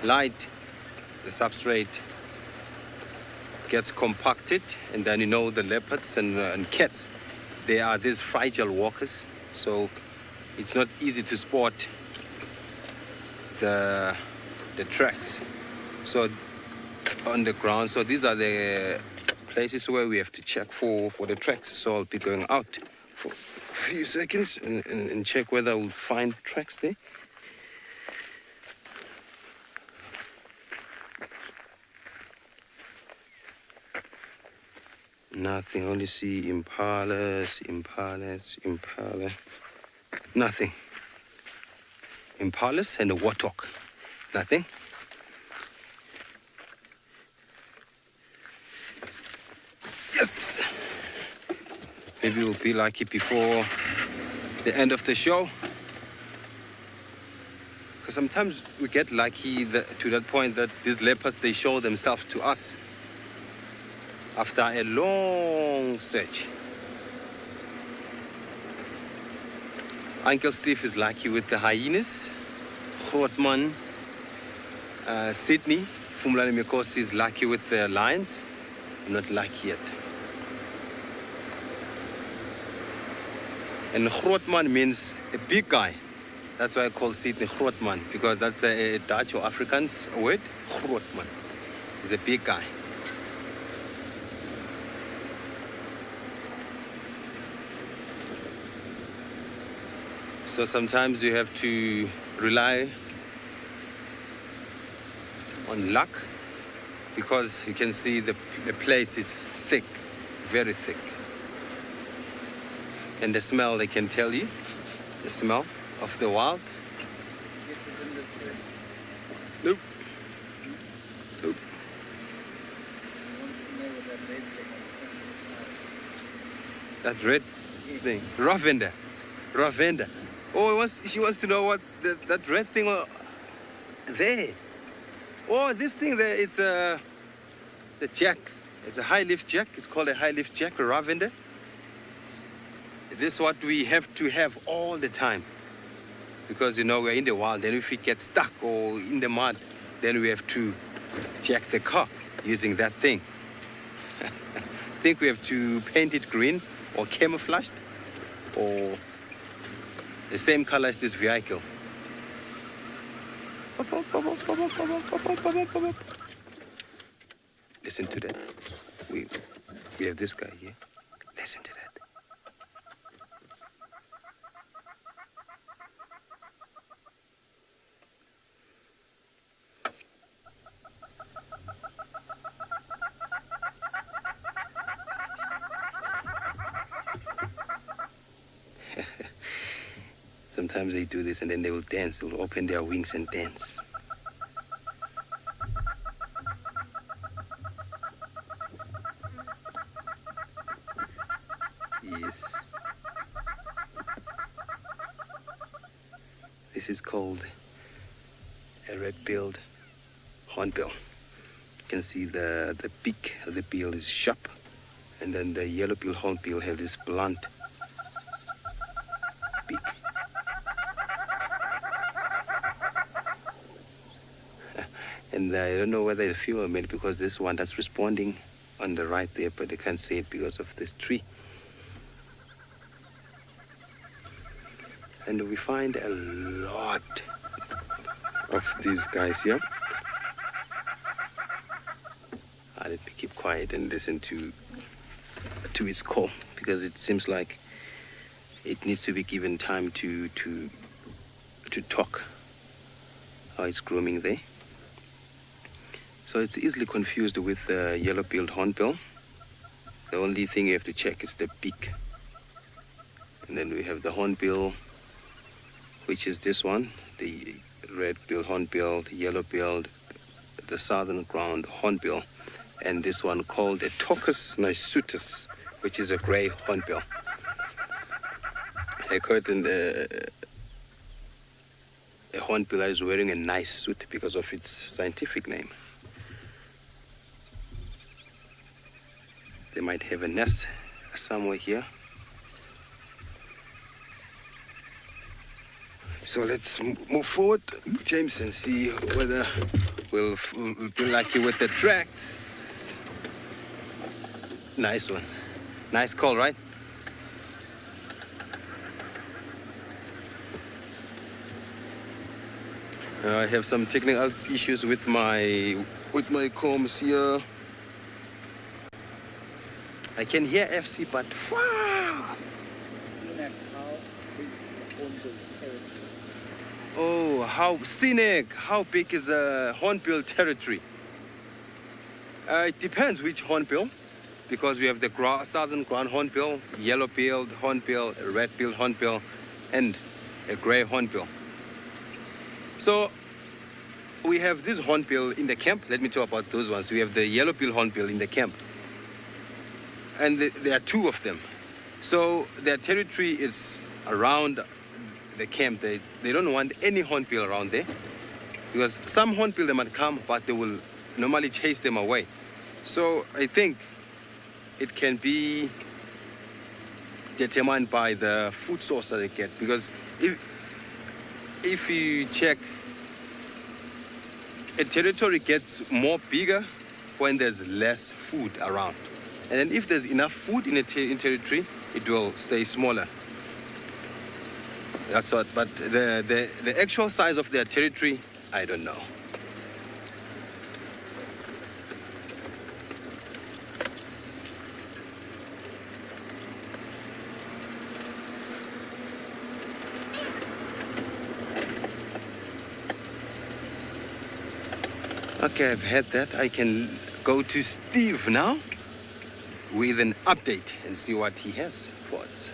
light, the substrate gets compacted, and then, you know, the leopards and cats, they are these fragile walkers. So it's not easy to spot the tracks. So on the ground, so these are the places where we have to check for the tracks. So I'll be going out for a few seconds and check whether we'll find tracks there. Nothing, only see impalas. Nothing. Impalas and a warthog. Nothing. Yes! Maybe we'll be lucky before the end of the show. Because sometimes we get lucky to that point that these leopards, they show themselves to us after a long search. Uncle Steve is lucky with the hyenas. Grootman, Sydney, Fumlani Mikosi is lucky with the lions. I'm not lucky yet. And Grootman means a big guy. That's why I call Sydney Grootman, because that's a Dutch or Afrikaans word. Grootman is a big guy. So sometimes you have to rely on luck, because you can see the place is thick, very thick. And the smell, they can tell you, the smell of the wild. Nope. Nope. That red thing, ravender. Oh, she wants to know what's that red thing there. Oh, this thing there, it's the jack. It's a high lift jack. It's called a high lift jack, a ravender. This is what we have to have all the time. Because, you know, we're in the wild, and if we get stuck or in the mud, then we have to jack the car using that thing. I think we have to paint it green or camouflaged or the same color as this vehicle. Listen to that. We have this guy here. Listen to that. Sometimes they do this and then they will dance. They will open their wings and dance. Yes. This is called a red-billed hornbill. You can see the beak of the bill is sharp, and then the yellow-billed hornbill has this blunt beak. And I don't know whether it's female or male because this one that's responding on the right there, but I can't see it because of this tree. And we find a lot of these guys here. Let me keep quiet and listen to its call, because it seems like it needs to be given time to talk. How it's grooming there. So it's easily confused with the yellow-billed hornbill. The only thing you have to check is the beak. And then we have the hornbill, which is this one, the red-billed hornbill, the yellow-billed, the southern ground hornbill, and this one called the Torcus nisutus, which is a gray hornbill. I caught in a hornbill that is wearing a nice suit because of its scientific name. They might have a nest somewhere here. So let's move forward, James, and see whether we'll be lucky with the tracks. Nice one. Nice call, right? I have some technical issues with my comms here. I can hear FC, but wow! Oh, how scenic! How big is a hornbill territory? It depends which hornbill, because we have the southern ground hornbill, yellow-billed hornbill, red-billed hornbill, and a gray hornbill. So we have this hornbill in the camp. Let me talk about those ones. We have the yellow-billed hornbill in the camp. And there are two of them. So their territory is around the camp. They don't want any hornbill around there, because some hornbill they might come, but they will normally chase them away. So I think it can be determined by the food source that they get, because if you check, a territory gets more bigger when there's less food around. And then if there's enough food in a territory, it will stay smaller. That's what, but the actual size of their territory, I don't know. Okay, I've had that. I can go to Steve now with an update and see what he has for us.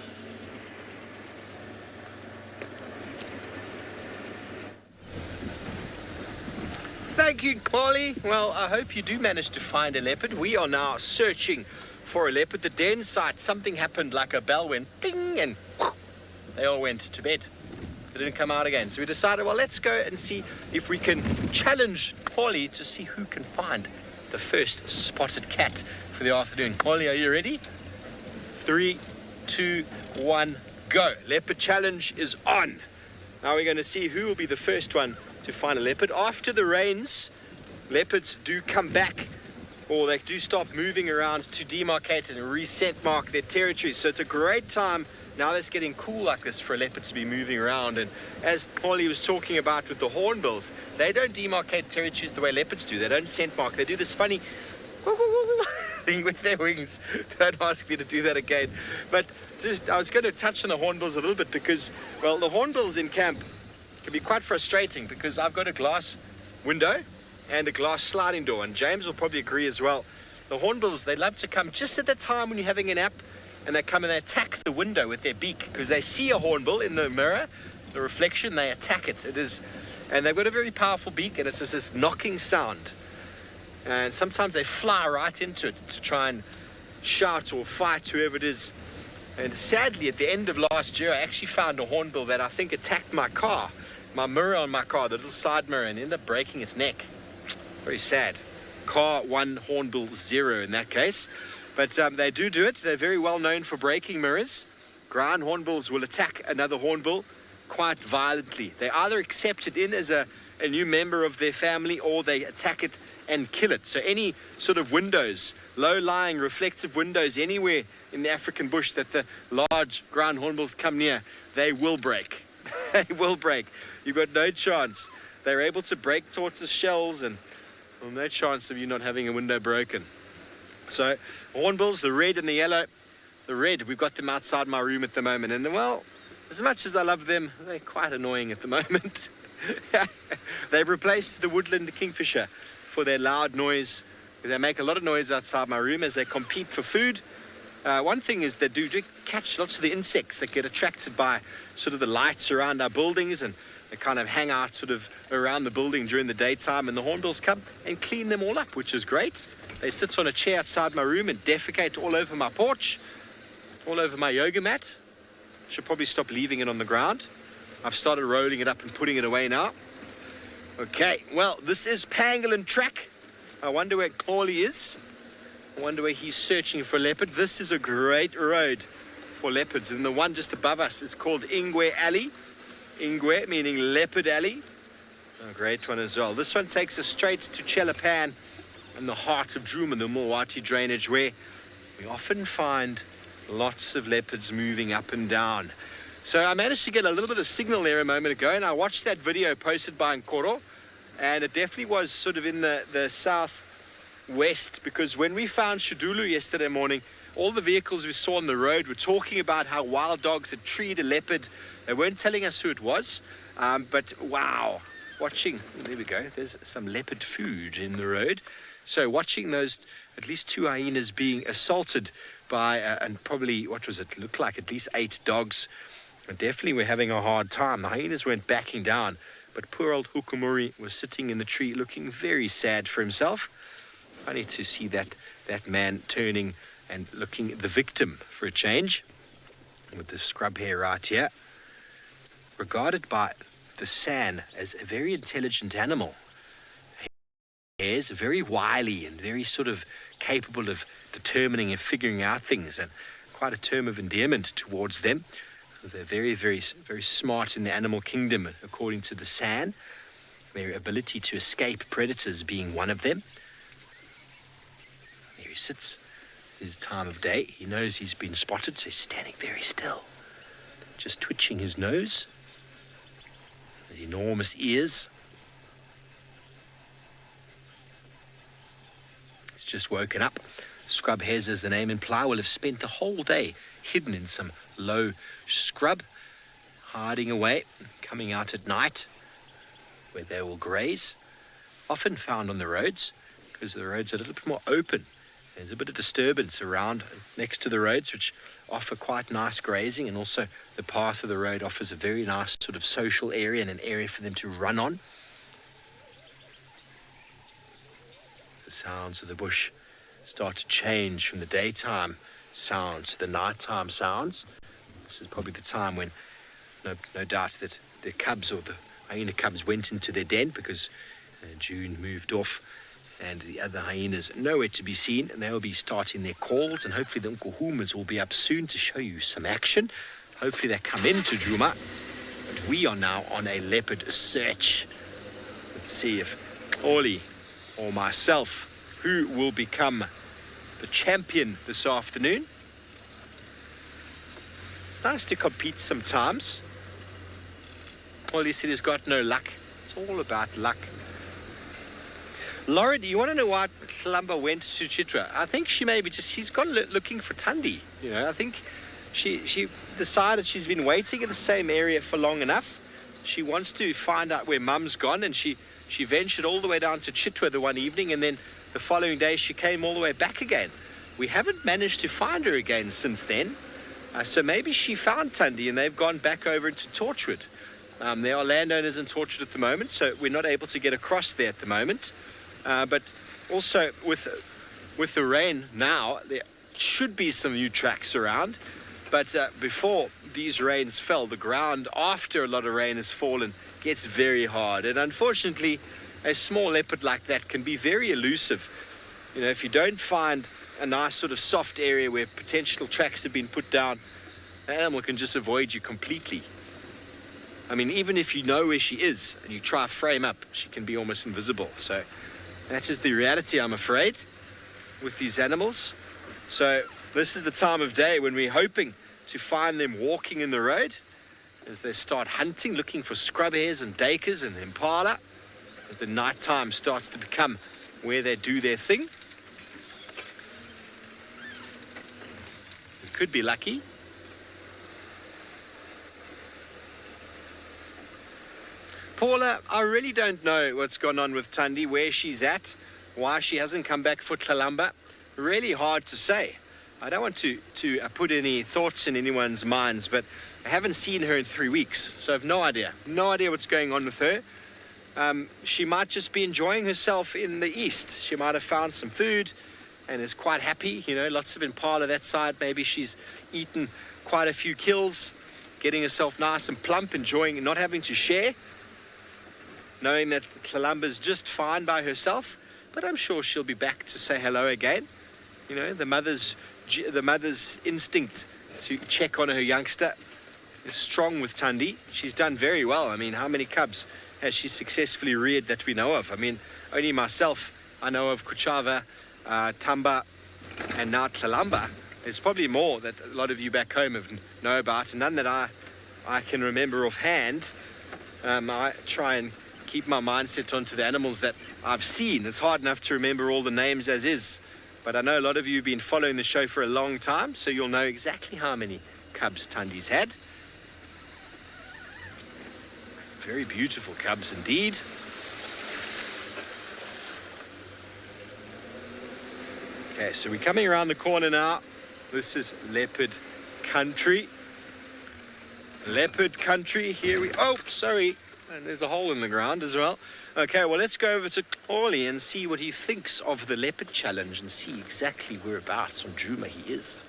Thank you, Carly. Well, I hope you do manage to find a leopard. We are now searching for a leopard. The den site, something happened, like a bell went ping and whoosh, they all went to bed. They didn't come out again. So we decided, well, let's go and see if we can challenge Carly to see who can find the first spotted cat for the afternoon. Carly, are you ready? 3, 2, 1, go. Leopard challenge is on. Now we're going to see who will be the first one to find a leopard. After the rains, leopards do come back, or they do start moving around to demarcate and reset mark their territory. So it's a great time now that it's getting cool like this for a leopard to be moving around. And as Paulie was talking about with the hornbills, they don't demarcate territories the way leopards do. They don't scent mark. They do this funny thing with their wings. Don't ask me to do that again. But just, I was going to touch on the hornbills a little bit because, well, the hornbills in camp can be quite frustrating because I've got a glass window and a glass sliding door, and James will probably agree as well. The hornbills, they love to come just at the time when you're having a nap, and they come and they attack the window with their beak because they see a hornbill in the mirror, the reflection, they attack it. And they've got a very powerful beak, and it's just this knocking sound. And sometimes they fly right into it to try and shout or fight whoever it is. And sadly, at the end of last year, I actually found a hornbill that I think attacked my car, my mirror on my car, the little side mirror, and ended up breaking its neck. Very sad. Car 1, hornbill 0 in that case. But they do it. They're very well known for breaking mirrors. Ground hornbills will attack another hornbill quite violently. They either accept it in as a a new member of their family, or they attack it and kill it. So any sort of windows, low-lying reflective windows anywhere in the African bush that the large ground hornbills come near, they will break. They will break. You've got no chance. They're able to break tortoise shells, and well, no chance of you not having a window broken. So hornbills, the red and the yellow. The red, we've got them outside my room at the moment, and well, as much as I love them, they're quite annoying at the moment. They've replaced the woodland kingfisher for their loud noise. They make a lot of noise outside my room as they compete for food. One thing is they do catch lots of the insects that get attracted by sort of the lights around our buildings, and they kind of hang out sort of around the building during the daytime, and the hornbills come and clean them all up, which is great. They sit on a chair outside my room and defecate all over my porch, all over my yoga mat. Should probably stop leaving it on the ground. I've started rolling it up and putting it away now. Okay, well, this is Pangolin Track. I wonder where Clawley is. I wonder where he's searching for leopard. This is a great road for leopards, and the one just above us is called Ingwe Alley. Ingwe meaning leopard alley. A great one as well. This one takes us straight to Chelapan in the heart of Djuma, the Mulwati drainage, where we often find lots of leopards moving up and down. So I managed to get a little bit of signal there a moment ago, and I watched that video posted by Nkoro, and it definitely was sort of in the southwest, because when we found Shadulu yesterday morning, all the vehicles we saw on the road were talking about how wild dogs had treed a leopard. They weren't telling us who it was, but wow, watching, there we go, there's some leopard food in the road. So watching those, at least 2 hyenas being assaulted by, and probably, what was it, looked like at least 8 dogs. Definitely we're having a hard time. The hyenas weren't backing down, but poor old Hukumuri was sitting in the tree looking very sad for himself. Funny to see that man turning and looking the victim for a change, with the scrub hair right here. Regarded by the San as a very intelligent animal. Hares are very wily and very sort of capable of determining and figuring out things, and quite a term of endearment towards them. They're very, very, very smart in the animal kingdom, according to the San. Their ability to escape predators being one of them. There he sits. His time of day. He knows he's been spotted, so he's standing very still. Just twitching his nose. His enormous ears. He's just woken up. Scrub hares, as the name imply, will have spent the whole day hidden in some low scrub, hiding away, coming out at night, where they will graze. Often found on the roads, because the roads are a little bit more open. There's a bit of disturbance around next to the roads, which offer quite nice grazing, and also the path of the road offers a very nice sort of social area and an area for them to run on. The sounds of the bush start to change from the daytime sounds to the nighttime sounds. This is probably the time when no doubt that the cubs, or the hyena cubs, went into their den, because June moved off and the other hyenas nowhere to be seen, and they'll be starting their calls, and hopefully the Nkuhumas will be up soon to show you some action. Hopefully they come into Djuma, but we are now on a leopard search. Let's see if Oli or myself, who will become the champion this afternoon. It's nice to compete sometimes. Oli said he's got no luck. It's all about luck. Laura, do you want to know why Kalamba went to Chitwa? I think she's gone looking for Tundi. You know, I think she decided she's been waiting in the same area for long enough. She wants to find out where Mum's gone, and she ventured all the way down to Chitwa the one evening, and then the following day she came all the way back again. We haven't managed to find her again since then. So maybe she found Tundi and they've gone back over into Torchwood. There are landowners in Torchwood at the moment, so we're not able to get across there at the moment. But also with the rain now, there should be some new tracks around. But before these rains fell, the ground after a lot of rain has fallen gets very hard. And unfortunately, a small leopard like that can be very elusive. You know, if you don't find a nice sort of soft area where potential tracks have been put down, the animal can just avoid you completely. I mean, even if you know where she is and you try frame up, she can be almost invisible. So that is the reality, I'm afraid, with these animals. So this is the time of day when we're hoping to find them walking in the road as they start hunting, looking for scrub hares and duikers and impala, as the night time starts to become where they do their thing. We could be lucky. Paula, I really don't know what's gone on with Thandi, where she's at, why she hasn't come back for Tlalamba. Really hard to say. I don't want to put any thoughts in anyone's minds, but I haven't seen her in 3 weeks, so I have no idea. No idea what's going on with her. She might just be enjoying herself in the east. She might have found some food and is quite happy. You know, lots of impala that side. Maybe she's eaten quite a few kills, getting herself nice and plump, enjoying not having to share, knowing that Tlalamba's just fine by herself. But I'm sure she'll be back to say hello again. You know, the mother's instinct to check on her youngster is strong with Thandi. She's done very well. I mean, how many cubs has she successfully reared that we know of? I mean, only myself, I know of Kuchava, Tamba, and now Tlalamba. There's probably more that a lot of you back home know about, and none that I can remember offhand. I try and keep my mindset onto the animals that I've seen. It's hard enough to remember all the names as is, but I know a lot of you have been following the show for a long time, so you'll know exactly how many cubs Thandi's had. Very beautiful cubs indeed. Okay, so we're coming around the corner now. This is leopard country. Leopard country, here we... Oh, sorry. And there's a hole in the ground as well. Okay, well, let's go over to Orly and see what he thinks of the leopard challenge and see exactly whereabouts on Djuma he is.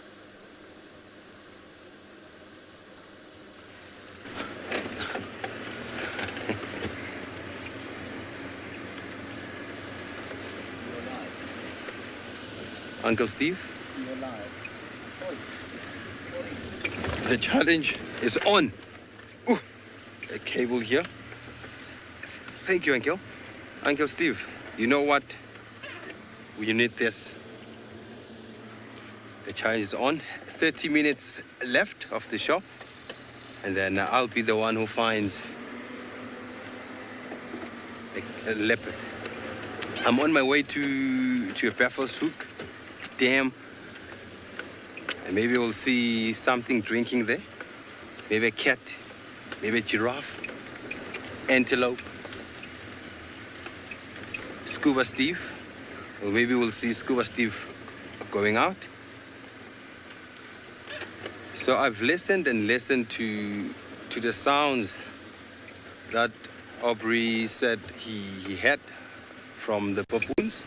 Uncle Steve? You're live. The challenge is on. Ooh, a cable here. Thank you, Uncle. Uncle Steve, you know what? You need this. The challenge is on. 30 minutes left of the shop. And then I'll be the one who finds a leopard. I'm on my way to a Buffelshoek dam. And maybe we'll see something drinking there. Maybe a cat, maybe a giraffe, antelope, Scuba Steve. Or maybe we'll see Scuba Steve going out. So I've listened and listened to the sounds that Aubrey said he had from the baboons,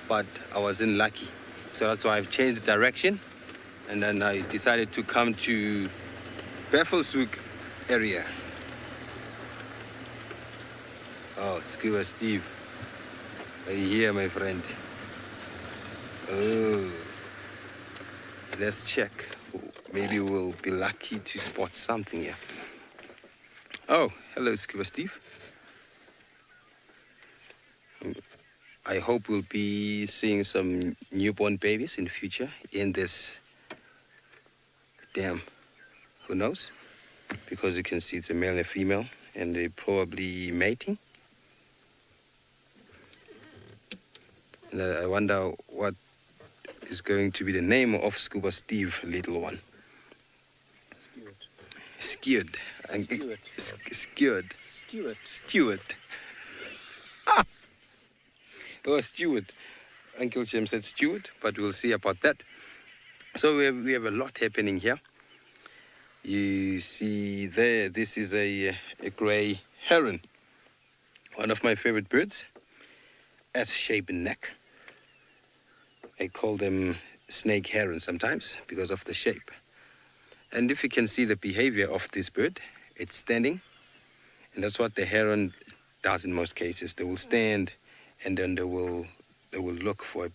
but I wasn't lucky. So that's why I've changed direction. And then I decided to come to Buffelshoek area. Oh, Scuba Steve. Are you here, my friend? Oh. Let's check. Maybe we'll be lucky to spot something here. Oh, hello, Scuba Steve. I hope we'll be seeing some newborn babies in the future in this dam. Who knows? Because you can see it's a male and a female, and they're probably mating. And I wonder what is going to be the name of Scuba Steve, little one. Stewart. Stewart. Ah! Oh, Stewart. Uncle Jim said Stewart, but we'll see about that. So we have a lot happening here. You see there, this is a gray heron. One of my favorite birds. S-shaped neck. I call them snake herons sometimes because of the shape. And if you can see the behavior of this bird, it's standing. And that's what the heron does in most cases. They will stand and then they will look for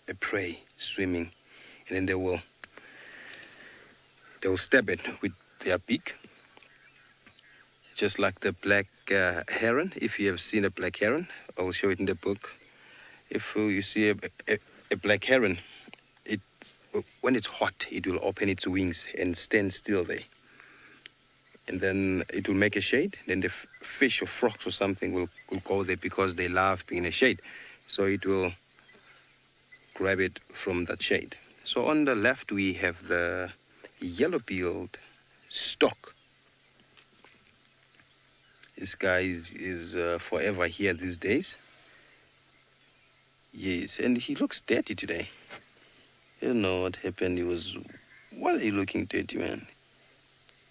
a prey swimming. And then they will stab it with their beak. just like the black heron. If you have seen a black heron, I will show it in the book. If you see a black heron, when it's hot, it will open its wings and stand still there. And then it will make a shade. Then the fish or frogs or something will go there because they love being in a shade. So it will grab it from that shade. So on the left, we have the yellow-billed stork. This guy is forever here these days. Yes, and he looks dirty today. I don't know what happened. Why are you looking dirty, man?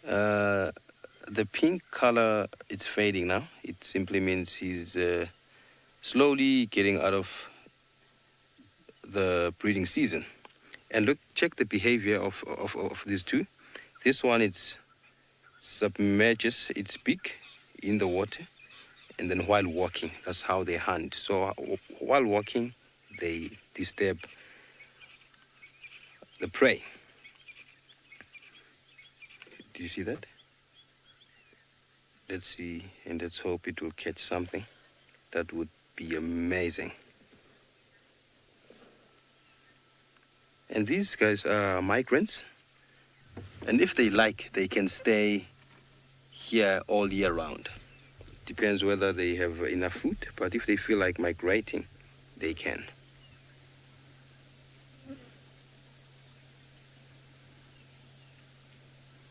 The pink color, it's fading now. It simply means he's slowly getting out of the breeding season. And look, check the behavior of these two. This one, it submerges its beak in the water, and then while walking, that's how they hunt. So while walking, they disturb the prey. Do you see that? Let's see, and let's hope it will catch something. That would be amazing. And these guys are migrants. And if they like, they can stay here all year round. Depends whether they have enough food, but if they feel like migrating, they can.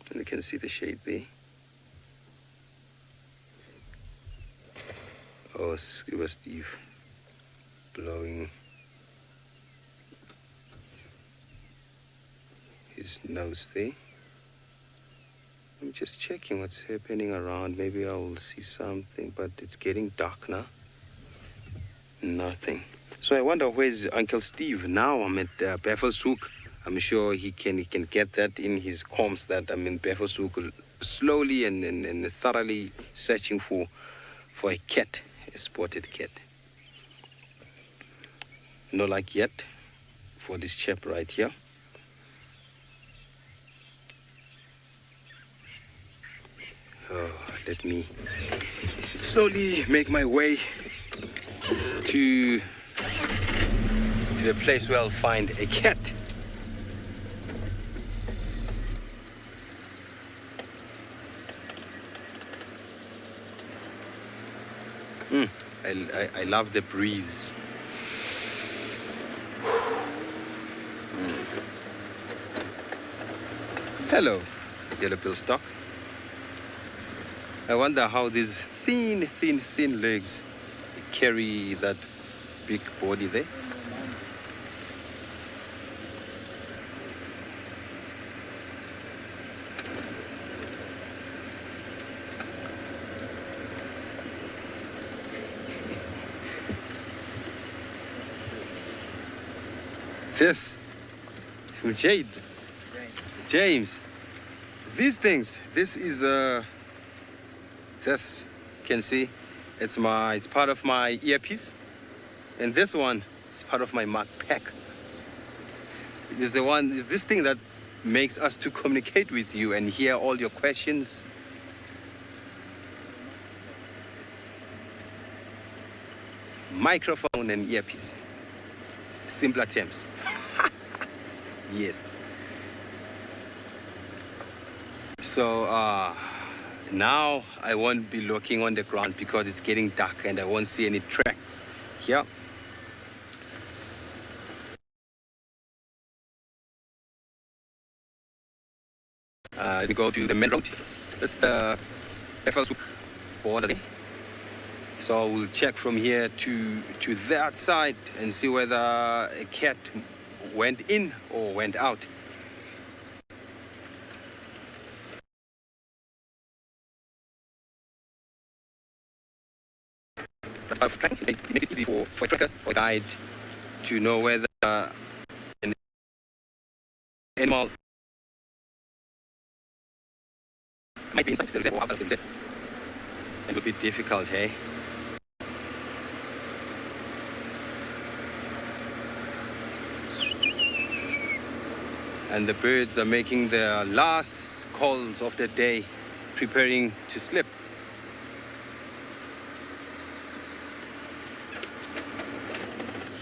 And you can see the shade there. Oh, Scuba Steve blowing his nose there. I'm just checking what's happening around. Maybe I will see something, but it's getting dark now. Nothing. So I wonder where's Uncle Steve now. I'm at Bevelsoek. I'm sure he can get that in his comms that I'm in Bevelsoek, slowly and thoroughly searching for a cat, a spotted cat. No luck yet for this chap right here. Oh, let me slowly make my way to the place where I'll find a cat. I love the breeze. Hello, yellow-billed stork. I wonder how these thin legs carry that big body there. This, Jade, James, these things, this is this, can see, it's part of my earpiece, and this one is part of my Mac pack. It is this thing that makes us to communicate with you and hear all your questions. Microphone and earpiece, simpler terms. Yes. So now I won't be looking on the ground because it's getting dark and I won't see any tracks here. We go to the main road. That's the Bevelsoek border. So we'll check from here to that side and see whether a cat went in or went out. It makes it easy for a tracker or a guide to know whether an animal might be inside the reserve or outside of the reserve. It will be difficult, hey? And the birds are making their last calls of the day, preparing to sleep.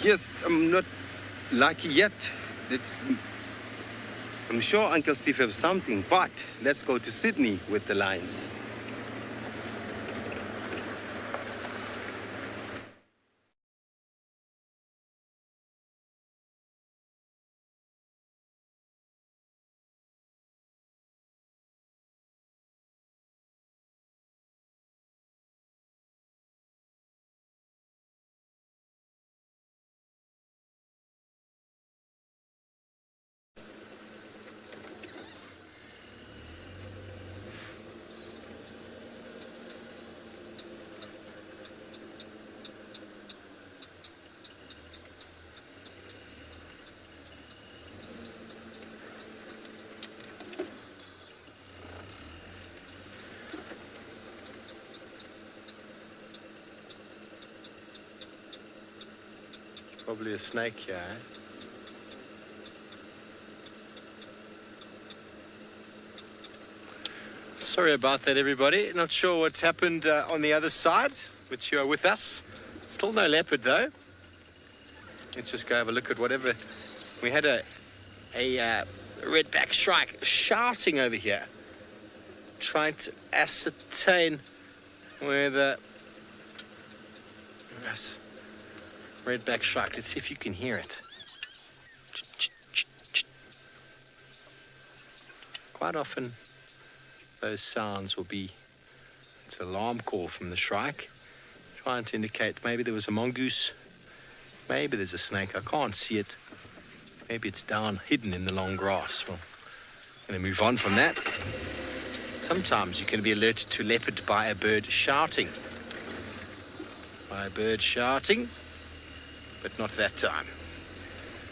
Yes, I'm not lucky yet. I'm sure Uncle Steve has something, but let's go to Sydney with the lions. Probably a snake here, eh? Sorry about that, everybody. Not sure what's happened on the other side, but you are with us. Still no leopard, though. Let's just go have a look at whatever. We had a redback shrike shouting over here, trying to ascertain where the redback shrike. Let's see if you can hear it. Quite often, those sounds will be, it's an alarm call from the shrike, trying to indicate maybe there was a mongoose, maybe there's a snake. I can't see it. Maybe it's down, hidden in the long grass. Well, I'm going to move on from that. Sometimes you can be alerted to leopard by a bird shouting. But not that time.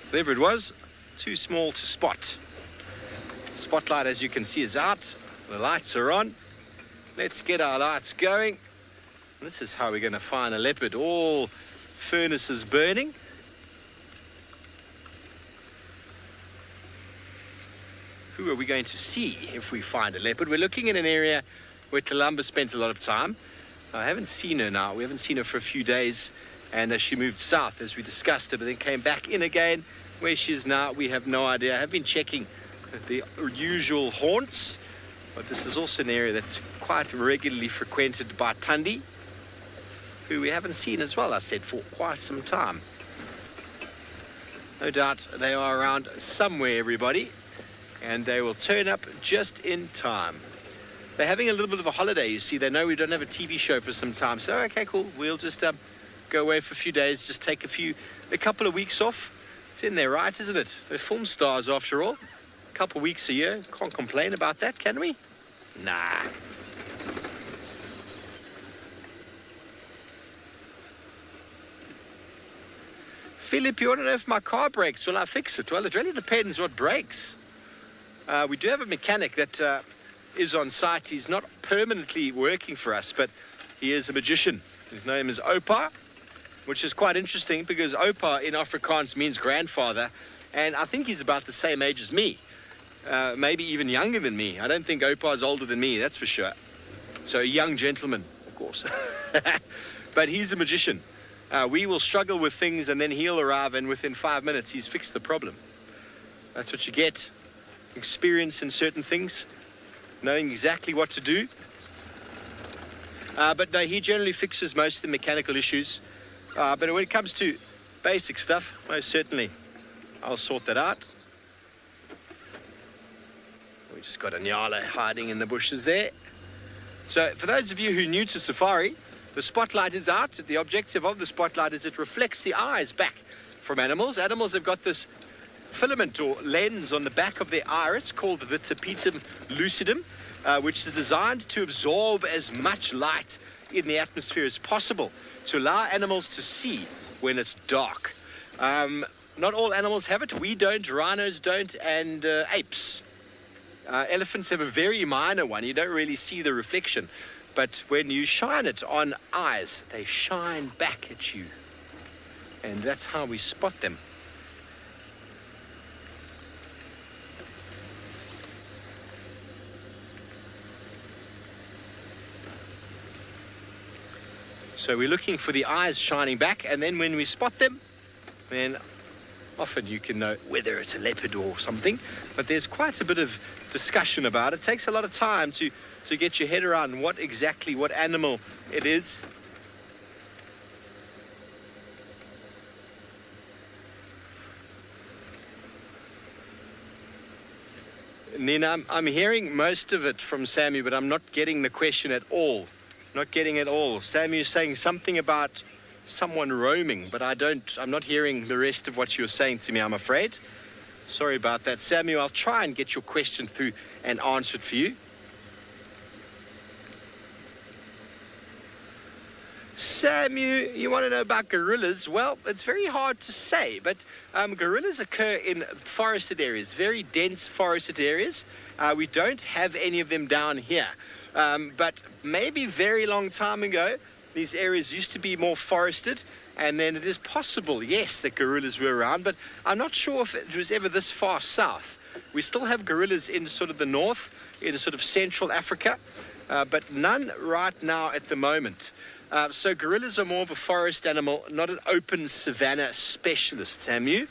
Whatever it was, too small to spot. The spotlight, as you can see, is out. The lights are on. Let's get our lights going. And this is how we're going to find a leopard. All furnaces burning. Who are we going to see if we find a leopard? We're looking in an area where Columba spent a lot of time. I haven't seen her now. We haven't seen her for a few days. And she moved south, as we discussed it, but then came back in again. Where she is now, we have no idea. I have been checking the usual haunts, but this is also an area that's quite regularly frequented by Tundi, who we haven't seen as well, I said, for quite some time. No doubt they are around somewhere, everybody, and they will turn up just in time. They're having a little bit of a holiday, you see. They know we don't have a TV show for some time, so okay, cool. We'll just go away for a few days, just take a couple of weeks off. It's in there, right, isn't it? They're film stars after all. A couple of weeks a year. Can't complain about that, can we? Nah. Philip, you want to know if my car breaks? Will I fix it? Well, it really depends what breaks. We do have a mechanic that is on site. He's not permanently working for us, but he is a magician. His name is Opa, which is quite interesting because Opa in Afrikaans means grandfather, and I think he's about the same age as me, maybe even younger than me. I don't think Opa is older than me, that's for sure. So a young gentleman, of course. But he's a magician. We will struggle with things and then he'll arrive, and within 5 minutes he's fixed the problem. That's what you get. Experience in certain things, knowing exactly what to do. But no, he generally fixes most of the mechanical issues. But when it comes to basic stuff, most certainly I'll sort that out. We just got a nyala hiding in the bushes there. So for those of you who are new to safari, the spotlight is out. The objective of the spotlight is it reflects the eyes back from animals. Animals have got this filament or lens on the back of their iris called the tapetum lucidum, which is designed to absorb as much light in the atmosphere as possible to allow animals to see when it's dark. Not all animals have it. We don't, rhinos don't, and apes. Elephants have a very minor one. You don't really see the reflection. But when you shine it on eyes, they shine back at you. And that's how we spot them. So we're looking for the eyes shining back, and then when we spot them, then often you can know whether it's a leopard or something. But there's quite a bit of discussion about it. It takes a lot of time to get your head around what animal it is. Nina, I'm hearing most of it from Sammy, but I'm not getting the question at all. Not getting it all. Sammy is saying something about someone roaming, but I'm not hearing the rest of what you're saying to me, I'm afraid. Sorry about that, Sammy. I'll try and get your question through and answer it for you. Samu, you want to know about gorillas? Well, it's very hard to say, but gorillas occur in forested areas, very dense forested areas. We don't have any of them down here, but maybe very long time ago, these areas used to be more forested, and then it is possible, yes, that gorillas were around, but I'm not sure if it was ever this far south. We still have gorillas in sort of the north, in sort of Central Africa, but none right now at the moment. So gorillas are more of a forest animal, not an open savanna specialist, Samu.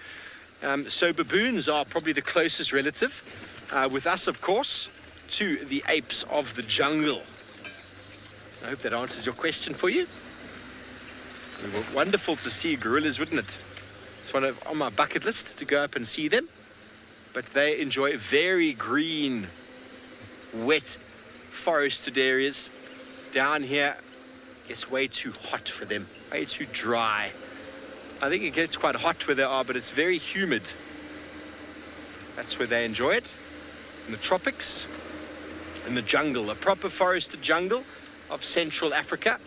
So baboons are probably the closest relative, with us, of course, to the apes of the jungle. I hope that answers your question for you. It would be wonderful to see gorillas, wouldn't it? It's on my bucket list to go up and see them. But they enjoy very green, wet, forested areas. Down here, it's way too hot for them, way too dry. I think it gets quite hot where they are, but it's very humid. That's where they enjoy it, in the tropics, in the jungle, a proper forested jungle of Central Africa.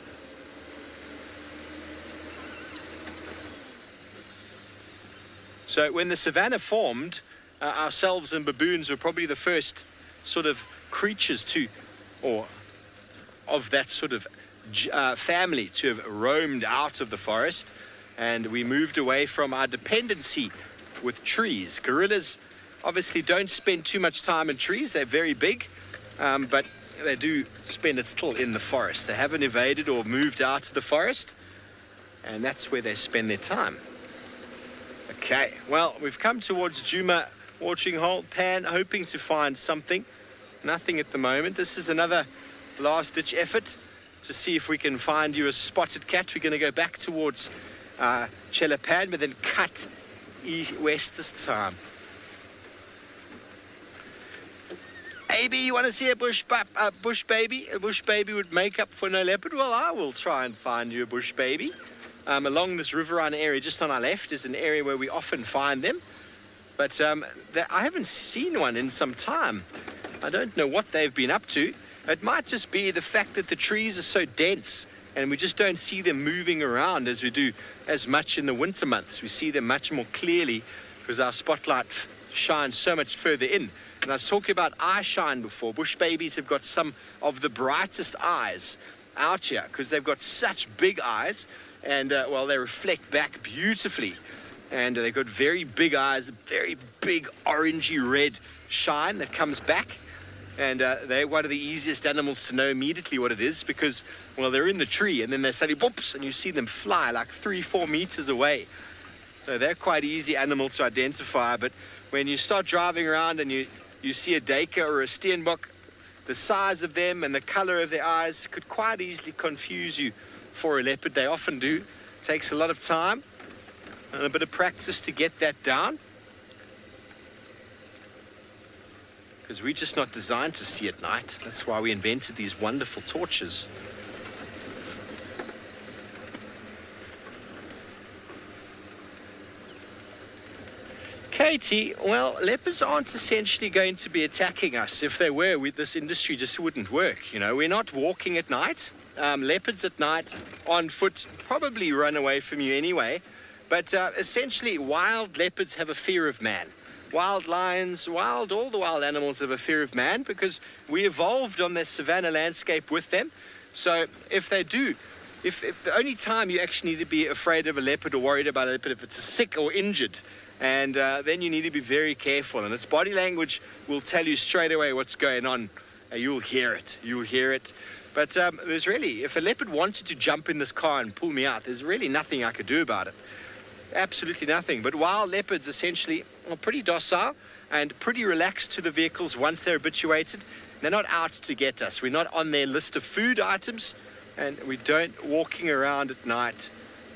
So when the savanna formed, ourselves and baboons were probably the first sort of creatures of that sort of family to have roamed out of the forest, and we moved away from our dependency with trees. Gorillas obviously don't spend too much time in trees. They're very big, but they do spend it still in the forest. They haven't evaded or moved out of the forest, and that's where they spend their time. Okay, well, we've come towards Djuma watering hole. Pan, hoping to find something. Nothing at the moment. This is another last-ditch effort to see if we can find you a spotted cat. We're going to go back towards Chelapan, but then cut west this time. AB, you want to see a bush baby? A bush baby would make up for no leopard? Well, I will try and find you a bush baby. Along this riverine area, just on our left, is an area where we often find them. But I haven't seen one in some time. I don't know what they've been up to. It might just be the fact that the trees are so dense and we just don't see them moving around as we do as much in the winter months. We see them much more clearly because our spotlight shines so much further in. And I was talking about eye shine before. Bush babies have got some of the brightest eyes out here because they've got such big eyes, and they reflect back beautifully. And they've got very big eyes, very big orangey red shine that comes back. And they're one of the easiest animals to know immediately what it is because, well, they're in the tree and then they suddenly whoops and you see them fly like 3-4 meters away. So they're quite easy animal to identify. But when you start driving around and you see a duiker or a steenbok, the size of them and the color of their eyes could quite easily confuse you for a leopard. They often do. It takes a lot of time and a bit of practice to get that down. Because we're just not designed to see at night. That's why we invented these wonderful torches. Katie, well, leopards aren't essentially going to be attacking us. If they were, this industry just wouldn't work. You know, we're not walking at night. Leopards at night on foot probably run away from you anyway. But essentially, wild leopards have a fear of man. Wild lions, all the wild animals have a fear of man because we evolved on this savanna landscape with them. So if they do, if the only time you actually need to be afraid of a leopard or worried about a leopard if it's sick or injured, and then you need to be very careful. And its body language will tell you straight away what's going on. You'll hear it. But there's really, if a leopard wanted to jump in this car and pull me out, there's really nothing I could do about it. absolutely nothing. But wild leopards essentially are pretty docile and pretty relaxed to the vehicles once they're habituated. They're not out to get us. We're not on their list of food items, and we don't walking around at night,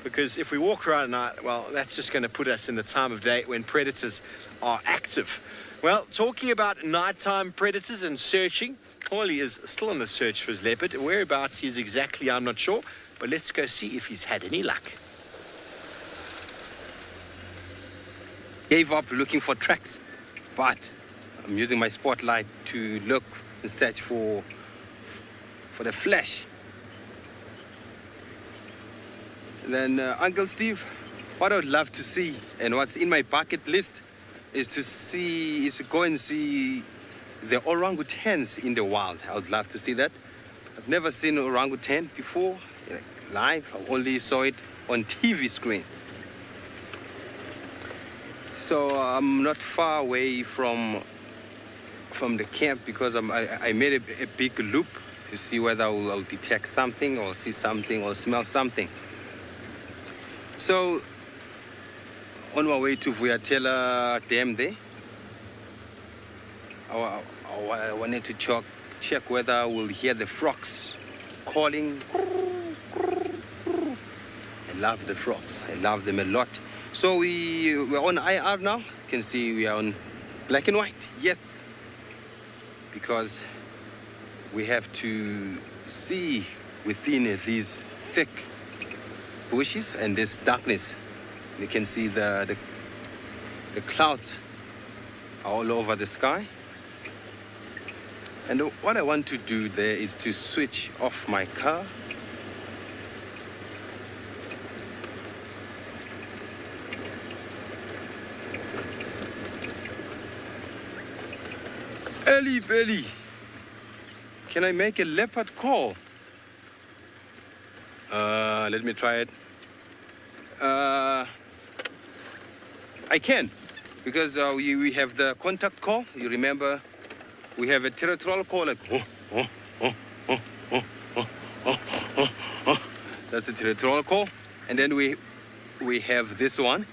because if we walk around at night, well, that's just going to put us in the time of day when predators are active. Well, talking about nighttime predators and searching, Paulie is still on the search for his leopard. Whereabouts he is exactly, I'm not sure, but let's go see if he's had any luck. Gave up looking for tracks, but I'm using my spotlight to look and search for the flesh. Then Uncle Steve, what I would love to see and what's in my bucket list is to go and see the orangutans in the wild. I would love to see that. I've never seen orangutan before, live. I only saw it on TV screen. So I'm not far away from the camp because I made a big loop to see whether I'll detect something or see something or smell something. So on my way to Vuyatela Dam there, I wanted to check whether I will hear the frogs calling. I love the frogs. I love them a lot. So we're on IR now. You can see we are on black and white. Yes. Because we have to see within these thick bushes and this darkness. You can see the clouds all over the sky. And what I want to do there is to switch off my car. Early, can I make a leopard call? Let me try it. I can, because we have the contact call. You remember, we have a territorial call like, that's a territorial call. And then we have this one.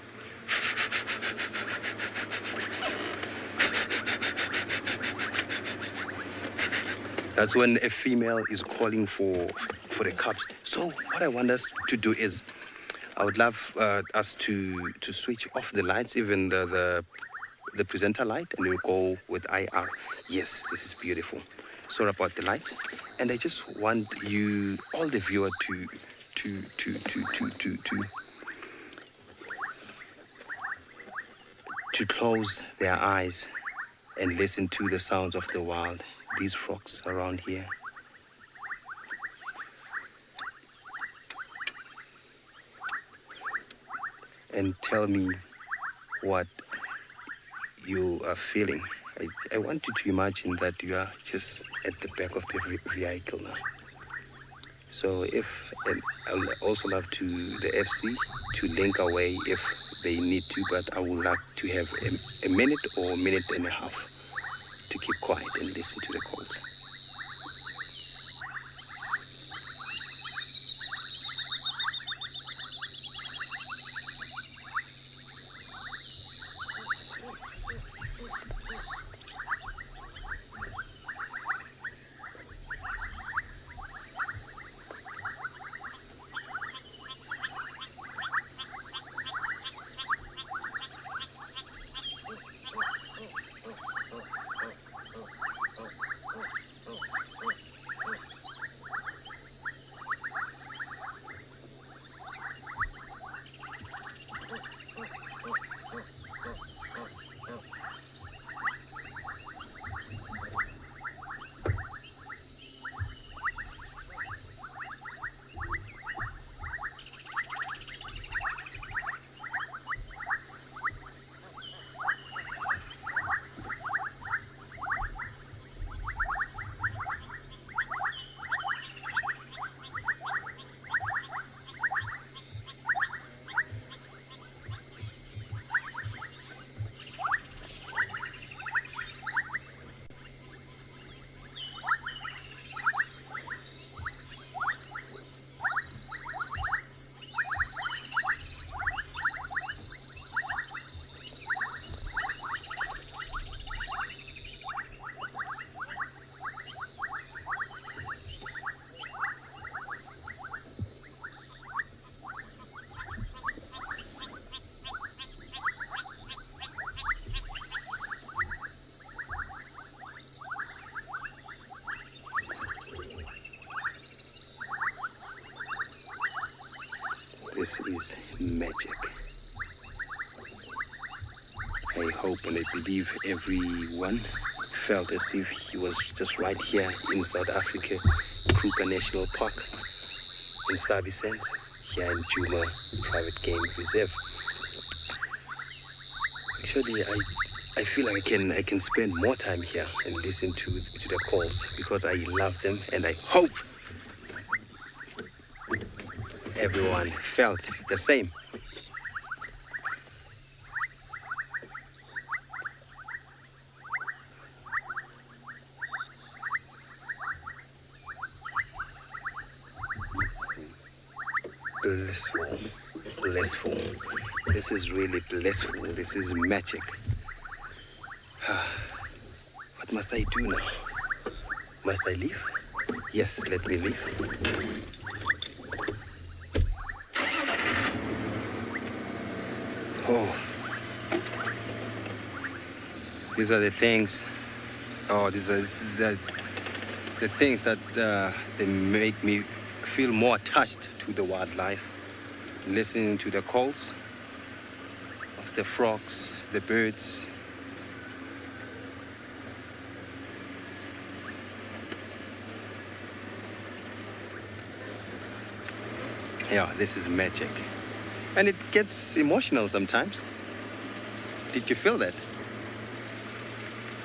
That's when a female is calling for the cubs. So what I want us to do is, I would love us to switch off the lights, even the presenter light, and we'll go with IR. Yes, this is beautiful. Sorry about the lights, and I just want you, all the viewer, to close their eyes and listen to the sounds of the wild. These frogs around here. And tell me what you are feeling. I want you to imagine that you are just at the back of the vehicle now. So and I would also love the FC to link away if they need to, but I would like to have a minute or a minute and a half to keep quiet and listen to the calls. This is magic. I hope and I believe everyone felt as if he was just right here in South Africa, Kruger National Park, in Sabi Sense, here in Juma Private Game Reserve. Actually, I feel like I can spend more time here and listen to the calls because I love them, and I hope everyone felt the same. Blissful. Blissful. This is really blissful. This is magic. What must I do now? Must I leave? Yes, let me leave. Oh. These are the things. Oh, these are the things that they make me feel more attached to the wildlife. Listening to the calls of the frogs, the birds. Yeah, this is magic. And it gets emotional sometimes. Did you feel that?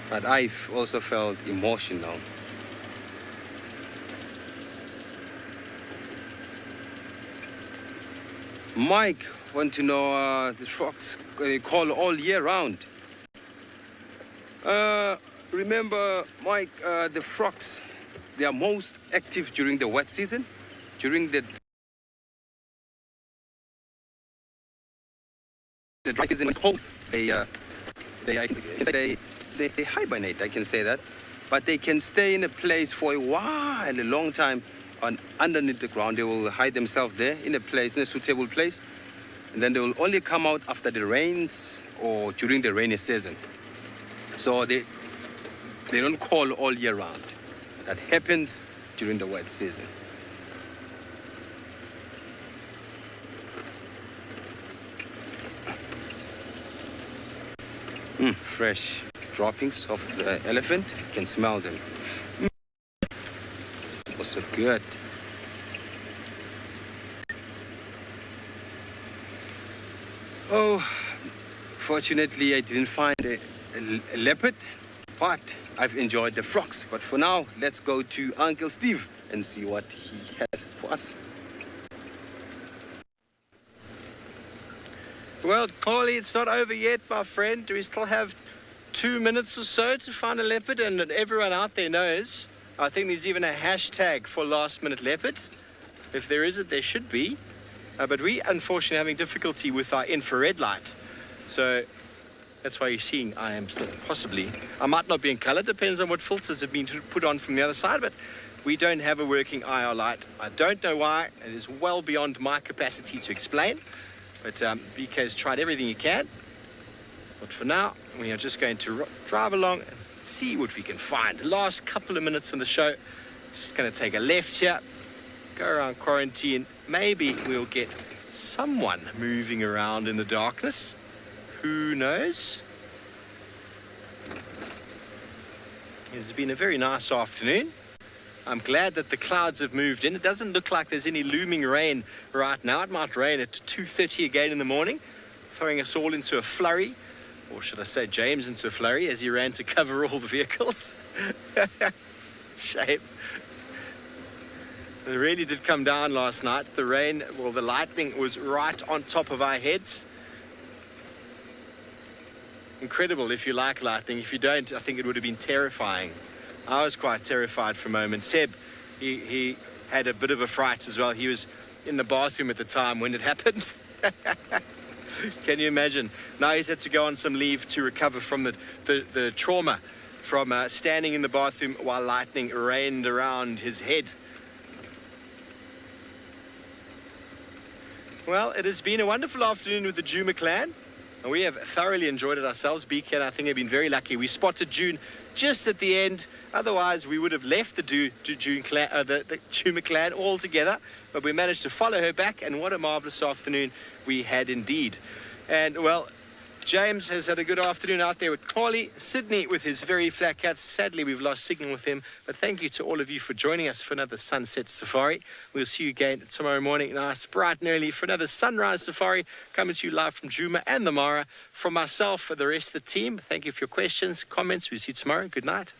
But I've also felt emotional. Mike want to know the frogs call all year round. Remember, Mike, the frogs, they are most active during the wet season, during the dry season. They hibernate, I can say that, but they can stay in a place for a while, a long time, underneath the ground. They will hide themselves there in a suitable place, and then they will only come out after the rains or during the rainy season. So they don't call all year round. That happens during the wet season. Fresh droppings of the elephant. You can smell them. Also good. Oh, fortunately I didn't find a leopard, but I've enjoyed the frogs. But for now, let's go to Uncle Steve and see what he has for us. Well, Carly, it's not over yet, my friend. We still have 2 minutes or so to find a leopard, and everyone out there knows. I think there's even a hashtag for last minute leopard. If there isn't, there should be. But we, unfortunately, having difficulty with our infrared light. So that's why you're seeing I am still I might not be in color, depends on what filters have been put on from the other side, but we don't have a working IR light. I don't know why. It is well beyond my capacity to explain. But BK's tried everything he can. But for now, we are just going to drive along and see what we can find. The last couple of minutes in the show, just going to take a left here, go around Quarantine. Maybe we'll get someone moving around in the darkness. Who knows? It's been a very nice afternoon. I'm glad that the clouds have moved in. It doesn't look like there's any looming rain right now. It might rain at 2:30 again in the morning, throwing us all into a flurry, or should I say James into a flurry as he ran to cover all the vehicles. Shame. It really did come down last night. The rain, well, the lightning was right on top of our heads. Incredible if you like lightning. If you don't, I think it would have been terrifying. I was quite terrified for a moment. Seb, he had a bit of a fright as well. He was in the bathroom at the time when it happened. Can you imagine? Now he's had to go on some leave to recover from the trauma from standing in the bathroom while lightning rained around his head. Well, it has been a wonderful afternoon with the Juma clan. And we have thoroughly enjoyed it ourselves. BK and I think have been very lucky. We spotted June just at the end. Otherwise, we would have left the Duma clan altogether. But we managed to follow her back, and what a marvellous afternoon we had indeed. And, well, James has had a good afternoon out there with Carly. Sydney with his very flat cats. Sadly, we've lost signal with him. But thank you to all of you for joining us for another Sunset Safari. We'll see you again tomorrow morning, nice, bright and early, for another Sunrise Safari, coming to you live from Djuma and the Mara. From myself, for the rest of the team, thank you for your questions, comments. We'll see you tomorrow. Good night.